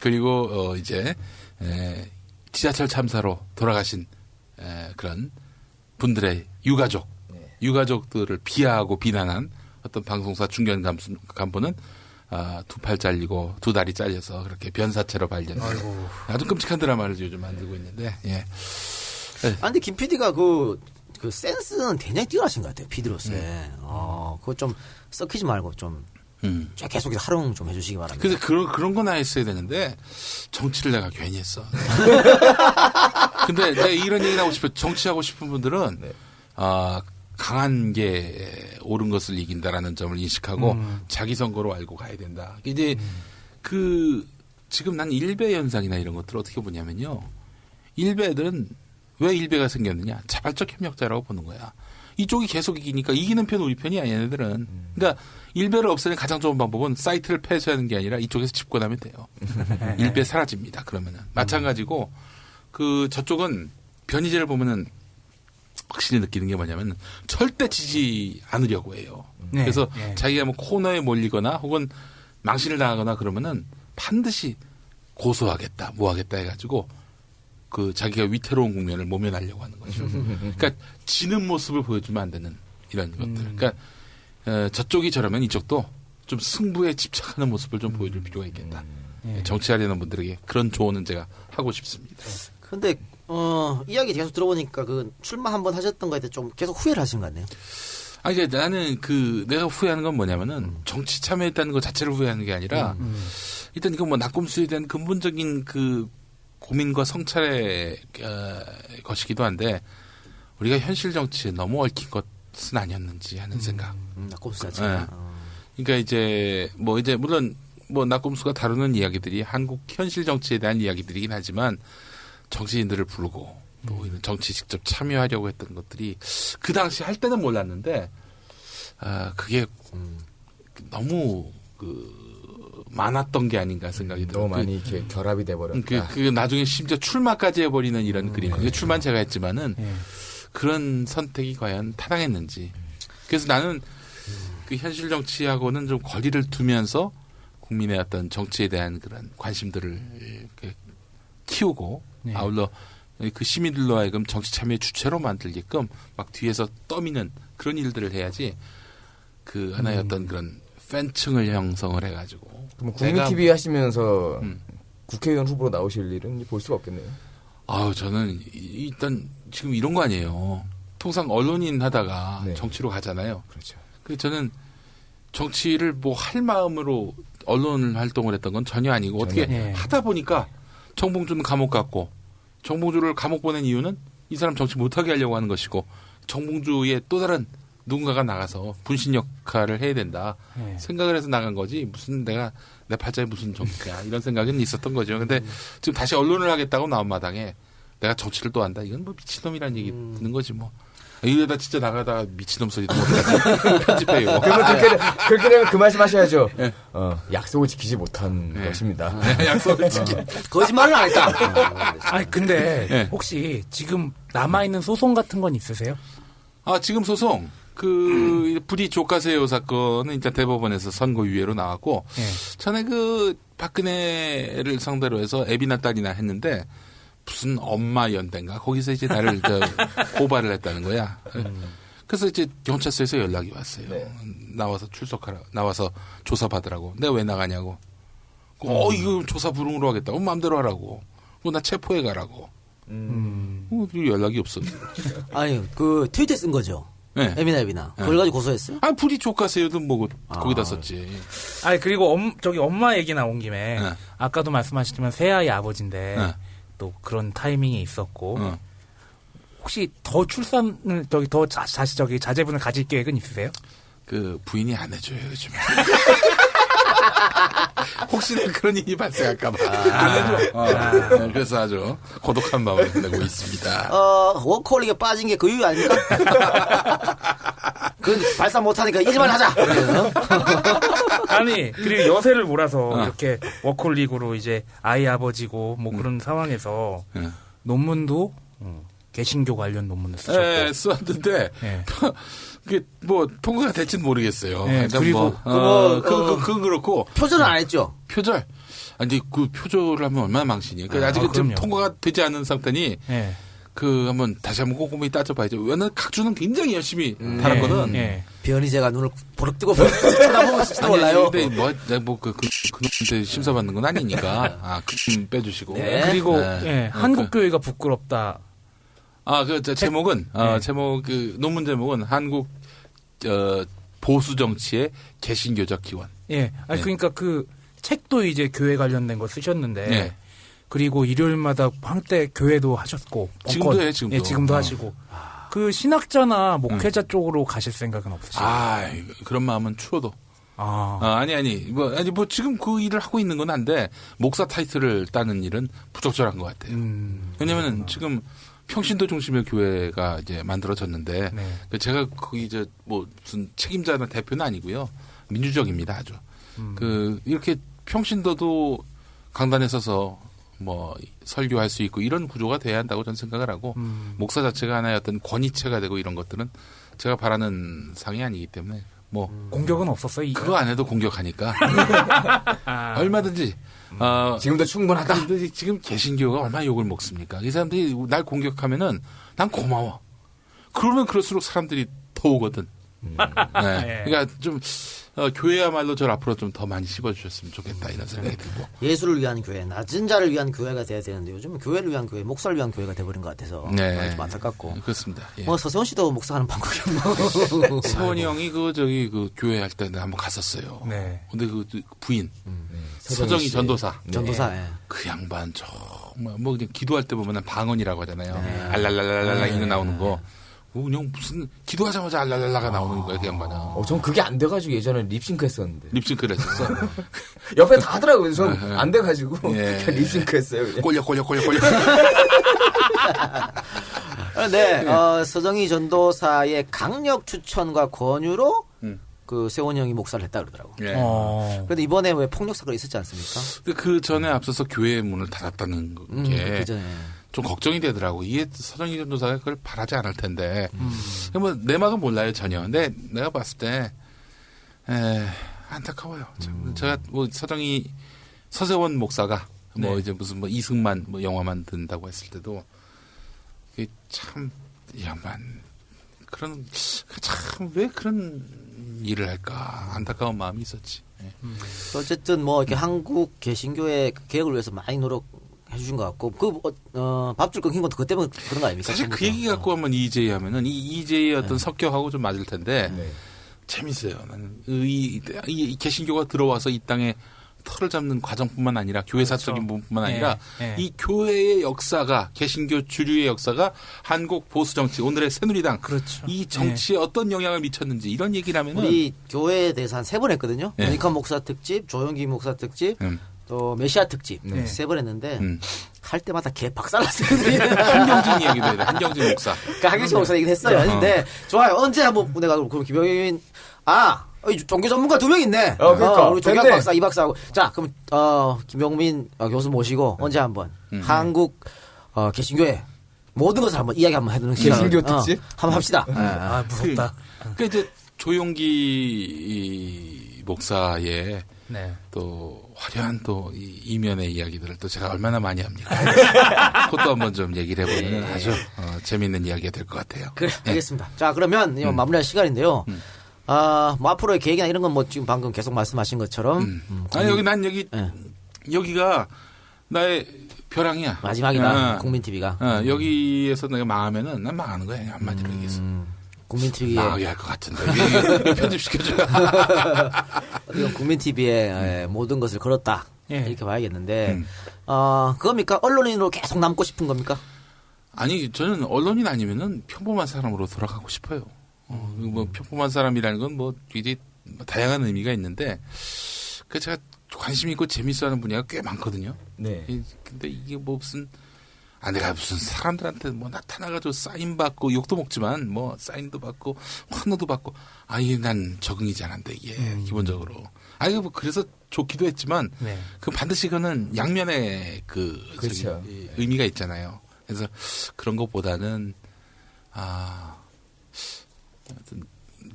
그리고 이제 지하철 참사로 돌아가신 그런 분들의 유가족들을 비하하고 비난한 어떤 방송사 중견 간부는 두 팔 잘리고 두 다리 잘려서 그렇게 변사체로 발견된 아주 끔찍한 드라마를 요즘 만들고 있는데 예. 근데 김 PD가 그 센스는 굉장히 뛰어나신 것 같아요. PD로서. 그거 좀 썩히지 말고 좀 계속해서 활용 좀 해주시기 바랍니다. 그래서 그런 건 했어야 되는데 정치를 내가 괜히 했어. 근데 내가 이런 얘기를 하고 싶어. 정치하고 싶은 분들은 강한 게 옳은 것을 이긴다라는 점을 인식하고 자기 선거로 알고 가야 된다. 이제 지금 난 일배 현상이나 이런 것들을 어떻게 보냐면요. 일배들은 왜 일배가 생겼느냐? 자발적 협력자라고 보는 거야. 이쪽이 계속 이기니까 이기는 편 우리 편이야, 얘네들은. 그러니까 일배를 없애는 가장 좋은 방법은 사이트를 폐쇄하는 게 아니라 이쪽에서 집권하면 돼요. 일배 사라집니다. 그러면은. 마찬가지고 저쪽은 변희재를 보면은 확실히 느끼는 게 뭐냐면 절대 지지 않으려고 해요. 그래서 자기가 뭐 코너에 몰리거나 혹은 망신을 당하거나 그러면은 반드시 고소하겠다, 뭐 하겠다 해가지고 자기가 위태로운 국면을 모면하려고 하는 거죠. 그러니까 지는 모습을 보여주면 안 되는 이런 것들. 그러니까 저쪽이 저러면 이쪽도 좀 승부에 집착하는 모습을 좀 보여줄 필요가 있겠다. 정치하려는 분들에게 그런 조언은 제가 하고 싶습니다. 그런데 이야기 계속 들어보니까 출마 한번 하셨던 거에 대해 좀 계속 후회를 하신 것 같네요. 그러니까 나는 내가 후회하는 건 뭐냐면은 정치 참여했다는 것 자체를 후회하는 게 아니라 일단 이거 뭐 낙곰수에 대한 근본적인 고민과 성찰의 것이기도 한데 우리가 현실 정치에 너무 얽힌 것은 아니었는지 하는 생각. 낙곰수 자체가. 그러니까 이제 물론 낙곰수가 다루는 이야기들이 한국 현실 정치에 대한 이야기들이긴 하지만 정치인들을 부르고 또 이런 정치 직접 참여하려고 했던 것들이 그 당시 할 때는 몰랐는데 그게 너무 많았던 게 아닌가 생각이 들어요. 너무 많이 이렇게 결합이 돼버렸다. 나중에 심지어 출마까지 해버리는 이런 그림. 출마는 제가 했지만은 그런 선택이 과연 타당했는지. 그래서 나는 현실 정치하고는 좀 거리를 두면서 국민의 어떤 정치에 대한 그런 관심들을 키우고 아울러 시민들로 하여금 정치 참여의 주체로 만들게끔 막 뒤에서 떠미는 그런 일들을 해야지 하나의 어떤 그런 팬층을 형성을 해가지고. 그럼 국민 TV 하시면서 국회의원 후보로 나오실 일은 볼 수가 없겠네요. 저는 일단 지금 이런 거 아니에요. 통상 언론인 하다가 정치로 가잖아요. 그렇죠. 그래서 저는 정치를 할 마음으로 언론 활동을 했던 건 전혀 아니고 어떻게 하다 보니까 정봉주는 감옥 갔고 정봉주를 감옥 보낸 이유는 이 사람 정치 못하게 하려고 하는 것이고 정봉주의 또 다른 누군가가 나가서 분신 역할을 해야 된다 생각을 해서 나간 거지 무슨 내가 내 팔자에 무슨 정치야 이런 생각은 있었던 거죠. 근데 지금 다시 언론을 하겠다고 나온 마당에 내가 정치를 또 한다 이건 미친놈이라는 얘기 듣는 거지 뭐. 이러다 진짜 나가다가 미친놈 소리도 편집해요. 그렇게 되면 그 말씀 하셔야죠. 약속을 지키지 못한 것입니다. 약속을 거짓말을 안 했다. 근데 혹시 지금 남아있는 소송 같은 건 있으세요? 지금 소송 부디 조카세요 사건은 일단 대법원에서 선고유예로 나왔고 전에 박근혜를 상대로 해서 애비나 딸이나 했는데 무슨 엄마 연대인가 거기서 이제 나를 고발을 했다는 거야. 그래서 이제 경찰서에서 연락이 왔어요. 나와서 나와서 조사 받으라고. 내가 왜 나가냐고. 이거 조사 불응으로 하겠다고. 마음대로 하라고. 나 체포해 가라고. 연락이 없었어. 아니 트위터에 쓴 거죠. 네. 애비나. 그걸 가지고 고소했어요? 부디 조카세요도 거기다 썼지. 그리고 엄마 얘기 나온 김에 아까도 말씀하셨지만 새아이 아버지인데 또 그런 타이밍이 있었고 혹시 더 출산을 자제분을 가질 계획은 있으세요? 부인이 안 해줘요 요즘에. 혹시나 그런 일이 발생할까봐 안 해줘. 그래서 아주 고독한 마음을 보내고 있습니다. 워커홀릭에 빠진 게 그 이유 아닙니까? 발산 못하니까 일만 하자. 그리고 여세를 몰아서 이렇게 워커홀릭으로 이제 아이 아버지고 그런 상황에서 논문도 개신교 관련 논문을 쓰셨고. 네, 썼는데 네. 그게 뭐 통과가 될지는 모르겠어요. 네, 그리고 그건 그렇고 표절은 안 했죠. 표절. 아니 그 표절을 하면 얼마나 망신이에요. 그러니까 아직은 지금 통과가 되지 않은 상태니. 네. 한번 다시 한번 꼼꼼히 따져봐야죠. 왜냐면 각주는 굉장히 열심히 달았거든. 네. 변희재가 눈을 보륵 뜨고 쳐다보면서 몰라요. 근데 그놈한테 심사받는 건 아니니까. 그좀 빼주시고. 네. 그리고 한국교회가 부끄럽다. 제목은 논문 제목은 한국 보수 정치의 개신교적 기원. 예. 아니 그러니까 그 책도 이제 교회 관련된 거 쓰셨는데. 네. 그리고 일요일마다 한때 교회도 하셨고 지금도 해요. 지금도. 예, 지금도 하시고 그 신학자나 목회자 쪽으로 가실 생각은 없으신가요? 그런 마음은 추워도. 아니 지금 그 일을 하고 있는 건 한데 목사 타이틀을 따는 일은 부적절한 것 같아요. 왜냐면은 지금 평신도 중심의 교회가 이제 만들어졌는데 제가 거기 무슨 책임자나 대표는 아니고요. 민주적입니다, 아주. 이렇게 평신도도 강단에 서서 설교할 수 있고 이런 구조가 돼야 한다고 저는 생각을 하고 목사 자체가 하나의 어떤 권위체가 되고 이런 것들은 제가 바라는 상이 아니기 때문에 공격은 없었어요? 그거 안 해도 공격하니까 얼마든지 지금도 충분하다. 지금 개신교가 얼마나 욕을 먹습니까? 이 사람들이 날 공격하면은 난 고마워. 그러면 그럴수록 사람들이 더 오거든. 그러니까 좀 교회야말로 저를 앞으로 좀 더 많이 씹어주셨으면 좋겠다 이런 생각이 들고. 예수를 위한 교회, 낮은 자를 위한 교회가 돼야 되는데 요즘은 교회를 위한 교회, 목사를 위한 교회가 돼버린 것 같아서 좀 안타깝고. 그렇습니다. 서세원 씨도 목사하는 방법이 세원이 형이 그 교회 할 때 한번 갔었어요. 근데 그 부인 서정희 전도사. 그 양반 정말 그냥 기도할 때 보면 방언이라고 하잖아요. 알랄랄랄랄라 이거 나오는 거. 그냥 무슨 기도하자마자 알랄랄라가 나오는 거야 그 양반은. 전 그게 안 돼가지고 예전에 립싱크 했었는데. 립싱크를 했었어? 옆에 다 하더라고요. 전 안 돼가지고 그냥 립싱크 했어요. 꼴려. 그런데 서정희 전도사의 강력 추천과 권유로 그 세원이 형이 목사를 했다 그러더라고. 그런데 이번에 왜 폭력 사건이 있었지 않습니까? 그 전에 앞서서 교회 문을 닫았다는 게 좀 걱정이 되더라고. 이게 서정희 전도사가 그걸 바라지 않을 텐데. 내막은 몰라요 전혀. 근데 내가 봤을 때 안타까워요. 제가 서세원 목사가 이제 무슨 이승만 영화 만든다고 했을 때도 참 양반 왜 그런 일을 할까 안타까운 마음이 있었지. 어쨌든 이렇게 한국 개신교의 개혁을 위해서 많이 노력해주신 것 같고 밥줄 끊긴 것도 그 때문에 그런 거 아닙니까? 사실 그 얘기 갖고 한번 이재희 하면은 이재희의 어떤 성격하고 좀 맞을 텐데 재밌어요. 나는 이 개신교가 들어와서 이 땅에 털을 잡는 과정뿐만 아니라 교회 사적인 부분뿐만 아니라 이 교회의 역사가 개신교 주류의 역사가 한국 보수 정치 오늘의 새누리당 이 정치에 어떤 영향을 미쳤는지 이런 얘기를 하면은 우리 교회에 대해서 한 3번 했거든요. 유니콘 목사 특집, 조영기 목사 특집, 또 메시아 특집 3번 했는데 할 때마다 개 박살났어요. 한경진 이야기도 해야 돼. 한경진 목사. 그러니까 한경진 목사 얘기를 했어요. 근데 좋아요. 언제 한번 내가 그럼 김영민 종교 전문가 2명 있네. 그러니까. 우리 종교 박사, 이 박사하고. 자, 그럼, 김용민 교수 모시고 언제 한번 한국, 개신교회 모든 것을 한번 이야기 한번 해두는 시간. 개신교 특집? 한번 합시다. 무섭다. 그러니까 이제 조용기 목사의 또 화려한 또 이면의 이야기들을 또 제가 얼마나 많이 합니까? 그것도 한번 좀 얘기를 해보면 아주 재미있는 이야기가 될 것 같아요. 그래, 알겠습니다. 자, 그러면 마무리할 시간인데요. 앞으로의 계획이나 이런 건 지금 방금 계속 말씀하신 것처럼. 여기가 나의 벼랑이야. 마지막이다. 국민TV가. 여기에서 내가 망하면은 난 망하는 거야. 한마디로 얘기해서. 국민TV에. 망하게 할 것 같은데. 편집시켜줘요. 국민TV에 모든 것을 걸었다. 이렇게 봐야겠는데. 그겁니까? 언론인으로 계속 남고 싶은 겁니까? 아니, 저는 언론인 아니면은 평범한 사람으로 돌아가고 싶어요. 평범한 사람이라는 건 굉장히 다양한 의미가 있는데, 제가 관심 있고 재밌어 하는 분야가 꽤 많거든요. 근데 이게 내가 무슨 사람들한테 나타나가지고 사인 받고 욕도 먹지만 사인도 받고 환호도 받고 난 적응이 잘 안 돼, 이게, 기본적으로. 그래서 좋기도 했지만, 반드시 그거는 양면의 의미가 있잖아요. 그래서 그런 것보다는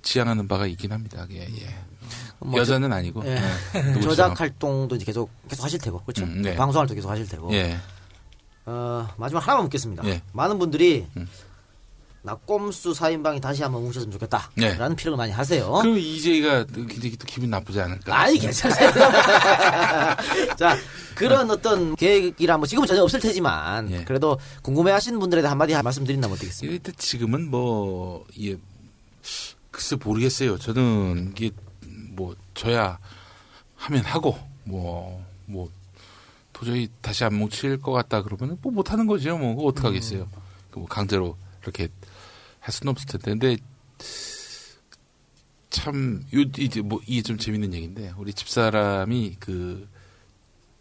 지향하는 바가 있긴 합니다. 예. 뭐 여자는 아니고 저작 활동도 이제 계속 하실 테고 그렇죠. 네. 방송 활동 계속 하실 테고. 예. 마지막 하나만 묻겠습니다. 예. 많은 분들이 낙곰수 4인방이 다시 한번 뭉쳤으면 좋겠다. 네. 라는 필요를 많이 하세요. 그럼 이재희가 굉장히 또 기분 나쁘지 않을까? 아이, 괜찮아요. 자, 그런 어떤 계획이라 뭐 지금은 전혀 없을 테지만 그래도 궁금해 하시는 분들에 대해 한마디 말씀드린다면 어떻겠습니까? 일단 지금은 글쎄 모르겠어요. 저는 이게 저야 하면 하고 도저히 다시 안 뭉칠 것 같다 그러면 못 하는 거죠. 그거 어떡하겠어요. 강제로 이렇게 할 수는 없을 텐데. 근데 참 이게 좀 재밌는 얘기인데 우리 집사람이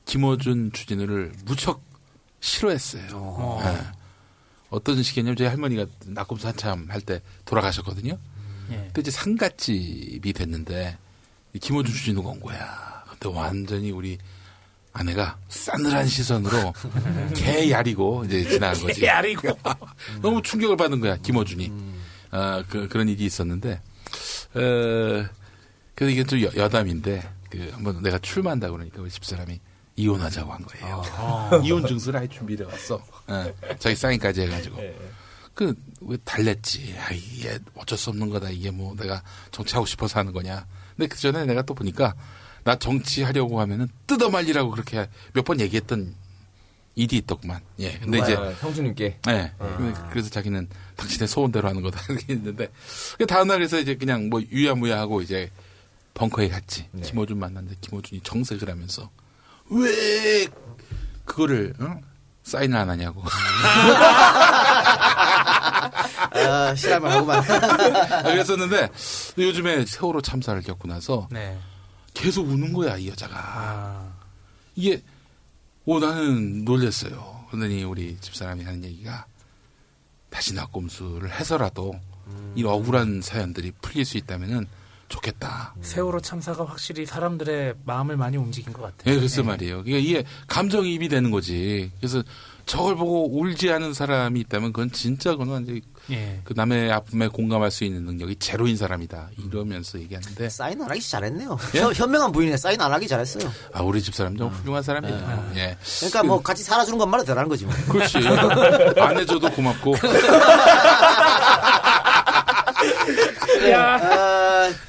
김어준 주진우를 무척 싫어했어요. 네. 어떤 식이냐면 저희 할머니가 낙곰수 한참 할 때 돌아가셨거든요. 근데 이제 상갓집이 됐는데 김어준 주진우가 온 거야. 근데 완전히 우리 아내가 싸늘한 시선으로 개 야리고 이제 지나간 거지. 개 야리고. 너무 충격을 받은 거야, 김어준이. 그런 일이 있었는데, 그래서 이게 좀 여담인데, 한번 내가 출마한다고 그러니까 우리 집사람이 이혼하자고 한 거예요. 이혼 증서를 아예 준비해 왔어. 자기 사인까지 해가지고. 왜 달랬지. 이게 어쩔 수 없는 거다. 이게 내가 정치하고 싶어서 하는 거냐. 근데 그 전에 내가 또 보니까 나 정치하려고 하면은 뜯어 말리라고 그렇게 몇 번 얘기했던 일이 있더구만. 예. 근데 이제 형수님께. 네. 그래서 자기는 당신의 소원대로 하는 거다 이렇게 했는데 다음 날에서 이제 그냥 유야무야하고 이제 벙커에 갔지. 네. 김어준 만났는데 김어준이 정색을 하면서 왜 그거를 사인을 안 하냐고. 실험을 하고만. 그랬었는데 요즘에 세월호 참사를 겪고 나서 계속 우는 거야, 이 여자가. 이게, 나는 놀랬어요. 그러더니 우리 집사람이 하는 얘기가 다시 낙곰수를 해서라도 이 억울한 사연들이 풀릴 수 있다면은 좋겠다. 세월호 참사가 확실히 사람들의 마음을 많이 움직인 것 같아요. 네, 글쎄 말이에요. 이게 감정이입이 되는 거지. 그래서 저걸 보고 울지 않은 사람이 있다면 그건 진짜 완전 그 남의 아픔에 공감할 수 있는 능력이 제로인 사람이다. 이러면서 얘기하는데. 사인 안 하기 잘했네요. 현명한 부인에 사인 안 하기 잘했어요. 우리 집사람 좀 훌륭한 사람이에요. 예. 그러니까 같이 살아주는 것만으로 대단한 거지. 그렇지. 안 해줘도 고맙고.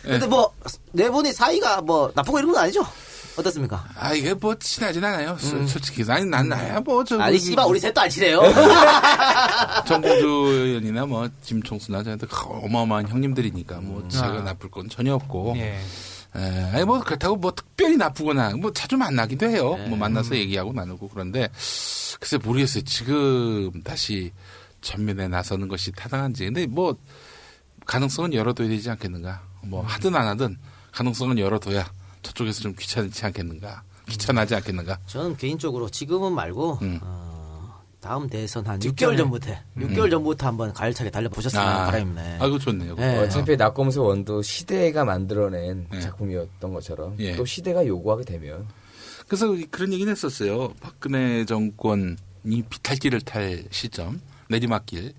근데 네 분이 사이가 나쁘고 이런 건 아니죠? 어떻습니까? 이게 친하진 않아요. 솔직히. 난 나야 아니, 씨발, 우리 셋도 안 친해요. 정봉주 의원이나 김총수나 저한테 어마어마한 형님들이니까 제가 나쁠 건 전혀 없고. 그렇다고 특별히 나쁘거나 자주 만나기도 해요. 만나서 얘기하고 나누고 그런데 글쎄 모르겠어요. 지금 다시 전면에 나서는 것이 타당한지. 근데 가능성은 열어둬야 되지 않겠는가. 하든 안 하든 가능성은 열어둬야 저쪽에서 좀 귀찮지 않겠는가. 귀찮아하지 않겠는가. 저는 개인적으로 지금은 말고 다음 대선 한 6개월 전부터 한번 가열차게 달려보셨으면 하는 바람이네. 그거 좋네요. 어차피 낙곰수 원도 시대가 만들어낸 작품이었던 것처럼 또 시대가 요구하게 되면. 그래서 그런 얘기는 했었어요. 박근혜 정권이 비탈길을 탈 시점, 내리막길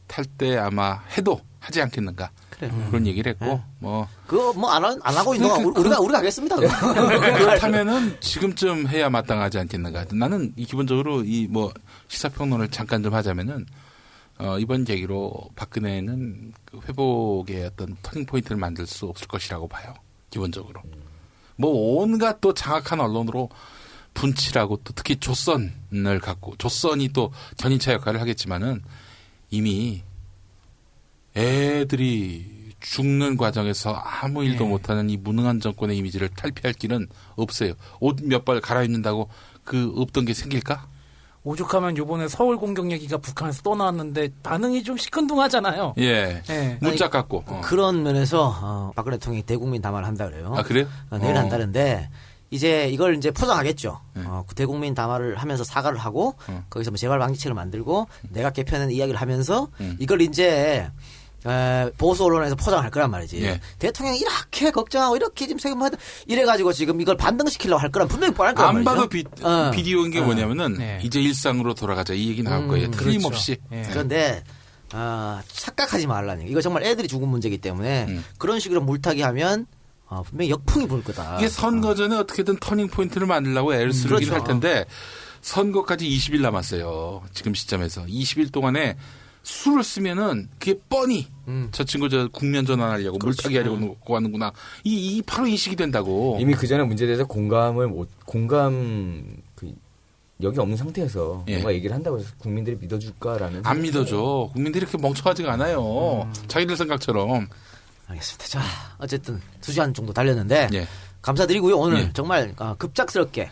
탈 때 아마 해도 하지 않겠는가. 그래. 그런 얘기를 했고, 그거 안 하고 있는 거 우리가 하겠습니다. 그렇다면은 지금쯤 해야 마땅하지 않겠는가. 나는 기본적으로 시사평론을 잠깐 좀 하자면은, 이번 계기로 박근혜는 회복의 어떤 터닝포인트를 만들 수 없을 것이라고 봐요. 기본적으로. 온갖 또 장악한 언론으로 분칠하고 또 특히 조선을 갖고, 조선이 또 견인차 역할을 하겠지만은 이미 애들이 죽는 과정에서 아무 일도 못하는 이 무능한 정권의 이미지를 탈피할 길은 없어요. 옷 몇 벌 갈아입는다고 없던 게 생길까? 오죽하면 요번에 서울 공격 얘기가 북한에서 또 나왔는데 반응이 좀 시큰둥하잖아요. 문짝 같고. 그런 면에서 박근혜 대통령이 대국민 담화를 한다 그래요. 그래요? 내일 한다는데 이제 이걸 이제 포장하겠죠. 대국민 담화를 하면서 사과를 하고 거기서 재발 방지책을 만들고 내각 개편의 이야기를 하면서 이걸 이제 보수 언론에서 포장할 거란 말이지. 예. 대통령이 이렇게 걱정하고 이렇게 지금 세금하다 이래가지고 지금 이걸 반등시키려고 할 거란 분명히 뻔할 거란 안 말이죠. 봐도 비디오인 게 뭐냐면은 이제 일상으로 돌아가자 이 얘기 나올 거예요. 틀림없이. 그렇죠. 그런데 착각하지 말라는 거. 이거 정말 애들이 죽은 문제이기 때문에 그런 식으로 물타기 하면 분명히 역풍이 불 거다. 이게 선거 전에 어떻게든 터닝 포인트를 만들려고 애를 쓰긴 할 텐데 선거까지 20일 남았어요. 지금 시점에서 20일 동안에 수를 쓰면은 그게 뻔히 저 친구 국면 전환하려고 물타기 하려고 하는구나. 이 바로 인식이 된다고. 이미 그 전에 문제에 대해서 여기 없는 상태에서 뭔가 얘기를 한다고 해서 국민들이 믿어줄까라는. 안 믿어줘. 국민들이 이렇게 멍청하지가 않아요. 자기들 생각처럼. 알겠습니다. 자, 어쨌든 2시간 정도 달렸는데 감사드리고요. 오늘 정말 급작스럽게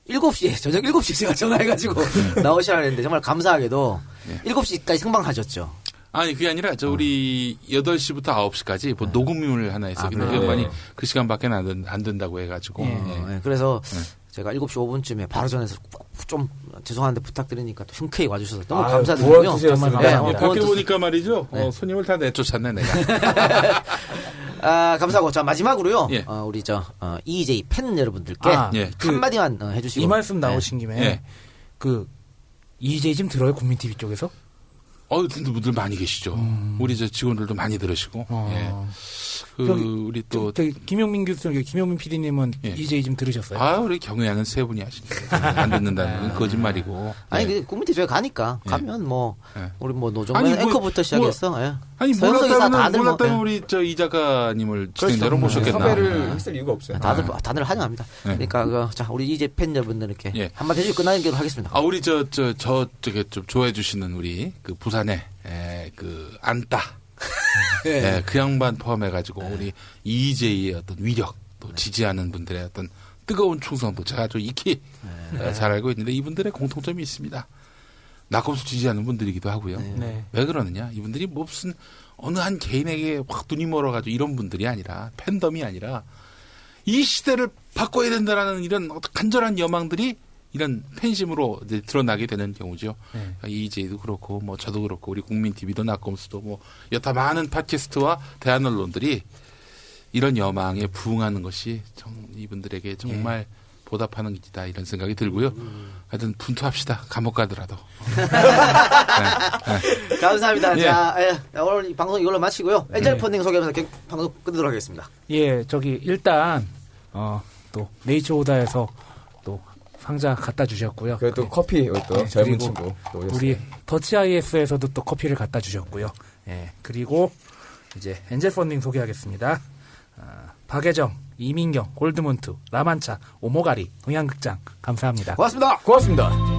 7시에 저녁 7시에 제가 전화해가지고 나오시라 했는데 정말 감사하게도 7시까지 생방하셨죠. 아니 그게 아니라 우리 8시부터 9시까지 뭐 녹음을 하나 했었기 때문에 양반이 그 시간밖에 안 된다고 해가지고. 그래서 제가 7시 5분쯤에 바로 전해서 좀 죄송한데 부탁드리니까 또 흔쾌히 와주셔서 너무 감사드리고요. 정말 감사합니다. 밖에 보니까 말이죠. 손님을 다 내쫓았네 내가. 감사하고 자 마지막으로요. 우리 EJ 팬 여러분들께 한마디만 해주시고 이 말씀 나오신 김에 그 EJ 좀 들어요 국민TV 쪽에서? 근데 분들 많이 계시죠. 우리 직원들도 많이 들으시고. 우리 또 김용민 교수님, 김용민 PD님은 EJ 좀 들으셨어요? 우리 경영은 세 분이 하시니까 안 듣는다는 건 거짓말이고. 아니 국민TV에 가니까 가면 우리 노종면 앵커부터 시작해서. 아니 몰랐다면 우리 이 작가님을 진행자로 모셨겠나. 섭외를 했을 이유가 없어요. 다들 환영합니다. 그러니까 자 우리 EJ 팬 여러분들께 한마디 해주고 끝나는 길로 하겠습니다. 우리 저게 좀 좋아해 주시는 우리 그 부산에 그 안따. 그 양반 포함해가지고 우리 EJ의 어떤 위력 또 지지하는 분들의 어떤 뜨거운 충성도 제가 아주 익히 잘 알고 있는데 이분들의 공통점이 있습니다. 낙검수 지지하는 분들이기도 하고요. 왜 그러느냐? 이분들이 무슨 어느 한 개인에게 확 눈이 멀어가지고 이런 분들이 아니라 팬덤이 아니라 이 시대를 바꿔야 된다라는 이런 간절한 여망들이 이런 팬심으로 이제 드러나게 되는 경우죠. 그러니까 EJ도 그렇고, 저도 그렇고, 우리 국민TV도 낙검수도 여타 많은 팟캐스트와 대한 언론들이 이런 여망에 부응하는 것이 이분들에게 정말 보답하는 길이다 이런 생각이 들고요. 하여튼 분투합시다. 감옥 가더라도. 감사합니다. 자, 오늘 이 방송 이걸로 마치고요. 엔젤 펀딩 소개하면서 방송 끝내도록 하겠습니다. 일단 또 네이처 오다에서 또 상자 갖다 주셨고요. 그리고 또 커피 또 젊은 친구 또 우리 더치 IS에서도 또 커피를 갖다 주셨고요. 그리고 이제 엔젤 펀딩 소개하겠습니다. 박예정, 이민경, 골드문트, 라만차, 오모가리, 동양극장 감사합니다. 고맙습니다. 고맙습니다.